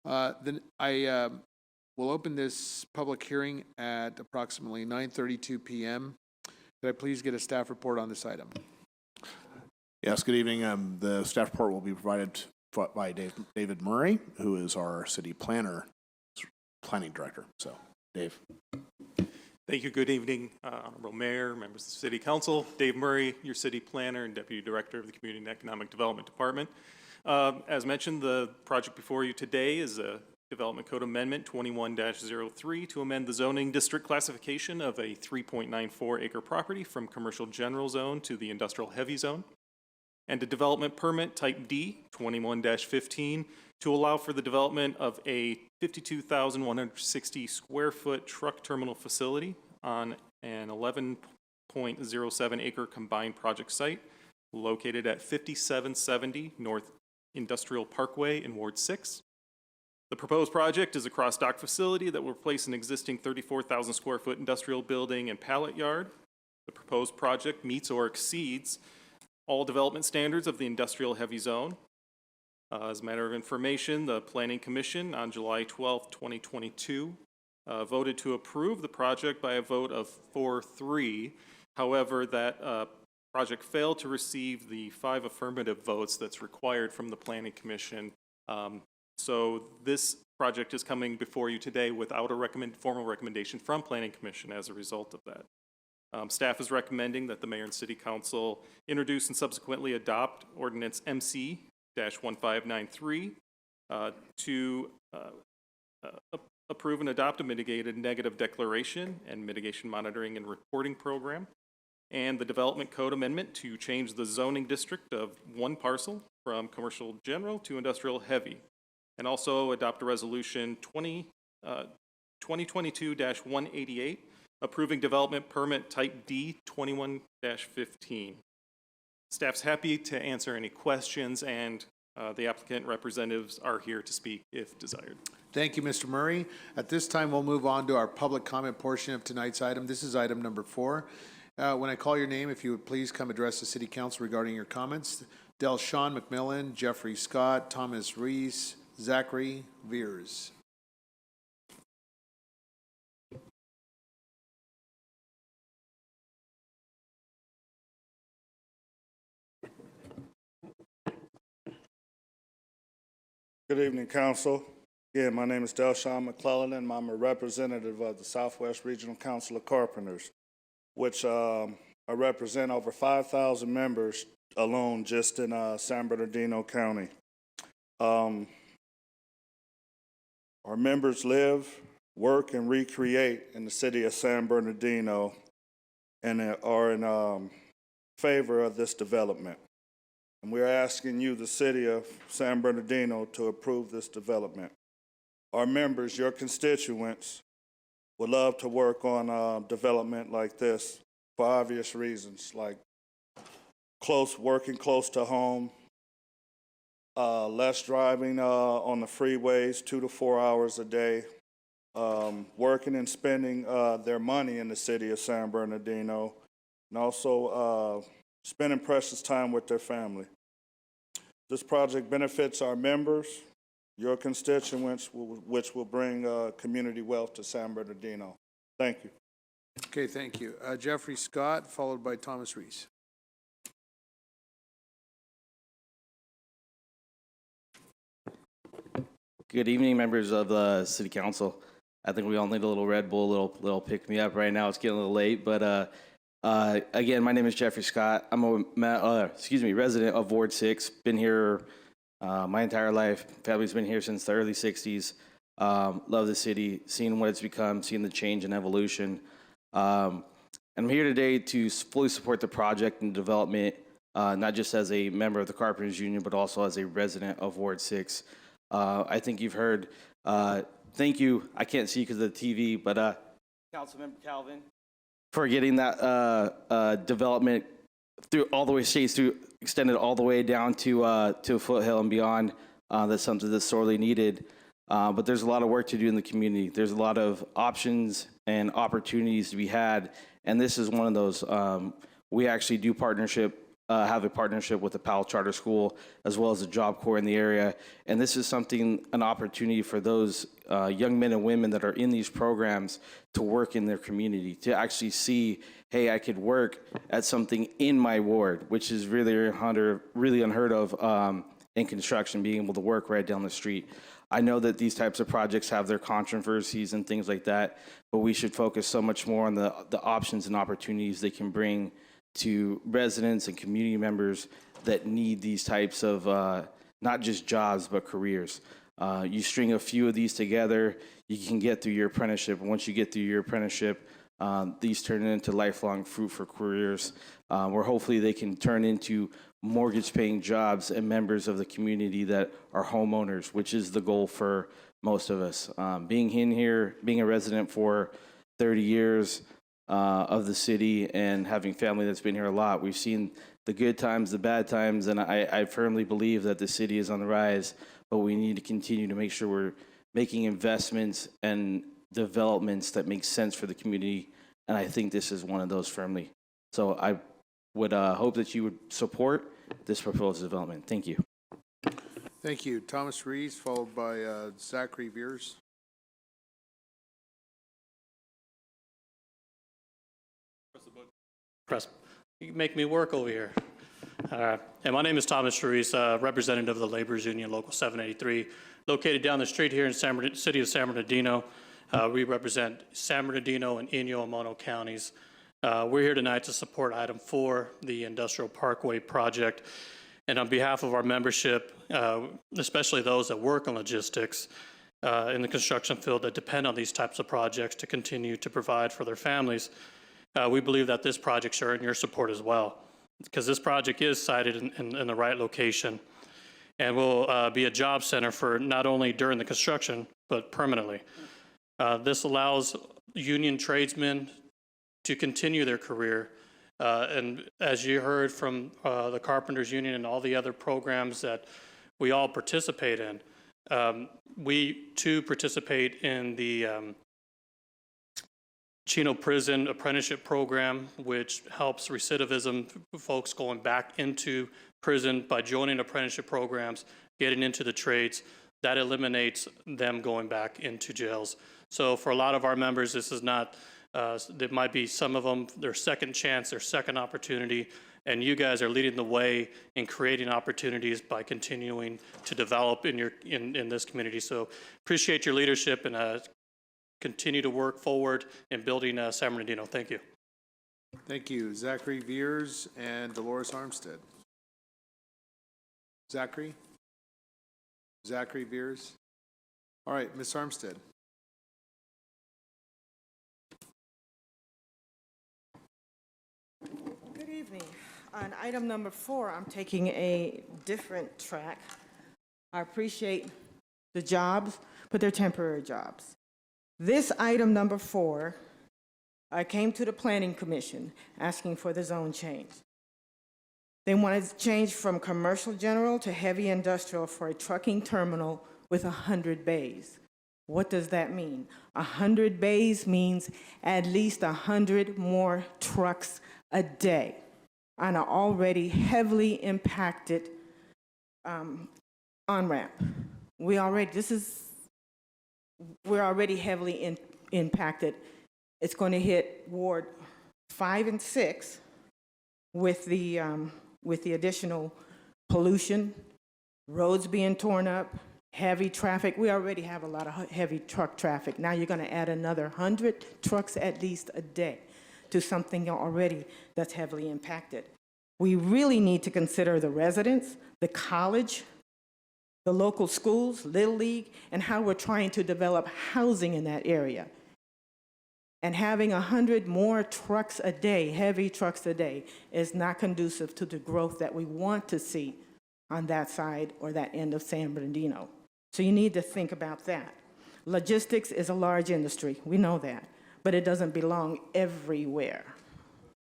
Then I will open this public hearing at approximately 9:32 p.m. Could I please get a staff report on this item? Yes, good evening. The staff report will be provided by David Murray, who is our city planning director. So, Dave. Thank you. Good evening, Honorable Mayor, members of the City Council. Dave Murray, your city planner and Deputy Director of the Community and Economic Development Department. As mentioned, the project before you today is a Development Code Amendment 21-03 to amend the zoning district classification of a 3.94 acre property from commercial general zone to the industrial heavy zone, and a development permit type D 21-15 to allow for the development of a 52,160 square foot truck terminal facility on an 11.07 acre combined project site located at 5770 North Industrial Parkway in Ward 6. The proposed project is a cross-dock facility that will replace an existing 34,000 square foot industrial building and pallet yard. The proposed project meets or exceeds all development standards of the industrial heavy zone. As a matter of information, the Planning Commission on July 12, 2022, voted to approve the project by a vote of 4-3. However, that project failed to receive the 5 affirmative votes that's required from the Planning Commission. So this project is coming before you today without a formal recommendation from Planning Commission as a result of that. Staff is recommending that the Mayor and City Council introduce and subsequently adopt Ordinance MC-1593 to approve and adopt a mitigated negative declaration and mitigation monitoring and reporting program, and the Development Code Amendment to change the zoning district of one parcel from commercial general to industrial heavy, and also adopt a resolution 2022-188 approving development permit type D 21-15. Staff's happy to answer any questions, and the applicant representatives are here to speak if desired. Thank you, Mr. Murray. At this time, we'll move on to our public comment portion of tonight's item. This is item number 4. When I call your name, if you would please come address the City Council regarding your comments. Sean McMillan, Jeffrey Scott, Thomas Reese, Zachary Veers. Good evening, Council. Again, my name is Delshawn McClellan, and I'm a representative of the Southwest Regional Council of Carpenters, which I represent over 5,000 members alone just in San Bernardino County. Our members live, work, and recreate in the city of San Bernardino and are in favor of this development. And we're asking you, the city of San Bernardino, to approve this development. Our members, your constituents, would love to work on development like this for obvious reasons, like working close to home, less driving on the freeways 2 to 4 hours a day, working and spending their money in the city of San Bernardino, and also spending precious time with their family. This project benefits our members, your constituents, which will bring community wealth to San Bernardino. Thank you. Okay, thank you. Jeffrey Scott, followed by Thomas Reese. Good evening, members of the City Council. I think we all need a little Red Bull, little pick me up right now. It's getting a little late, but again, my name is Jeffrey Scott. I'm a resident of Ward 6. Been here my entire life. Family's been here since the early 60s. Love the city, seeing what it's become, seeing the change and evolution. And I'm here today to fully support the project and development, not just as a member of the Carpenters Union, but also as a resident of Ward 6. I think you've heard, thank you, I can't see because of the TV, but Councilmember Calvin, for getting that development through all the way extended all the way down to Foothill and beyond. That's something that's sorely needed. But there's a lot of work to do in the community. There's a lot of options and opportunities to be had, and this is one of those. We actually do have a partnership with the Powell Charter School as well as the Job Corps in the area, and this is an opportunity for those young men and women that are in these programs to work in their community, to actually see, hey, I could work at something in my ward, which is really unheard of in construction, being able to work right down the street. I know that these types of projects have their controversies and things like that, but we should focus so much more on the options and opportunities they can bring to residents and community members that need these types of not just jobs, but careers. You string a few of these together, you can get through your apprenticeship. And once you get through your apprenticeship, these turn into lifelong fruit for careers, where hopefully they can turn into mortgage-paying jobs and members of the community that are homeowners, which is the goal for most of us. Being in here, being a resident for 30 years of the city and having family that's been here a lot, we've seen the good times, the bad times, and I firmly believe that the city is on the rise, but we need to continue to make sure we're making investments and developments that make sense for the community, and I think this is one of those firmly. So I would hope that you would support this proposed development. Thank you. Thank you. Thomas Reese, followed by Zachary Veers. You make me work over here. And my name is Thomas Reese, representative of the Laborers Union Local 783, located down the street here in city of San Bernardino. We represent San Bernardino and Inyo and Mono counties. We're here tonight to support item 4, the Industrial Parkway project. And on behalf of our membership, especially those that work in logistics in the construction field that depend on these types of projects to continue to provide for their families, we believe that this project should earn your support as well, because this project is sited in the right location and will be a job center for not only during the construction, but permanently. This allows union tradesmen to continue their career. And as you heard from the Carpenters Union and all the other programs that we all participate in, we too participate in the Chino Prison Apprenticeship Program, which helps recidivism folks going back into prison by joining apprenticeship programs, getting into the trades. That eliminates them going back into jails. So for a lot of our members, this is not, there might be some of them, their second chance, their second opportunity, And you guys are leading the way in creating opportunities by continuing to develop in this community. So appreciate your leadership and continue to work forward in building San Bernardino. Thank you. Thank you. Zachary Veers and Dolores Armstead. Zachary? Zachary Veers? All right, Ms. Armstead. Good evening. On item number 4, I'm taking a different track. I appreciate the jobs, but they're temporary jobs. This item number 4, I came to the Planning Commission asking for the zone change. They wanted to change from commercial general to heavy industrial for a trucking terminal with 100 bays. What does that mean? 100 bays means at least 100 more trucks a day on an already heavily impacted on-ramp. We're already heavily impacted. It's going to hit Ward 5 and 6 with the additional pollution, roads being torn up, heavy traffic. We already have a lot of heavy truck traffic. Now you're going to add another 100 trucks at least a day to something already that's heavily impacted. We really need to consider the residents, the college, the local schools, Little League, and how we're trying to develop housing in that area. And having 100 more trucks a day, heavy trucks a day, is not conducive to the growth that we want to see on that side or that end of San Bernardino. So you need to think about that. Logistics is a large industry, we know that, but it doesn't belong everywhere.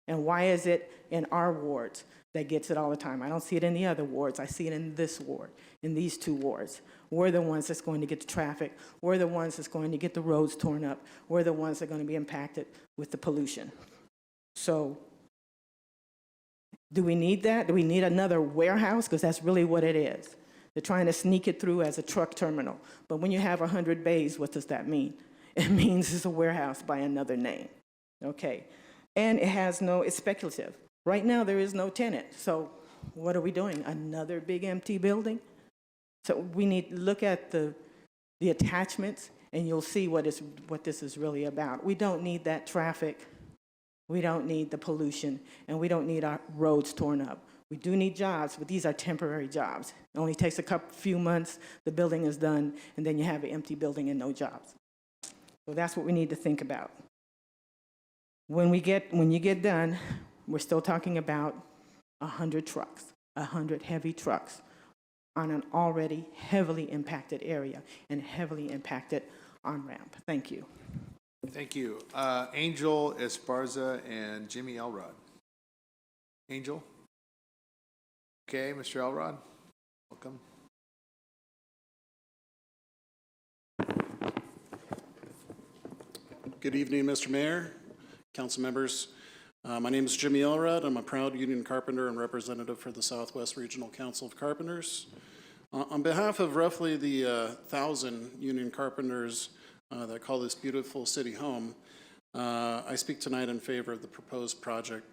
And why is it in our wards that gets it all the time? I don't see it in the other wards, I see it in this ward, in these 2 wards. We're the ones that's going to get the traffic. We're the ones that's going to get the roads torn up. We're the ones that are going to be impacted with the pollution. So do we need that? Do we need another warehouse? Because that's really what it is. They're trying to sneak it through as a truck terminal. But when you have 100 bays, what does that mean? It means it's a warehouse by another name. Okay. And it's speculative. Right now, there is no tenant. So what are we doing? Another big empty building? So we need to look at the attachments, and you'll see what this is really about. We don't need that traffic. We don't need the pollution, and we don't need our roads torn up. We do need jobs, but these are temporary jobs. It only takes few months, the building is done, and then you have an empty building and no jobs. So that's what we need to think about. When you get done, we're still talking about 100 trucks, 100 heavy trucks on an already heavily impacted area and heavily impacted on-ramp. Thank you. Thank you. Angel Esparza and Jimmy Elrod. Angel? Okay, Mr. Elrod, welcome. Good evening, Mr. Mayor, council members. My name is Jimmy Elrod. I'm a proud union carpenter and representative for the Southwest Regional Council of Carpenters. On behalf of roughly the 1,000 union carpenters that call this beautiful city home, I speak tonight in favor of the proposed project.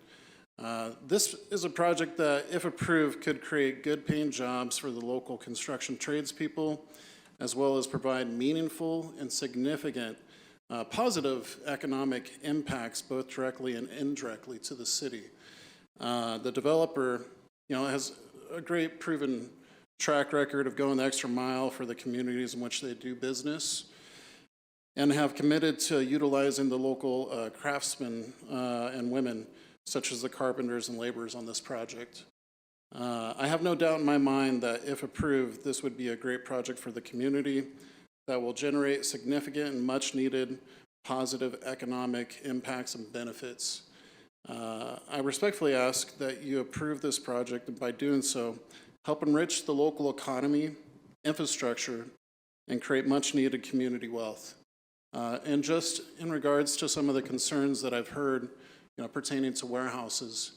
This is a project that, if approved, could create good paying jobs for the local construction tradespeople, as well as provide meaningful and significant positive economic impacts, both directly and indirectly, to the city. The developer, has a great proven track record of going the extra mile for the communities in which they do business, and have committed to utilizing the local craftsmen and women, such as the carpenters and laborers on this project. I have no doubt in my mind that, if approved, this would be a great project for the community that will generate significant and much needed positive economic impacts and benefits. I respectfully ask that you approve this project, and by doing so, help enrich the local economy, infrastructure, and create much needed community wealth. And just in regards to some of the concerns that I've heard, pertaining to warehouses,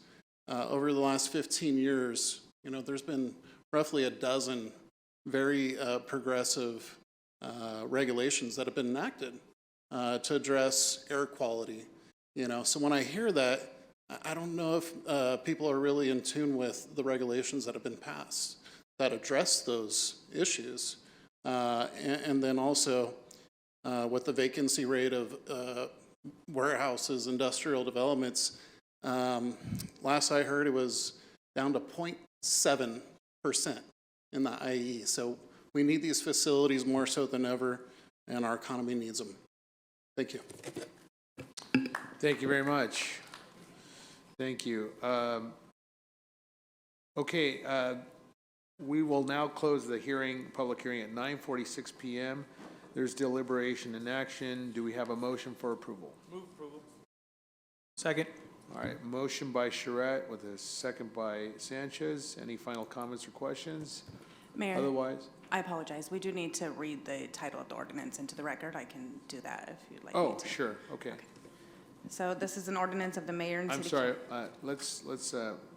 over the last 15 years, there's been roughly a dozen very progressive regulations that have been enacted to address air quality. So when I hear that, I don't know if people are really in tune with the regulations that have been passed that address those issues. And then also with the vacancy rate of warehouses, industrial developments, last I heard it was down to 0.7% in the IE. So we need these facilities more so than ever, and our economy needs them. Thank you. Thank you very much. Thank you. Okay, we will now close the hearing, public hearing at 9:46 p.m. There's deliberation and action. Do we have a motion for approval? Move approval. Second. All right, motion by Charette with a second by Sanchez. Any final comments or questions? Mayor, Otherwise? I apologize. We do need to read the title of the ordinance into the record. I can do that if you'd like me Oh, to. sure, okay. So this is an ordinance of the mayor and I'm city. sorry,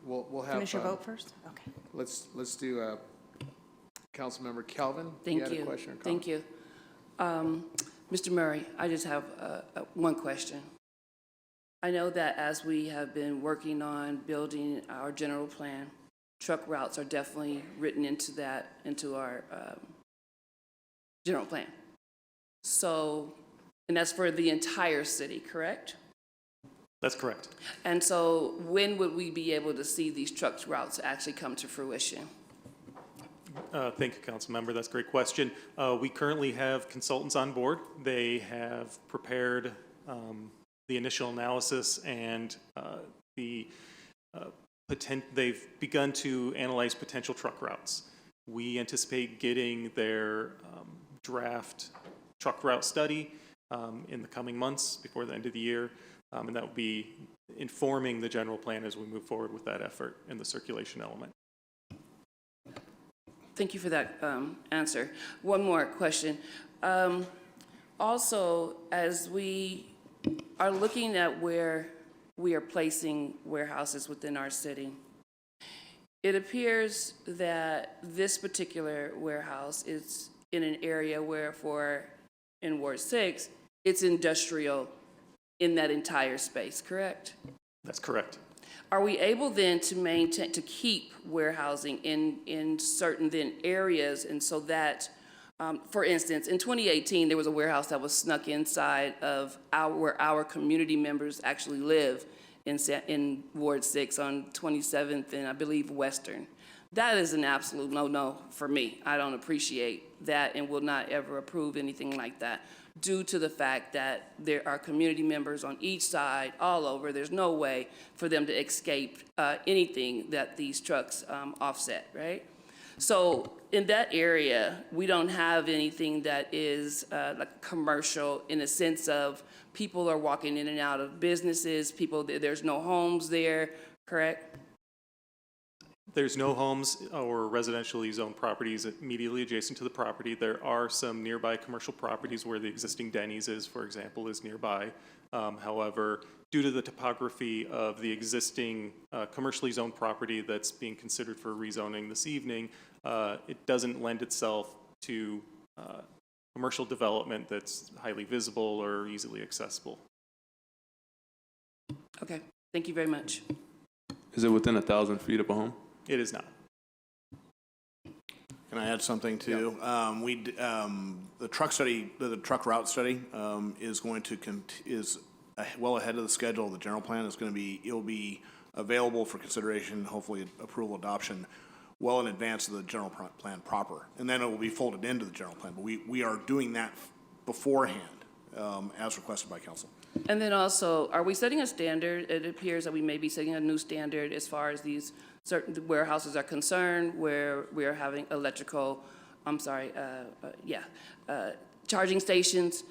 we'll have. Finish your vote first? Okay. Let's do, Councilmember Calvin. Thank had you. a question or Thank you. Mr. Murray, I just have one question. I know that as we have been working on building our general plan, truck routes are definitely written into our general plan. So, and that's for the entire city, correct? That's correct. And so when would we be able to see these truck routes actually come to fruition? Thank you, Council Member. That's a great question. We currently have consultants on board. They have prepared the initial analysis and they've begun to analyze potential truck routes. We anticipate getting their draft truck route study in the coming months before the end of the year, and that will be informing the general plan as we move forward with that effort and the circulation element. Thank you for that answer. One more question. Also, as we are looking at where we are placing warehouses within our city, it appears that this particular warehouse is in an area where in Ward 6, it's industrial in that entire space, correct? That's correct. Are we able then to keep warehousing in certain then areas, and so that, for instance, in 2018, there was a warehouse that was snuck inside of where our community members actually live in Ward 6 on 27th and I believe Western. That is an absolute no-no for me. I don't appreciate that and will not ever approve anything like that, due to the fact that there are community members on each side, all over. There's no way for them to escape anything that these trucks offset, right? So in that area, we don't have anything that is like commercial in the sense of people are walking in and out of businesses, there's no homes there, correct? There's no homes or residentially zoned properties immediately adjacent to the property. There are some nearby commercial properties where the existing Denny's is, for example, is nearby. However, due to the topography of the existing commercially zoned property that's being considered for rezoning this evening, it doesn't lend itself to commercial development that's highly visible or easily accessible. Okay, thank you very much. Is it within 1,000 feet of a home? It is not. Can I add something too? The truck study, the truck route study, is going to is well ahead of the schedule. The general plan is going to be, it'll be available for consideration, hopefully approval, adoption, well in advance of the general plan proper, and then it will be folded into the general plan. But we are doing that beforehand, as requested by council. And then also, are we setting a standard? It appears that we may be setting a new standard as far as these certain warehouses are concerned, where we are having charging stations,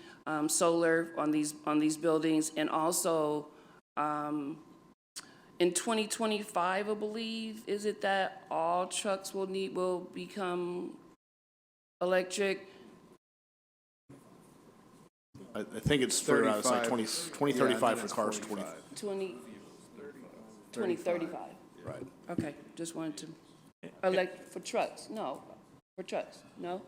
solar on these buildings, and also in 2025, I believe, is it that all trucks will become electric? I think it's for 2035 for cars. 2035. Right. Okay, just wanted to, for trucks, no, for trucks, no?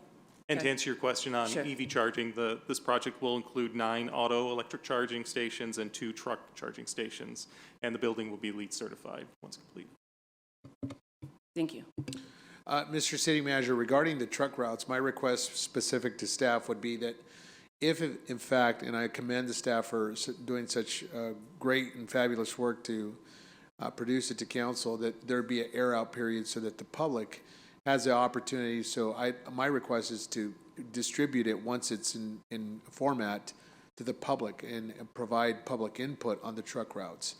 And to answer your question on Sure. EV charging, this project will include 9 auto electric charging stations and 2 truck charging stations, and the building will be LEED certified once complete. Thank you. Mr. City Manager, regarding the truck routes, my request specific to staff would be that if, in fact, and I commend the staff for doing such great and fabulous work to produce it to council, that there be an air out period so that the public has the opportunity. So my request is to distribute it once it's in format to the public and provide public input on the truck routes.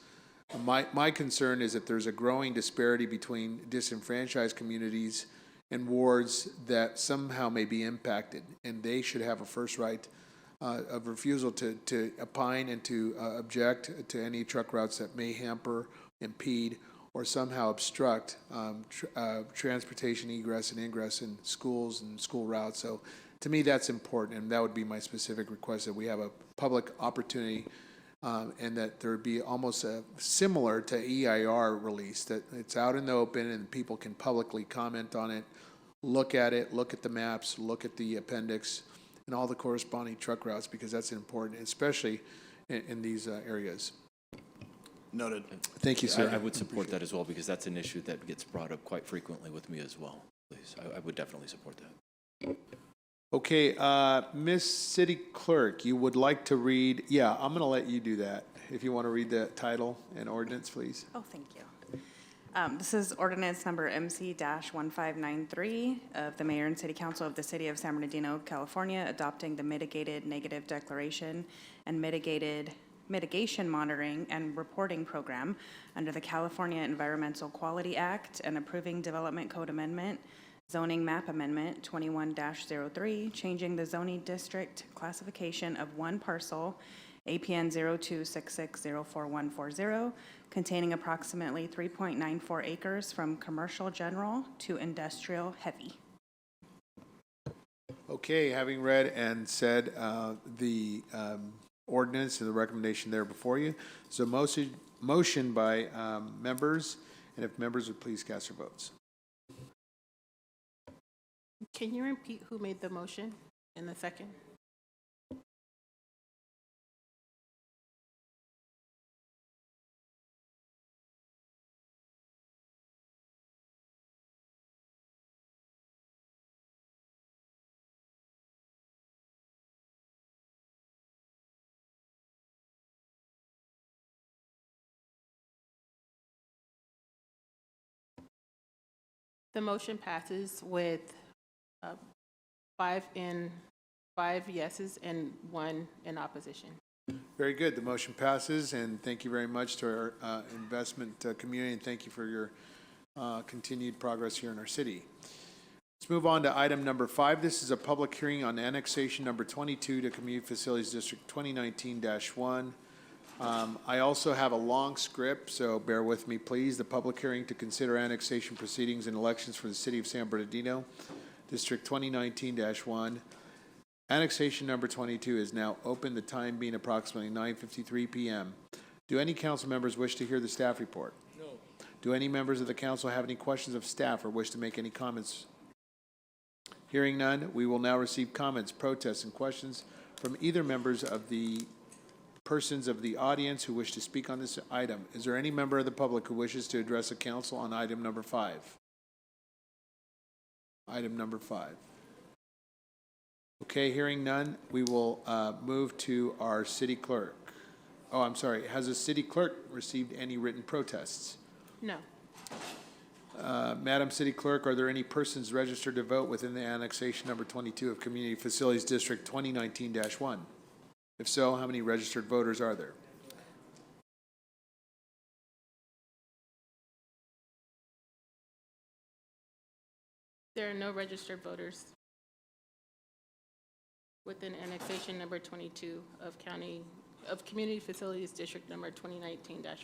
My concern is that there's a growing disparity between disenfranchised communities and wards that somehow may be impacted, and they should have a first right of refusal to opine and to object to any truck routes that may hamper, impede, or somehow obstruct transportation egress and ingress in schools and school routes. So to me, that's important, and that would be my specific request, that we have a public opportunity and that there would be almost similar to EIR release, that it's out in the open and people can publicly comment on it, look at the maps, look at the appendix, and all the corresponding truck routes, because that's important, especially in these areas. Noted. Thank you, sir. I would support that as well, because that's an issue that gets brought up quite frequently with me as well. Please, I would definitely support that. Okay, Miss City Clerk, you would like to read, yeah, I'm going to let you do that. If you want to read the title and ordinance, please. Oh, thank you. This is ordinance number MC-1593 of the Mayor and City Council of the City of San Bernardino, California, adopting the mitigated negative declaration and mitigation monitoring and reporting program under the California Environmental Quality Act and approving Development Code Amendment, Zoning Map Amendment 21-03, changing the zoning district classification of one parcel, APN 0266044140, containing approximately 3.94 acres from commercial general to industrial heavy. Okay, having read and said the ordinance and the recommendation there before you, so motion by members, and if members would please cast their votes. Can you repeat who made the motion in the second? The motion passes with 5 yeses and 1 in opposition. Very good. The motion passes, and thank you very much to our investment community, and thank you for your continued progress here in our city. Let's move on to item number 5. This is a public hearing on annexation number 22 to Community Facilities District 2019-1. I also have a long script, so bear with me, please. The public hearing to consider annexation proceedings and elections for the City of San Bernardino, District 2019-1. Annexation number 22 is now open, the time being approximately 9:53 p.m. Do any council members wish to hear the staff report? No. Do any members of the council have any questions of staff or wish to make any comments? Hearing none, we will now receive comments, protests, and questions from either members of the persons of the audience who wish to speak on this item. Is there any member of the public who wishes to address the council on item number 5? Item number 5. Okay, hearing none, we will move to our city clerk. Oh, I'm sorry. Has the city clerk received any written protests? No. Madam City Clerk, are there any persons registered to vote within the annexation number 22 of Community Facilities District 2019-1? If so, how many registered voters are there? There are no registered voters within annexation number 22 of Community Facilities District number 2019-1.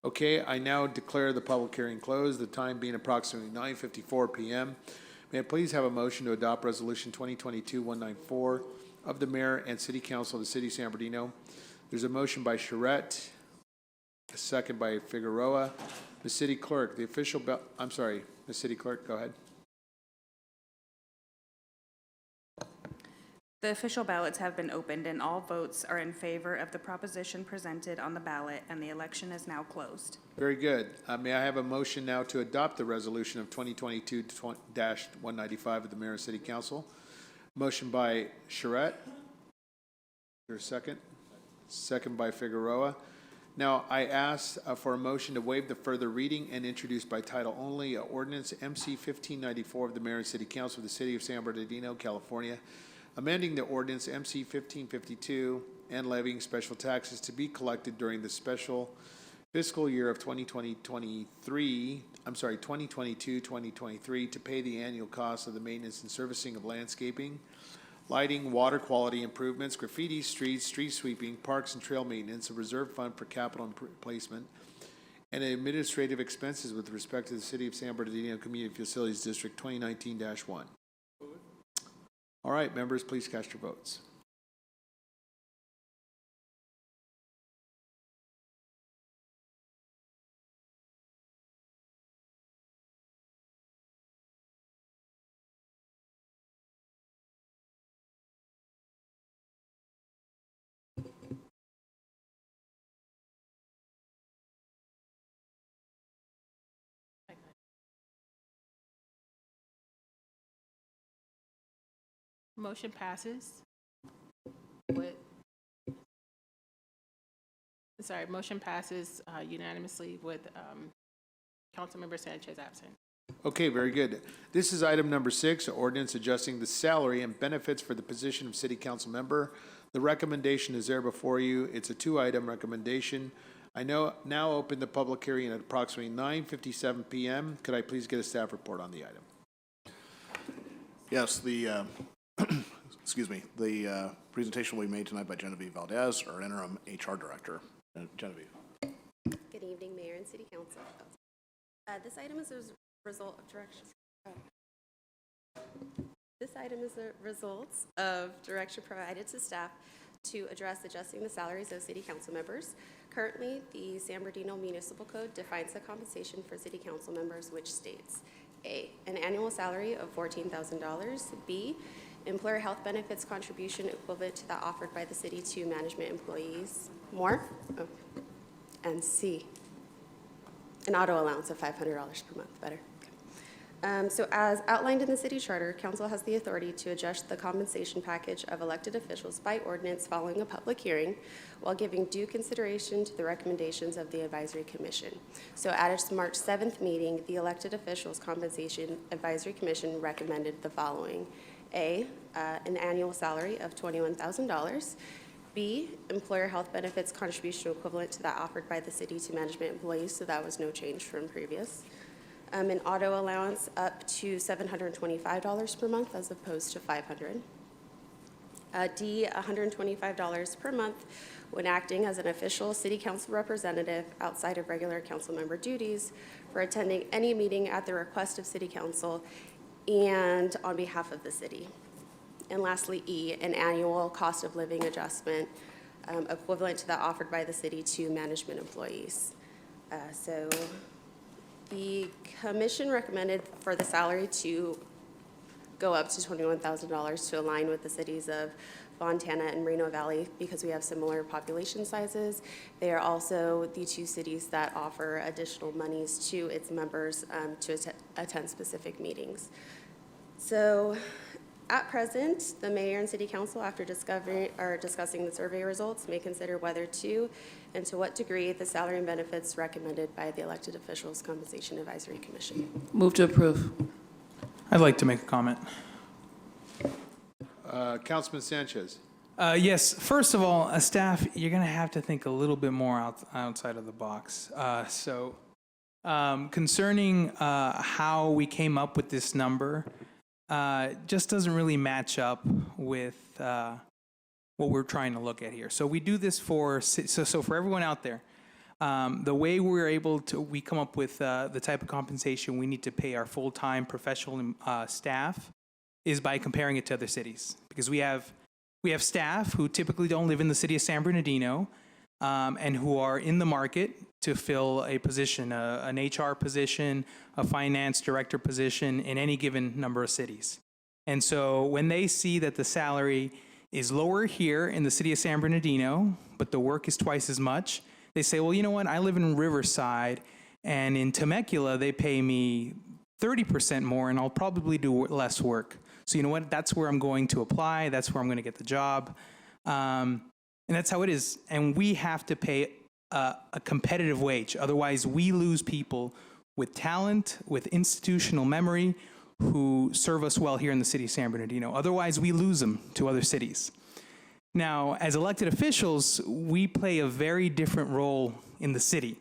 Okay, I now declare the public hearing closed, the time being approximately 9:54 p.m. May I please have a motion to adopt Resolution 2022-194 of the Mayor and City Council of the City of San Bernardino. There's a motion by Charette, a second by Figueroa. The City Clerk, the official, Ms. City Clerk, go ahead. The official ballots have been opened and all votes are in favor of the proposition presented on the ballot, and the election is now closed. Very good. May I have a motion now to adopt the resolution of 2022-195 of the Mayor and City Council? Motion by Charette. Is there a second? Second by Figueroa. Now, I ask for a motion to waive the further reading and introduce by title only ordinance MC 1594 of the Mayor and City Council of the City of San Bernardino, California, amending the ordinance MC 1552 and levying special taxes to be collected during the special fiscal year of 2022-2023 to pay the annual cost of the maintenance and servicing of landscaping, lighting, water quality improvements, graffiti, streets, street sweeping, parks and trail maintenance, a reserve fund for capital replacement, and administrative expenses with respect to the City of San Bernardino Community Facilities District 2019-1. All right, members, please cast your votes. Motion passes. Motion passes unanimously with Councilmember Sanchez absent. Okay, very good. This is item number 6, ordinance adjusting the salary and benefits for the position of City Council member. The recommendation is there before you. It's a 2-item recommendation. I now open the public hearing at approximately 9:57 p.m. Could I please get a staff report on the item? Yes, the excuse me, the presentation will be made tonight by Genevieve Valdez, our interim HR director. Genevieve. Good evening, Mayor and City Council. This item is a result of direction. This item is a result of direction provided to staff to address adjusting the salaries of City Council members. Currently, the San Bernardino Municipal Code defines the compensation for City Council members, which states: A, an annual salary of $14,000. B, employer health benefits contribution equivalent to that offered by the city to management employees. More? Oh. And C, an auto allowance of $500 per month. Better. So as outlined in the city charter, council has the authority to adjust the compensation package of elected officials by ordinance following a public hearing while giving due consideration to the recommendations of the advisory commission. So at its March 7th meeting, the elected officials compensation advisory commission recommended the following: A, an annual salary of $21,000. B, employer health benefits contribution equivalent to that offered by the city to management employees, so that was no change from previous. An auto allowance up to $725 per month as opposed to $500. D, $125 per month when acting as an official city council representative outside of regular council member duties for attending any meeting at the request of city council and on behalf of the city. And lastly, E, an annual cost of living adjustment equivalent to that offered by the city to management employees. So the commission recommended for the salary to go up to $21,000 to align with the cities of Fontana and Moreno Valley because we have similar population sizes. They are also the 2 cities that offer additional monies to its members to attend specific meetings. So at present, the mayor and city council, after discussing the survey results, may consider whether to and to what degree the salary and benefits recommended by the elected officials compensation advisory commission. Move to approve. I'd like to make a comment. Councilman Sanchez. Yes, first of all, staff, you're going to have to think a little bit more outside of the box. Concerning how we came up with this number, just doesn't really match up with what we're trying to look at here. So we do this for everyone out there. The way we come up with the type of compensation we need to pay our full-time professional staff is by comparing it to other cities, because we have staff who typically don't live in the city of San Bernardino and who are in the market to fill a position, an HR position, a finance director position in any given number of cities. And so when they see that the salary is lower here in the city of San Bernardino, but the work is twice as much. They say, well, you know what? I live in Riverside, and in Temecula, they pay me 30% more, and I'll probably do less work. So you know what? That's where I'm going to apply. That's where I'm going to get the job. And that's how it is. And we have to pay a competitive wage. Otherwise, we lose people with talent, with institutional memory, who serve us well here in the city of San Bernardino. Otherwise, we lose them to other cities. Now, as elected officials, we play a very different role in the city.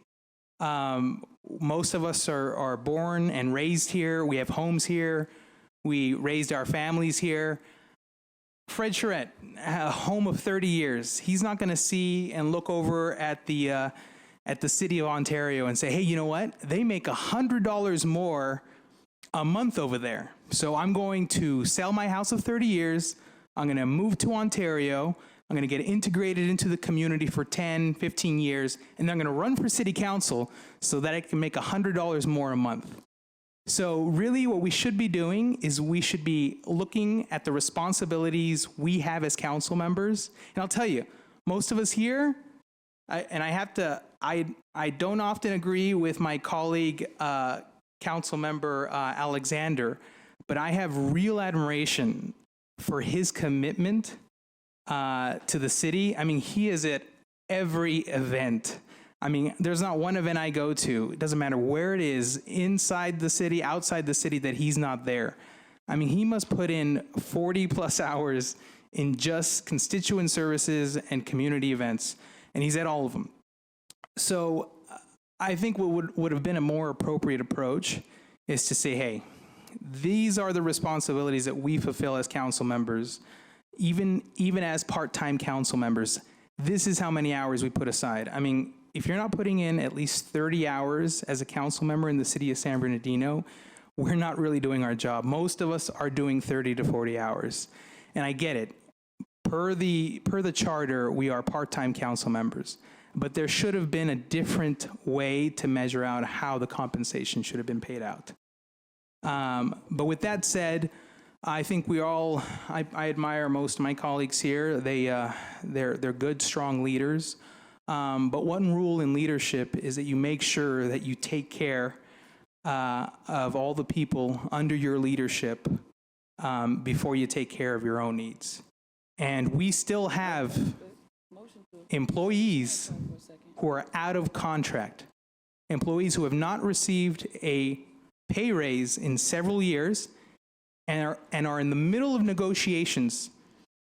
Most of us are born and raised here. We have homes here. We raised our families here. Fred Charette, a home of 30 years, he's not going to see and look over at the city of Ontario and say, hey, you know what? They make $100 more a month over there. So I'm going to sell my house of 30 years. I'm going to move to Ontario. I'm going to get integrated into the community for 10, 15 years, and then I'm going to run for city council so that I can make $100 more a month. So really what we should be doing is we should be looking at the responsibilities we have as council members. And I'll tell you, most of us here, I don't often agree with my colleague, council member Alexander, but I have real admiration for his commitment to the city. I mean, he is at every event. I mean, there's not one event I go to, it doesn't matter where it is, inside the city, outside the city, that he's not there. I mean, he must put in 40 plus hours in just constituent services and community events, and he's at all of them. So I think what would have been a more appropriate approach is to say, hey, these are the responsibilities that we fulfill as council members, even as part-time council members. This is how many hours we put aside. I mean, if you're not putting in at least 30 hours as a council member in the city of San Bernardino, we're not really doing our job. Most of us are doing 30 to 40 hours. And I get it. Per the charter, we are part-time council members. But there should have been a different way to measure out how the compensation should have been paid out. But with that said, I think I admire most of my colleagues here. They're good, strong leaders. But one rule in leadership is that you make sure that you take care of all the people under your leadership before you take care of your own needs. And we still have employees who are out of contract, employees who have not received a pay raise in several years and are in the middle of negotiations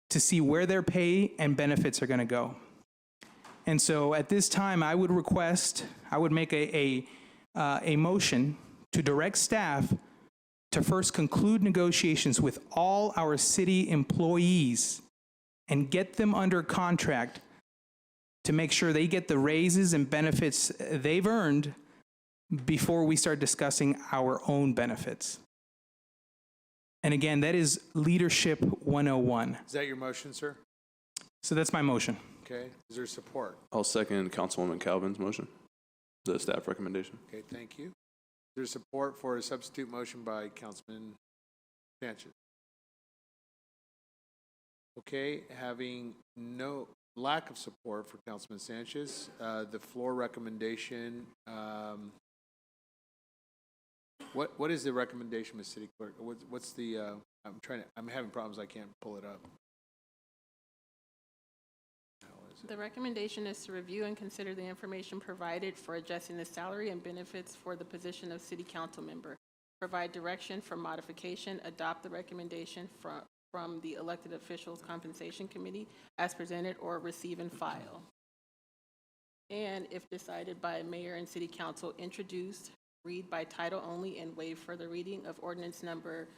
to see where their pay and benefits are going to go. And so at this time, I would make a motion to direct staff to first conclude negotiations with all our city employees and get them under contract to make sure they get the raises and benefits they've earned before we start discussing our own benefits. And again, that is Leadership 101. Is that your motion, sir? So that's my motion. Okay. Is there support? I'll second Councilwoman Calvin's motion. The staff recommendation. Okay, thank you. Is there support for a substitute motion by Councilman Sanchez? Okay, having no lack of support for Councilman Sanchez, the floor recommendation, what is the recommendation, Ms. City Clerk? What's the, I'm having problems, I can't pull it up. The recommendation is to review and consider the information provided for adjusting the salary and benefits for the position of city council member. Provide direction for modification, adopt the recommendation from the elected officials compensation committee as presented, or receive and file. And if decided by mayor and city council, introduce, read by title only, and waive further reading of ordinance number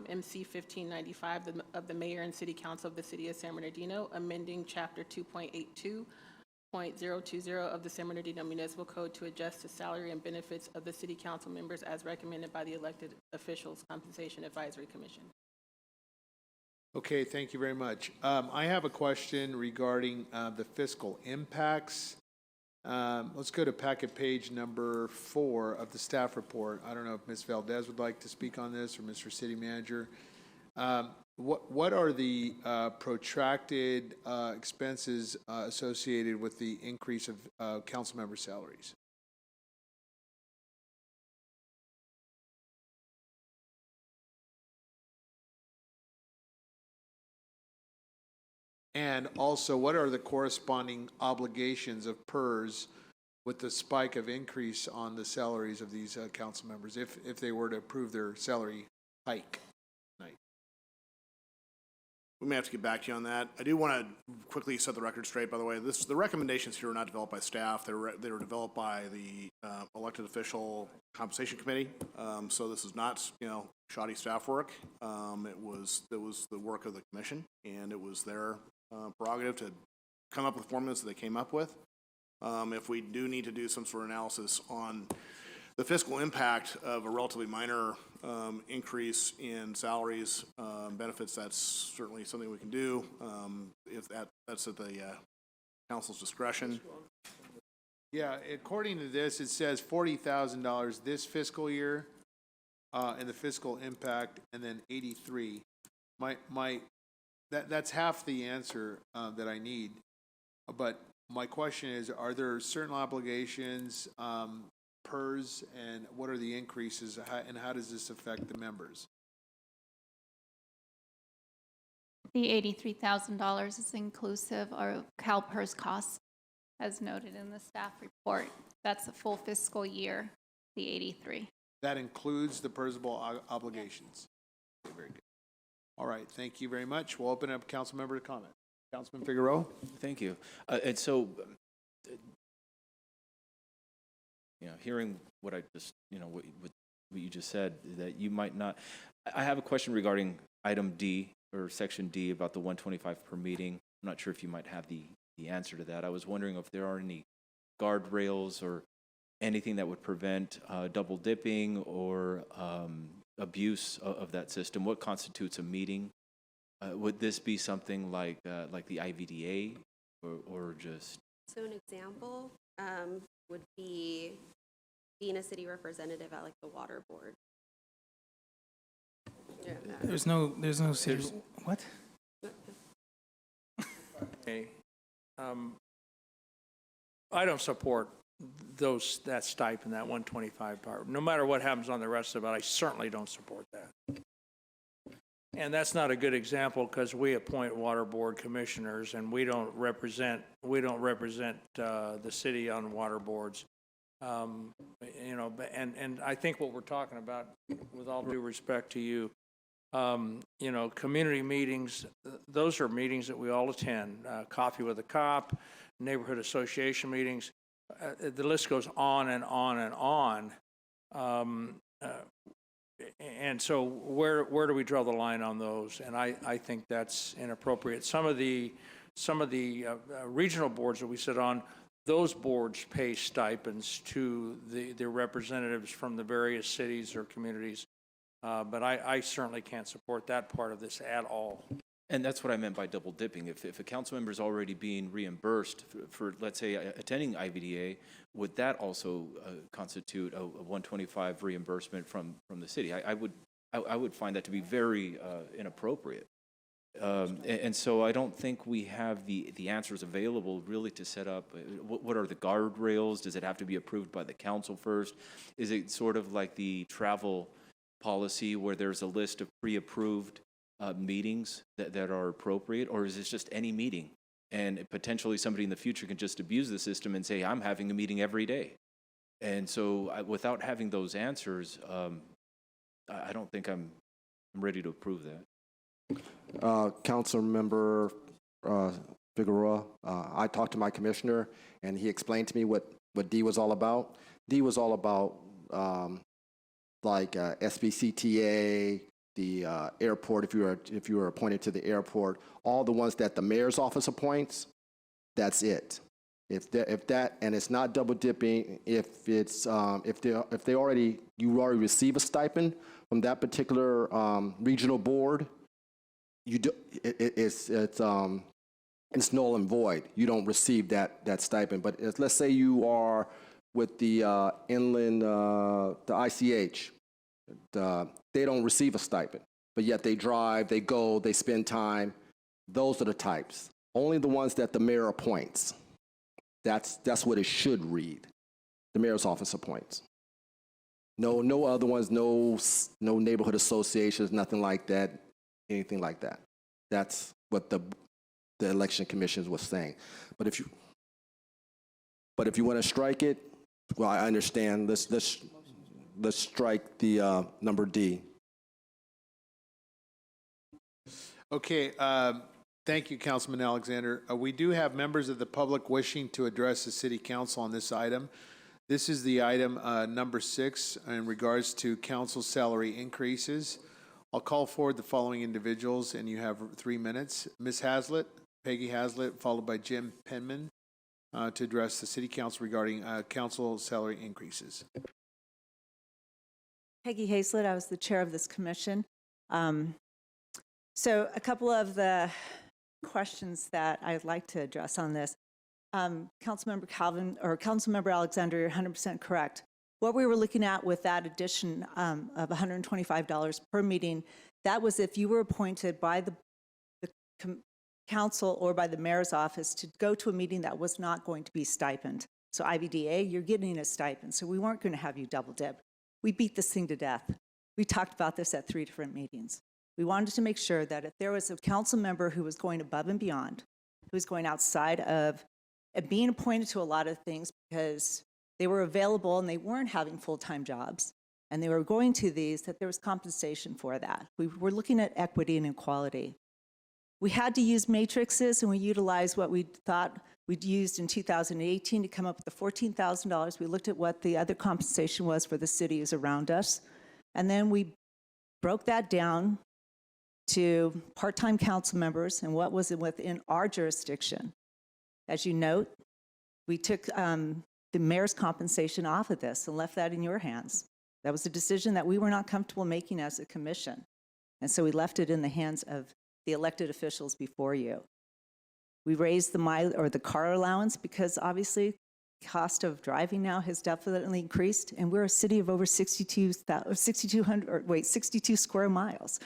MC 1595 of the mayor and city council of the city of San Bernardino, amending chapter 2.82.020 of the San Bernardino Municipal Code to adjust the salary and benefits of the city council members as recommended by the elected officials compensation advisory commission. Okay, thank you very much. I have a question regarding the fiscal impacts. Let's go to packet page number 4 of the staff report. I don't know if Ms. Valdez would like to speak on this, or Mr. City Manager. what are the protracted expenses associated with the increase of council member salaries? And also, what are the corresponding obligations of PERS with the spike of increase on the salaries of these council members if they were to approve their salary hike tonight? We may have to get back to you on that. I do want to quickly set the record straight, by the way. The recommendations here were not developed by staff. They were developed by the elected official compensation committee. So this is not, shoddy staff work. It was the work of the commission, and it was their prerogative to come up with formulas that they came up with. If we do need to do some sort of analysis on the fiscal impact of a relatively minor increase in salaries, benefits, that's certainly something we can do. If that's at the council's discretion. Yeah, according to this, it says $40,000 this fiscal year, and the fiscal impact, and then 83. That's half the answer that I need. But my question is, are there certain obligations, PERS, and what are the increases, and how does this affect the members? The $83,000 is inclusive of CalPERS costs, as noted in the staff report. That's a full fiscal year, the 83. That includes the PERSable obligations. Okay, very good. All right, thank you very much. We'll open up council member to comment. Councilman Figueroa? Thank you. And so, hearing what I just, what you just said, that you might not, I have a question regarding item D, or section D, about the 125 per meeting. I'm not sure if you might have the answer to that. I was wondering if there are any guardrails or anything that would prevent double dipping or abuse of that system. What constitutes a meeting? Would this be something like the IVDA, or just? So an example would be being a city representative at like the water board. Yeah. There's no serious, what? Okay. I don't support that stipend, that 125 part. No matter what happens on the rest of it, I certainly don't support that. And that's not a good example because we appoint water board commissioners, and we don't represent the city on water boards. And I think what we're talking about, with all due respect to you, community meetings, those are meetings that we all attend. Coffee with a Cop, neighborhood association meetings. The list goes on and on and on. And so where do we draw the line on those? And I think that's inappropriate. Some of the regional boards that we sit on, those boards pay stipends to the representatives from the various cities or communities. But I certainly can't support that part of this at all. And that's what I meant by double dipping. If a council member is already being reimbursed for, let's say, attending IVDA, would that also constitute a 125 reimbursement from the city? I would find that to be very inappropriate. And so I don't think we have the answers available really to set up. What are the guardrails? Does it have to be approved by the council first? Is it sort of like the travel policy where there's a list of pre-approved meetings that are appropriate, or is this just any meeting? And potentially somebody in the future can just abuse the system and say, I'm having a meeting every day. And so without having those answers, I don't think I'm ready to approve that. Council member Figueroa, I talked to my commissioner, and he explained to me what D was all about. D was all about SBCTA, the airport, if you were appointed to the airport, all the ones that the mayor's office appoints, that's it. If that, and it's not double dipping, if you already receive a stipend from that particular regional board, it's null and void. You don't receive that stipend. But let's say you are with the inland, the ICH. They don't receive a stipend. but yet they drive, they go, they spend time. Those are the types. Only the ones that the mayor appoints. That's what it should read. The mayor's office appoints. No other ones, no neighborhood associations, nothing like that, anything like that. That's what the election commission was saying. But if you want to strike it, well, I understand. Let's strike the number D. Okay, thank you, Councilman Alexander. We do have members of the public wishing to address the city council on this item. This is the item number 6 in regards to council salary increases. I'll call forward the following individuals, and you have 3 minutes. Ms. Haslett, Peggy Haslett, followed by Jim Penman, to address the city council regarding council salary increases. Peggy Haslett, I was the chair of this commission. So a couple of the questions that I'd like to address on this. Councilmember Calvin, or Councilmember Alexander, you're 100% correct. What we were looking at with that addition of $125 per meeting, that was if you were appointed by the council or by the mayor's office to go to a meeting that was not going to be stipend. So IVDA, you're getting a stipend. So we weren't going to have you double dip. We beat this thing to death. We talked about this at 3 different meetings. We wanted to make sure that if there was a council member who was going above and beyond, who was going outside of being appointed to a lot of things because they were available and they weren't having full-time jobs, and they were going to these, that there was compensation for that. We were looking at equity and equality. We had to use matrices, and we utilized what we thought we'd used in 2018 to come up with the $14,000. We looked at what the other compensation was for the cities around us, and then we broke that down to part-time council members and what was within our jurisdiction. As you note, we took the mayor's compensation off of this and left that in your hands. That was a decision that we were not comfortable making as a commission. And so we left it in the hands of the elected officials before you. We raised the car allowance because obviously cost of driving now has definitely increased, and we're a city of over 62 square miles.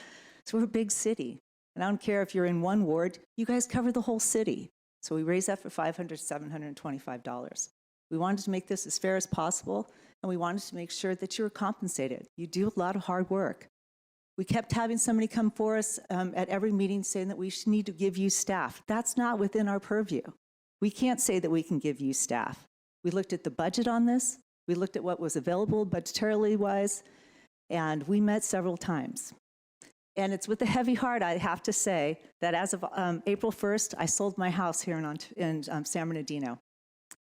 So we're a big city. And I don't care if you're in one ward, you guys cover the whole city. So we raised that for $500, $725. We wanted to make this as fair as possible, and we wanted to make sure that you were compensated. You do a lot of hard work. We kept having somebody come for us at every meeting saying that we need to give you staff. That's not within our purview. We can't say that we can give you staff. We looked at the budget on this. We looked at what was available budgetarily wise, and we met several times. And it's with a heavy heart, I have to say, that as of April 1st, I sold my house here in San Bernardino.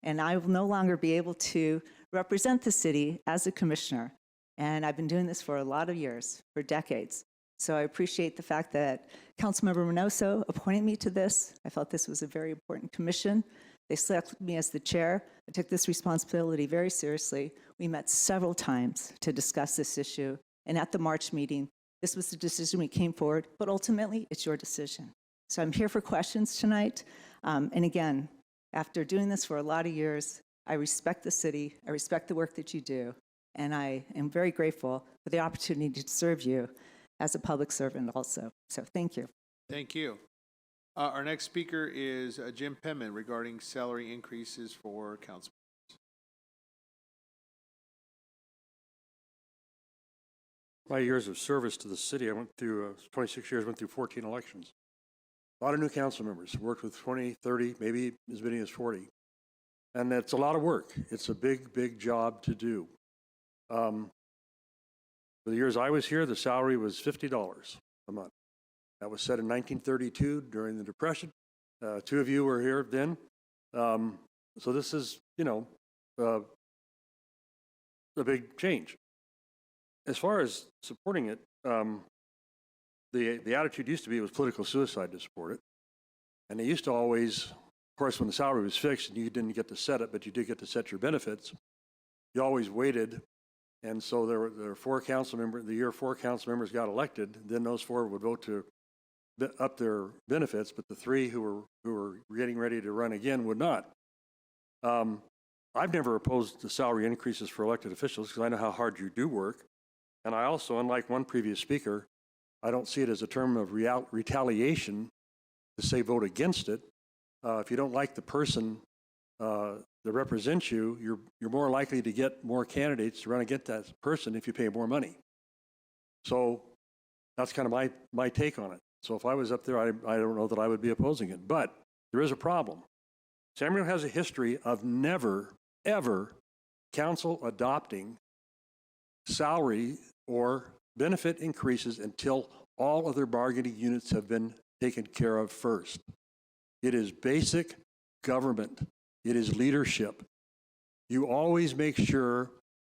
And I will no longer be able to represent the city as a commissioner. And I've been doing this for a lot of years, for decades. So I appreciate the fact that Councilmember Reynoso appointed me to this. I felt this was a very important commission. They selected me as the chair. I took this responsibility very seriously. We met several times to discuss this issue. And at the March meeting, this was the decision we came forward, but ultimately, it's your decision. So I'm here for questions tonight. And again, after doing this for a lot of years, I respect the city, I respect the work that you do, and I am very grateful for the opportunity to serve you as a public servant also. So thank you. Thank you. Our next speaker is Jim Penman regarding salary increases for council. My years of service to the city, I went through 26 years, went through 14 elections. A lot of new council members, worked with 20, 30, maybe as many as 40. And it's a lot of work. It's a big, big job to do. For the years I was here, the salary was $50 a month. That was set in 1932 during the Depression. 2 of you were here then. So this is, a big change. As far as supporting it, the attitude used to be it was political suicide to support it. And they used to always, of course, when the salary was fixed and you didn't get to set it, but you did get to set your benefits, you always waited. And so there were 4 council members, the year 4 council members got elected, then those 4 would vote to up their benefits, but the 3 who were getting ready to run again would not. I've never opposed the salary increases for elected officials because I know how hard you do work. And I also, unlike one previous speaker, I don't see it as a term of retaliation to say vote against it. If you don't like the person that represents you, you're more likely to get more candidates to run against that person if you pay more money. So that's kind of my take on it. So if I was up there, I don't know that I would be opposing it. But there is a problem. San Bernardino has a history of never, ever council adopting salary or benefit increases until all other bargaining units have been taken care of first. It is basic government. It is leadership. You always make sure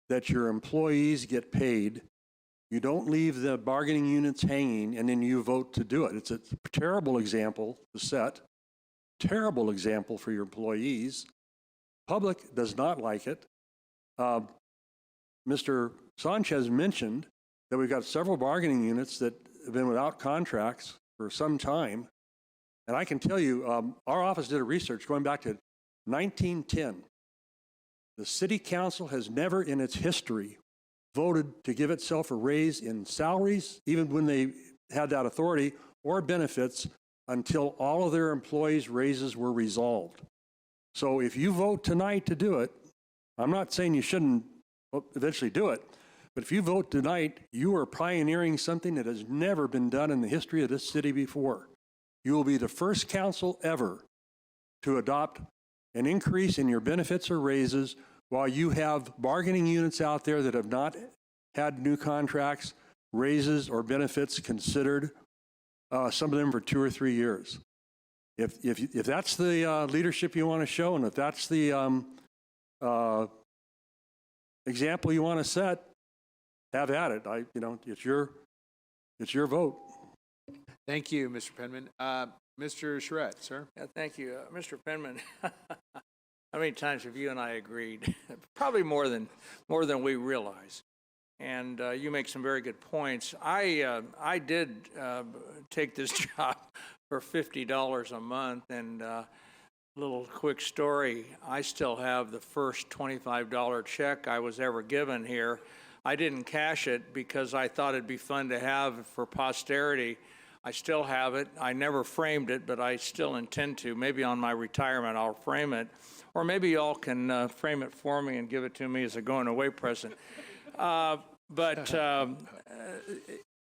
that your employees get paid. You don't leave the bargaining units hanging and then you vote to do it. It's a terrible example to set. Terrible example for your employees. Public does not like it. Mr. Sanchez mentioned that we've got several bargaining units that have been without contracts for some time. And I can tell you, our office did a research going back to 1910. The city council has never in its history voted to give itself a raise in salaries, even when they had that authority, or benefits, until all of their employees' raises were resolved. So if you vote tonight to do it, I'm not saying you shouldn't eventually do it, but if you vote tonight, you are pioneering something that has never been done in the history of this city before. You will be the first council ever to adopt an increase in your benefits or raises while you have bargaining units out there that have not had new contracts, raises, or benefits considered, some of them for 2 or 3 years. If that's the leadership you want to show, and if that's the example you want to set, have at it. It's your vote. Thank you, Mr. Penman. Mr. Charette, sir. Yeah, thank you. Mr. Penman, how many times have you and I agreed? Probably more than we realize. And you make some very good points. I did take this job for $50 a month, and little quick story, I still have the first $25 check I was ever given here. I didn't cash it because I thought it'd be fun to have for posterity. I still have it. I never framed it, but I still intend to. Maybe on my retirement I'll frame it, or maybe y'all can frame it for me and give it to me as a going away present. But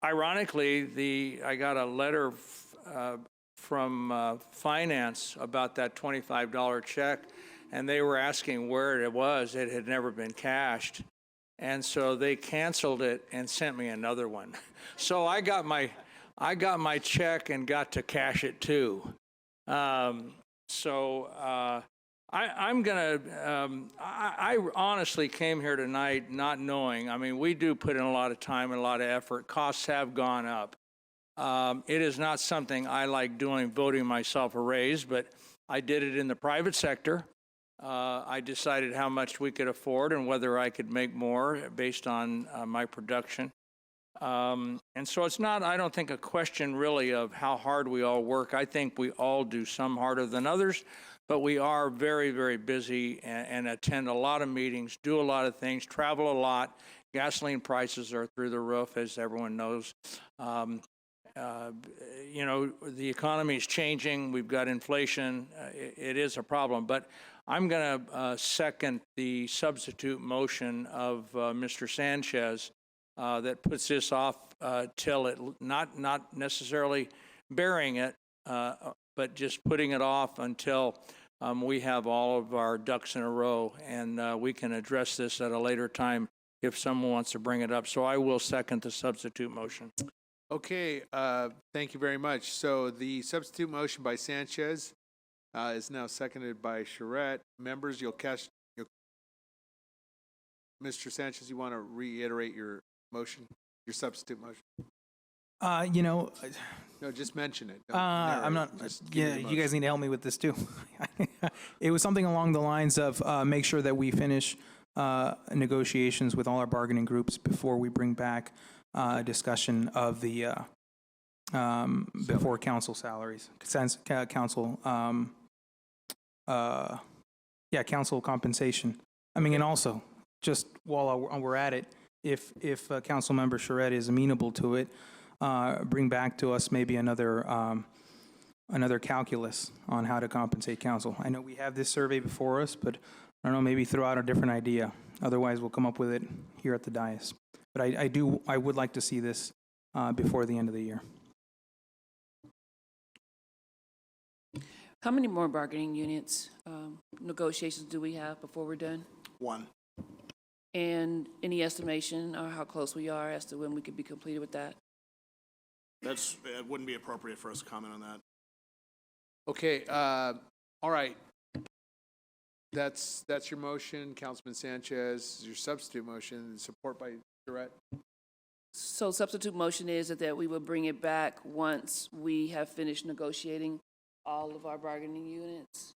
ironically, I got a letter from finance about that $25 check, and they were asking where it was. It had never been cashed. And so they canceled it and sent me another one. So I got my check and got to cash it too. I honestly came here tonight not knowing. I mean, we do put in a lot of time and a lot of effort. Costs have gone up. It is not something I like doing, voting myself a raise, but I did it in the private sector. I decided how much we could afford and whether I could make more based on my production. And so it's not, I don't think, a question really of how hard we all work. I think we all do some harder than others, but we are very, very busy and attend a lot of meetings, do a lot of things, travel a lot. Gasoline prices are through the roof, as everyone knows. The economy is changing. We've got inflation. It is a problem. But I'm going to second the substitute motion of Mr. Sanchez that puts this off till it, not necessarily burying it, but just putting it off until we have all of our ducks in a row, and we can address this at a later time if someone wants to bring it up. So I will second the substitute motion. Okay, thank you very much. So the substitute motion by Sanchez is now seconded by Charette. Members, Mr. Sanchez, you want to reiterate your motion, your substitute motion? No, just mention it. I'm not. Yeah, you guys need to help me with this too. It was something along the lines of make sure that we finish negotiations with all our bargaining groups before we bring back a discussion of the before council salaries, council council compensation. I mean, and also just while we're at it, if Council Member Charette is amenable to it, bring back to us maybe another calculus on how to compensate council. I know we have this survey before us, but I don't know, maybe throw out a different idea. Otherwise, we'll come up with it here at the dais. But I would like to see this before the end of the year. How many more bargaining units, negotiations do we have before we're done? One. And any estimation or how close we are as to when we could be completed with that? It wouldn't be appropriate for us to comment on that. Okay, all right. That's your motion, Councilman Sanchez. Your substitute motion, support by Charette. So substitute motion is that we will bring it back once we have finished negotiating all of our bargaining units.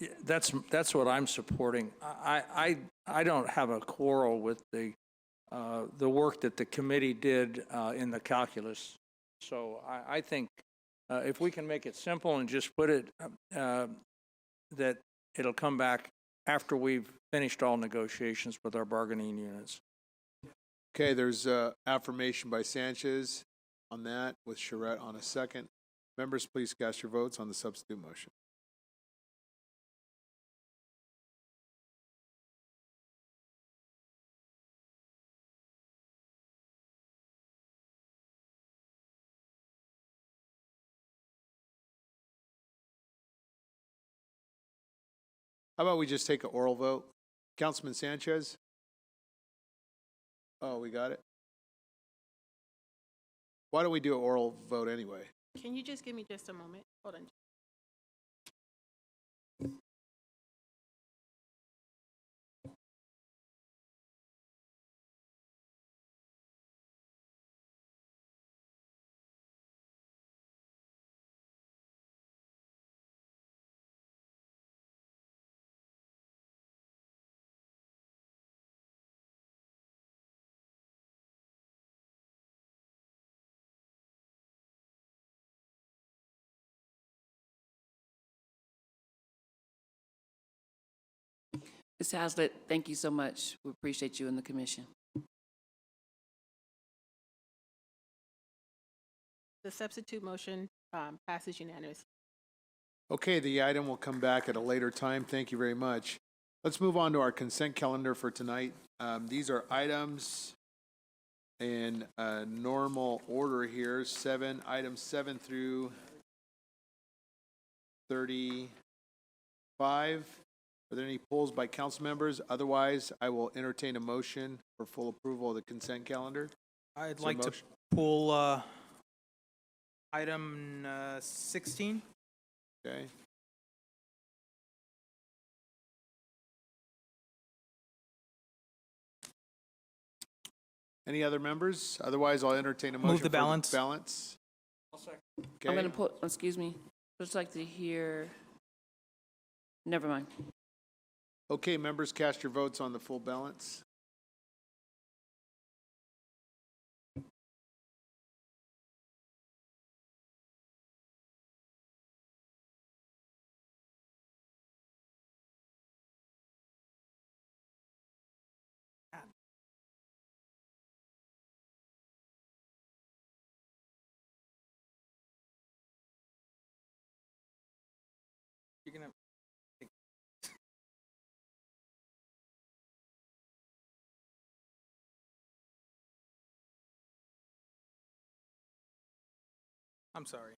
Yeah, that's what I'm supporting. I don't have a quarrel with the work that the committee did in the calculus. So I think if we can make it simple and just put it that it'll come back after we've finished all negotiations with our bargaining units. Okay, there's affirmation by Sanchez on that with Charette on a second. Members, please cast your votes on the substitute motion. How about we just take an oral vote? Councilman Sanchez? Oh, we got it? Why don't we do an oral vote anyway? Can you just give me just a moment? Hold on. Ms. Hazlitt, thank you so much. We appreciate you and the commission. The substitute motion passes unanimously. Okay, the item will come back at a later time. Thank you very much. Let's move on to our consent calendar for tonight. These are items in normal order here. Items 7 through 35. Are there any polls by council members? Otherwise, I will entertain a motion for full approval of the consent calendar. I'd like to pull item 16. Okay. Any other members? Otherwise, I'll entertain a motion. Move the balance. Balance. Okay. I'm going to put, excuse me, just like to hear, never mind. Okay, members, cast your votes on the full balance. You're gonna. I'm sorry.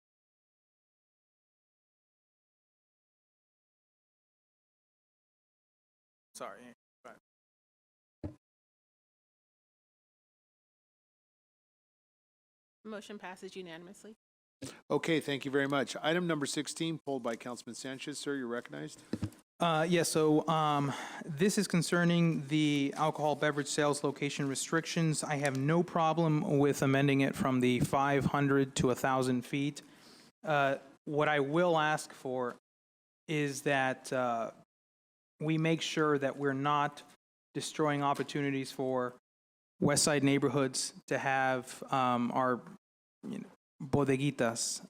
Sorry. Motion passes unanimously. Okay, thank you very much. Item number 16, pulled by Councilman Sanchez. Sir, you're recognized. This is concerning the alcohol beverage sales location restrictions. I have no problem with amending it from the 500 to 1,000 feet. What I will ask for is that we make sure that we're not destroying opportunities for West Side neighborhoods to have our bodeguitas.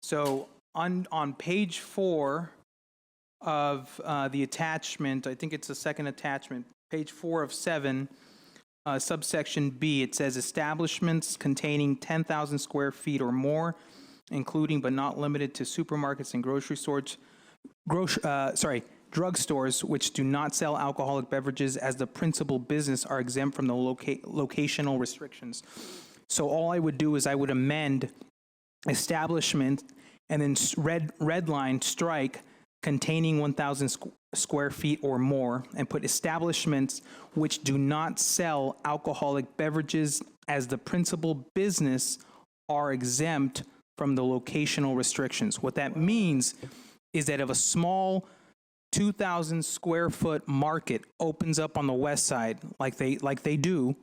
So on page 4 of the attachment, I think it's the second attachment, page 4 of 7, subsection B, it says establishments containing 10,000 square feet or more, including but not limited to supermarkets and grocery stores, drugstores which do not sell alcoholic beverages as the principal business are exempt from the locational restrictions. So all I would do is I would amend establishment and then red line strike containing 1,000 square feet or more, and put establishments which do not sell alcoholic beverages as the principal business are exempt from the locational restrictions. What that means is that if a small 2,000 square foot market opens up on the west side, like they do,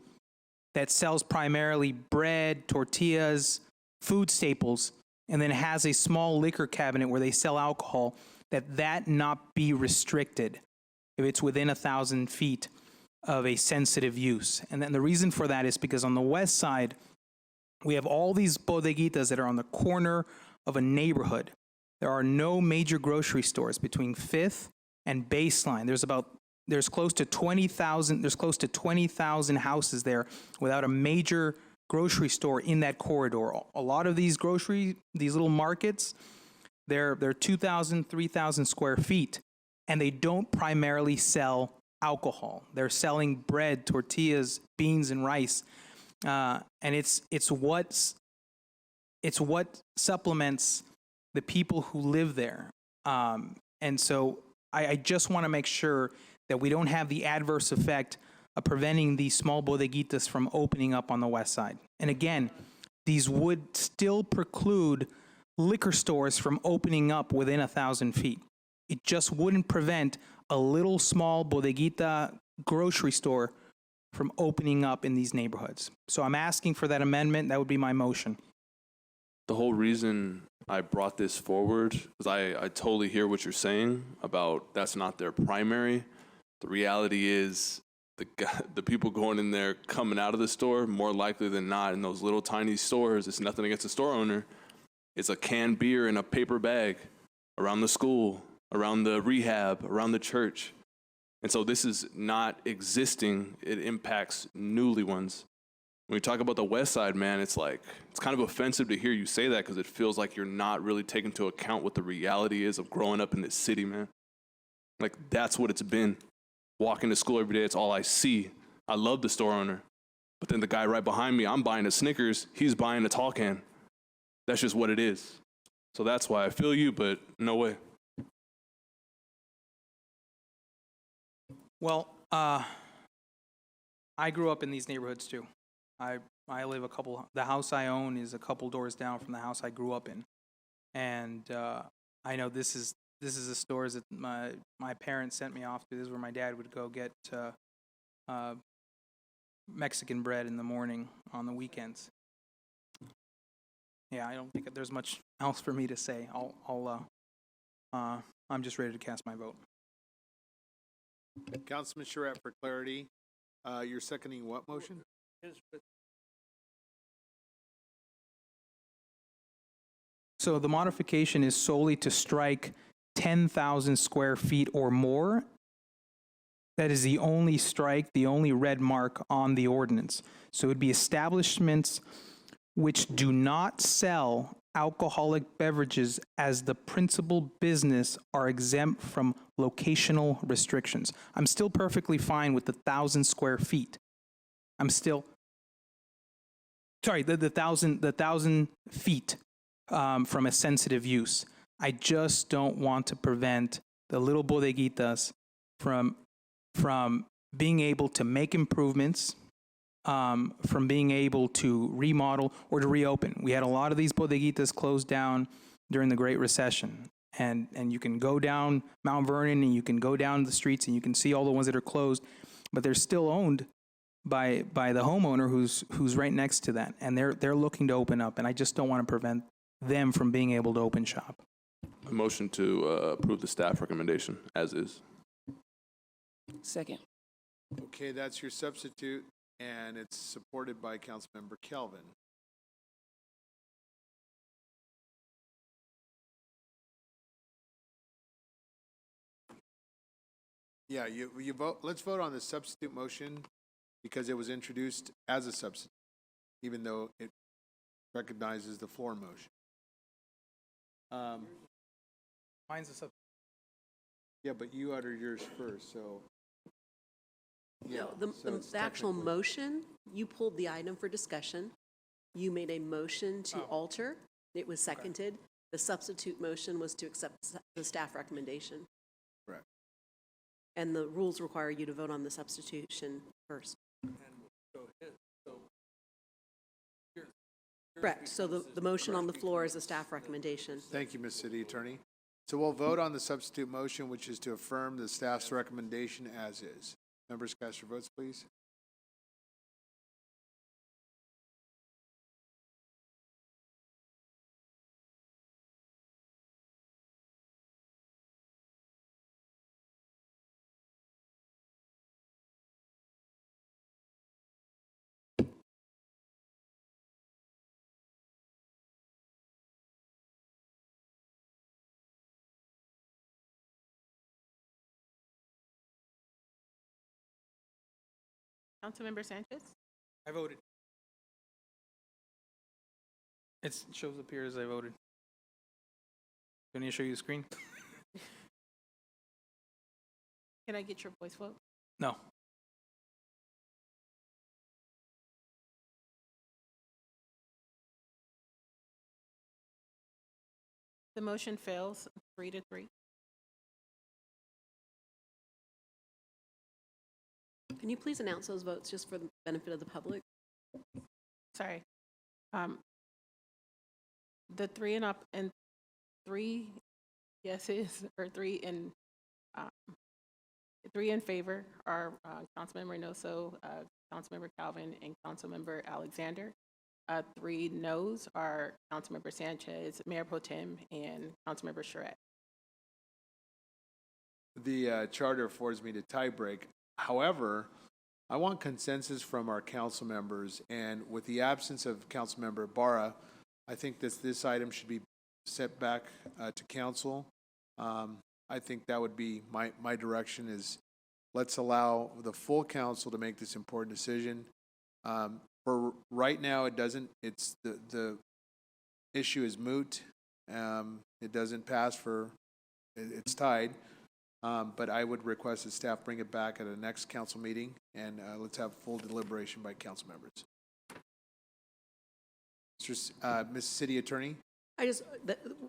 that sells primarily bread, tortillas, food staples, and then has a small liquor cabinet where they sell alcohol, that not be restricted if it's within 1,000 feet of a sensitive use. And then the reason for that is because on the west side, we have all these bodeguitas that are on the corner of a neighborhood. There are no major grocery stores between 5th and Baseline. There's close to 20,000 houses there without a major grocery store in that corridor. A lot of these little markets, they're 2,000, 3,000 square feet, and they don't primarily sell alcohol. They're selling bread, tortillas, beans, and rice, and it's what supplements the people who live there. And so I just want to make sure that we don't have the adverse effect of preventing these small bodeguitas from opening up on the west side. And again, these would still preclude liquor stores from opening up within 1,000 feet. It just wouldn't prevent a little small bodeguita grocery store from opening up in these neighborhoods. So I'm asking for that amendment. That would be my motion. The whole reason I brought this forward is I totally hear what you're saying about that's not their primary. The reality is the people going in there coming out of the store, more likely than not, in those little tiny stores, it's nothing against the store owner. It's a canned beer in a paper bag around the school, around the rehab, around the church. And so this is not existing. It impacts newly ones. When we talk about the west side, man, it's kind of offensive to hear you say that because it feels like you're not really taking into account what the reality is of growing up in this city, man. Like, that's what it's been. Walking to school every day, it's all I see. I love the store owner. But then the guy right behind me, I'm buying a Snickers, he's buying a tall can. That's just what it is. So that's why I feel you, but no way. Well, I grew up in these neighborhoods too. I live the house I own is a couple doors down from the house I grew up in. And I know this is the stores that my parents sent me off to. This is where my dad would go get Mexican bread in the morning on the weekends. Yeah, I don't think there's much else for me to say. I'm just ready to cast my vote. Councilman Charette, for clarity, you're seconding what motion? So the modification is solely to strike 10,000 square feet or more. That is the only strike, the only red mark on the ordinance. So it would be establishments which do not sell alcoholic beverages as the principal business are exempt from locational restrictions. I'm still perfectly fine with the 1,000 square feet. I'm still, sorry, the 1,000 feet from a sensitive use. I just don't want to prevent the little bodeguitas from being able to make improvements, from being able to remodel or to reopen. We had a lot of these bodeguitas closed down during the Great Recession. And you can go down Mount Vernon and you can go down the streets and you can see all the ones that are closed, but they're still owned by the homeowner who's right next to that. And they're looking to open up, and I just don't want to prevent them from being able to open shop. A motion to approve the staff recommendation as is. Second. Okay, that's your substitute, and it's supported by Councilmember Kelvin. Yeah, you vote. Let's vote on the substitute motion because it was introduced as a substitute, even though it recognizes the floor motion. Mine's a substitute. Yeah, but you uttered yours first, so. Yeah, No, so it's the actual technically- motion, you pulled the item for discussion. You made a motion to alter. It was seconded. The substitute motion was to accept the staff recommendation. Correct. And the rules require you to vote on the substitution first. Correct. So the motion on the floor is a staff recommendation. Thank you, Ms. City Attorney. So we'll vote on the substitute motion, which is to affirm the staff's recommendation as is. Members, cast your votes, please. Councilmember Sanchez? I voted. It shows up here as I voted. Do you want me to show you the screen? Can I get your voice vote? No. The motion fails 3-3. Can you please announce those votes just for the benefit of the public? Sorry. The three yeses, or three in favor are Councilmember Reynoso, Councilmember Calvin, and Councilmember Alexander. 3 noes are Councilmember Sanchez, Mayor Pro Tem, and Councilmember Charette. The charter affords me to tie break. However, I want consensus from our council members, and with the absence of Councilmember Barra, I think this item should be set back to council. I think that would be my direction is let's allow the full council to make this important decision. For right now, it's the issue is moot. It doesn't pass it's tied. But I would request that staff bring it back at a next council meeting, and let's have full deliberation by council members. Ms. City Attorney?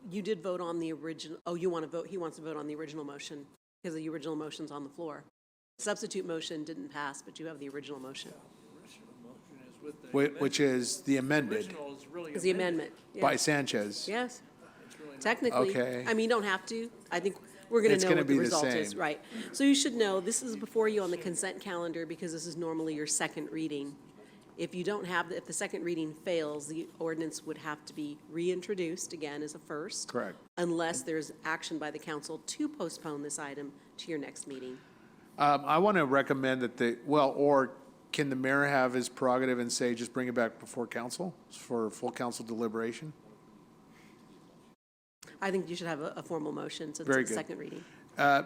You did vote on the original, he wants to vote on the original motion, because the original motion's on the floor. Substitute motion didn't pass, but you have the original motion. Which is the amended Is the amendment. by yes. Sanchez. Yes. Technically. Okay. I mean, you don't have to. I think we're going It's to know gonna what the be the result is. same. Right. So you should know, this is before you on the consent calendar because this is normally your second reading. If you don't have, if the second reading fails, the ordinance would have to be reintroduced again as a first. Correct. Unless there's action by the council to postpone this item to your next meeting. I want to recommend that or can the mayor have his prerogative and say, just bring it back before council for full council deliberation? I think you should have a formal motion since Very it's good. second reading.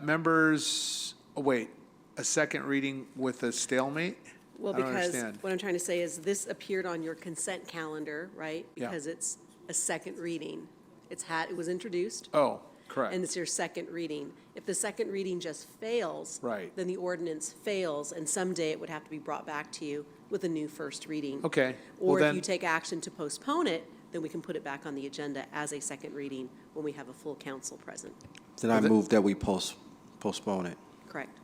Members, a second reading with a stalemate? Well, I don't because understand. what I'm trying to say is this appeared on your consent calendar, right? Yeah. Because it's a second reading. It was introduced. Oh, correct. And it's your second reading. If the second reading just fails. Right. Then the ordinance fails, and someday it would have to be brought back to you with a new first reading. Okay. Well, Or if then- you take action to postpone it, then we can put it back on the agenda as a second reading when we have a full council present. Then I move that we postpone it. Correct.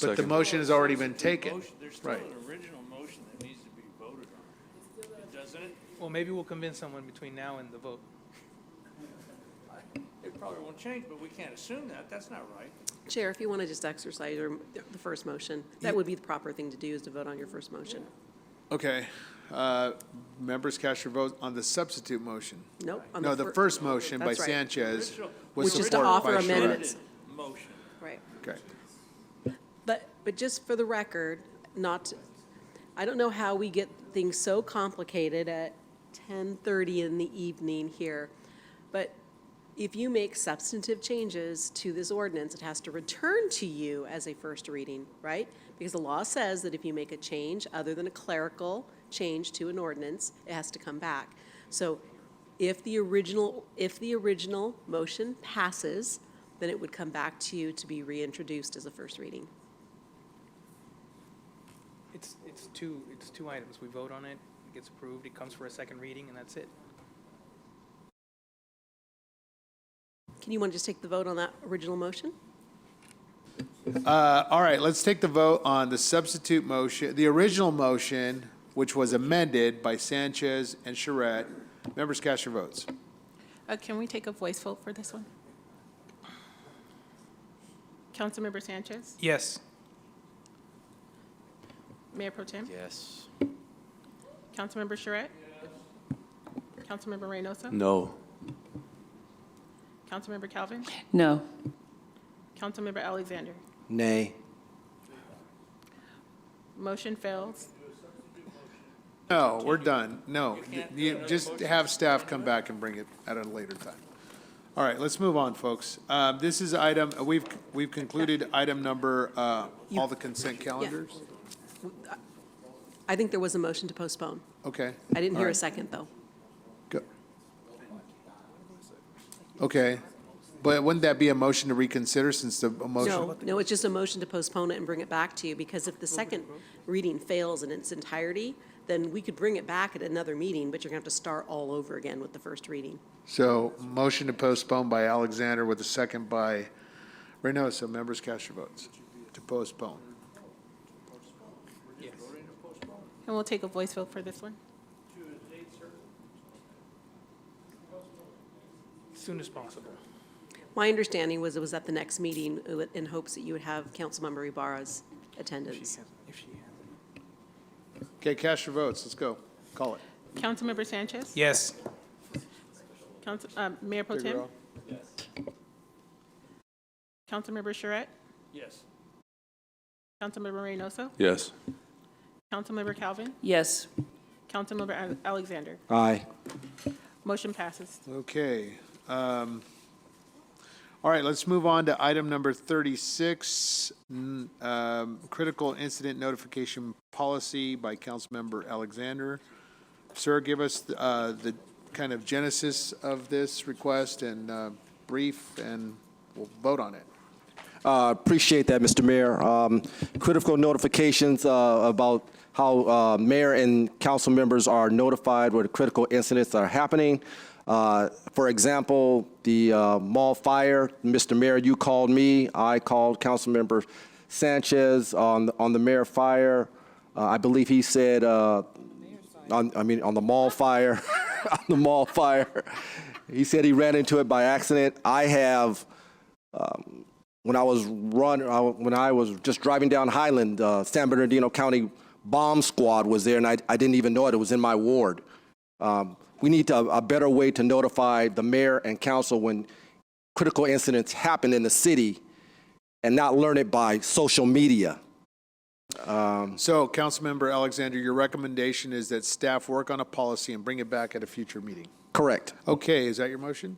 But the motion has already been taken. There's still Right. an original motion that needs to be voted on, doesn't it? Well, maybe we'll convince someone between now and the vote. It probably won't change, but we can't assume that. That's not right. Chair, if you want to just exercise the first motion, that would be the proper thing to do, is to vote on your first motion. Okay. Members cast your vote on the substitute motion. Nope. on No, the fir- first motion by That's right. Sanchez was Which is to supported offer by Charette. amendments. Motion. Right. Okay. But just for the record, I don't know how we get things so complicated at 10:30 in the evening here, but if you make substantive changes to this ordinance, it has to return to you as a first reading, right? Because the law says that if you make a change other than a clerical change to an ordinance, it has to come back. So if the original motion passes, then it would come back to you to be reintroduced as a first reading. It's two items. We vote on it, it gets approved, it comes for a second reading, and that's it. Can you want to just take the vote on that original motion? All right, let's take the vote on the substitute motion, the original motion, which was amended by Sanchez and Charette. Members, cast your votes. Can we take a voice vote for this one? Councilmember Sanchez? Yes. Mayor Pro Tem? Yes. Councilmember Charette? Councilmember Reynoso? No. Councilmember Calvin? No. Councilmember Alexander? Nay. Motion fails. No, we're done. No, you just have staff come back and bring it at a later time. All right, let's move on, folks. This is item, we've concluded item number, all the consent calendars. I think there was a motion to postpone. Okay. I didn't All hear a right. second, though. Go. Okay, but wouldn't that be a motion to reconsider since the motion? No, it's just a motion to postpone it and bring it back to you, because if the second reading fails in its entirety, then we could bring it back at another meeting, but you're going to have to start all over again with the first reading. So motion to postpone by Alexander with a second by Reynoso. Members, cast your votes to postpone. And we'll take a voice vote for this one. As soon as possible. My understanding was it was at the next meeting in hopes that you would have Councilmember Ibarra's attendance. If she has. Okay, cast your votes. Let's go. Call it. Councilmember Sanchez? Yes. Mayor Pro Tem? Figueroa? Councilmember Charette? Yes. Councilmember Reynoso? Yes. Councilmember Calvin? Yes. Councilmember Alexander? Aye. Motion passes. Okay. All right, let's move on to item number 36, critical incident notification policy by Councilmember Alexander. Sir, give us the kind of genesis of this request and brief, and we'll vote on it. Appreciate that, Mr. Mayor. Critical notifications about how mayor and council members are notified where the critical incidents are happening. For example, the mall fire, Mr. Mayor, you called me. I called Councilmember Sanchez on the mayor fire. I believe he said, on the mall fire, on the mall fire. He said he ran into it by accident. I have, when I was just driving down Highland, San Bernardino County bomb squad was there, and I didn't even know it. It was in my ward. We need a better way to notify the mayor and council when critical incidents happen in the city and not learn it by social media. So, Councilmember Alexander, your recommendation is that staff work on a policy and bring it back at a future meeting? Correct. Okay, is that your motion?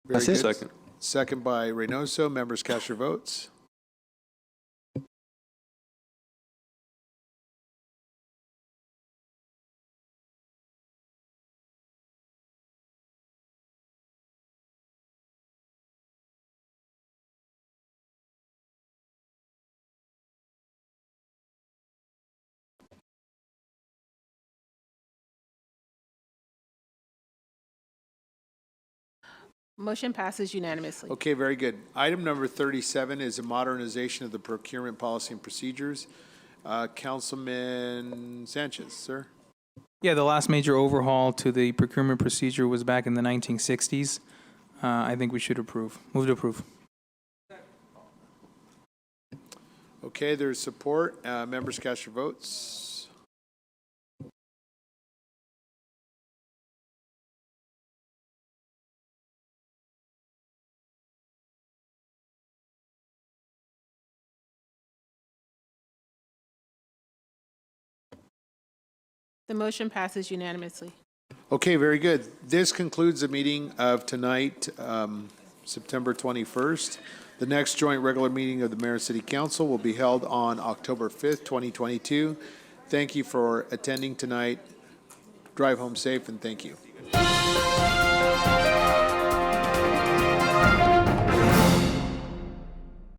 Very That's it. good. Second. Second by Reynoso. Members, cast your votes. Motion passes unanimously. Okay, very good. Item number 37 is a modernization of the procurement policy and procedures. Councilman Sanchez, sir. Yeah, the last major overhaul to the procurement procedure was back in the 1960s. I think we should approve. Move to approve. Okay, there's support. Members, cast your votes. The motion passes unanimously. Okay, very good. This concludes the meeting of tonight, September 21st. The next joint regular meeting of the Mayor and City Council will be held on October 5th, 2022. Thank you for attending tonight. Drive home safe, and thank you.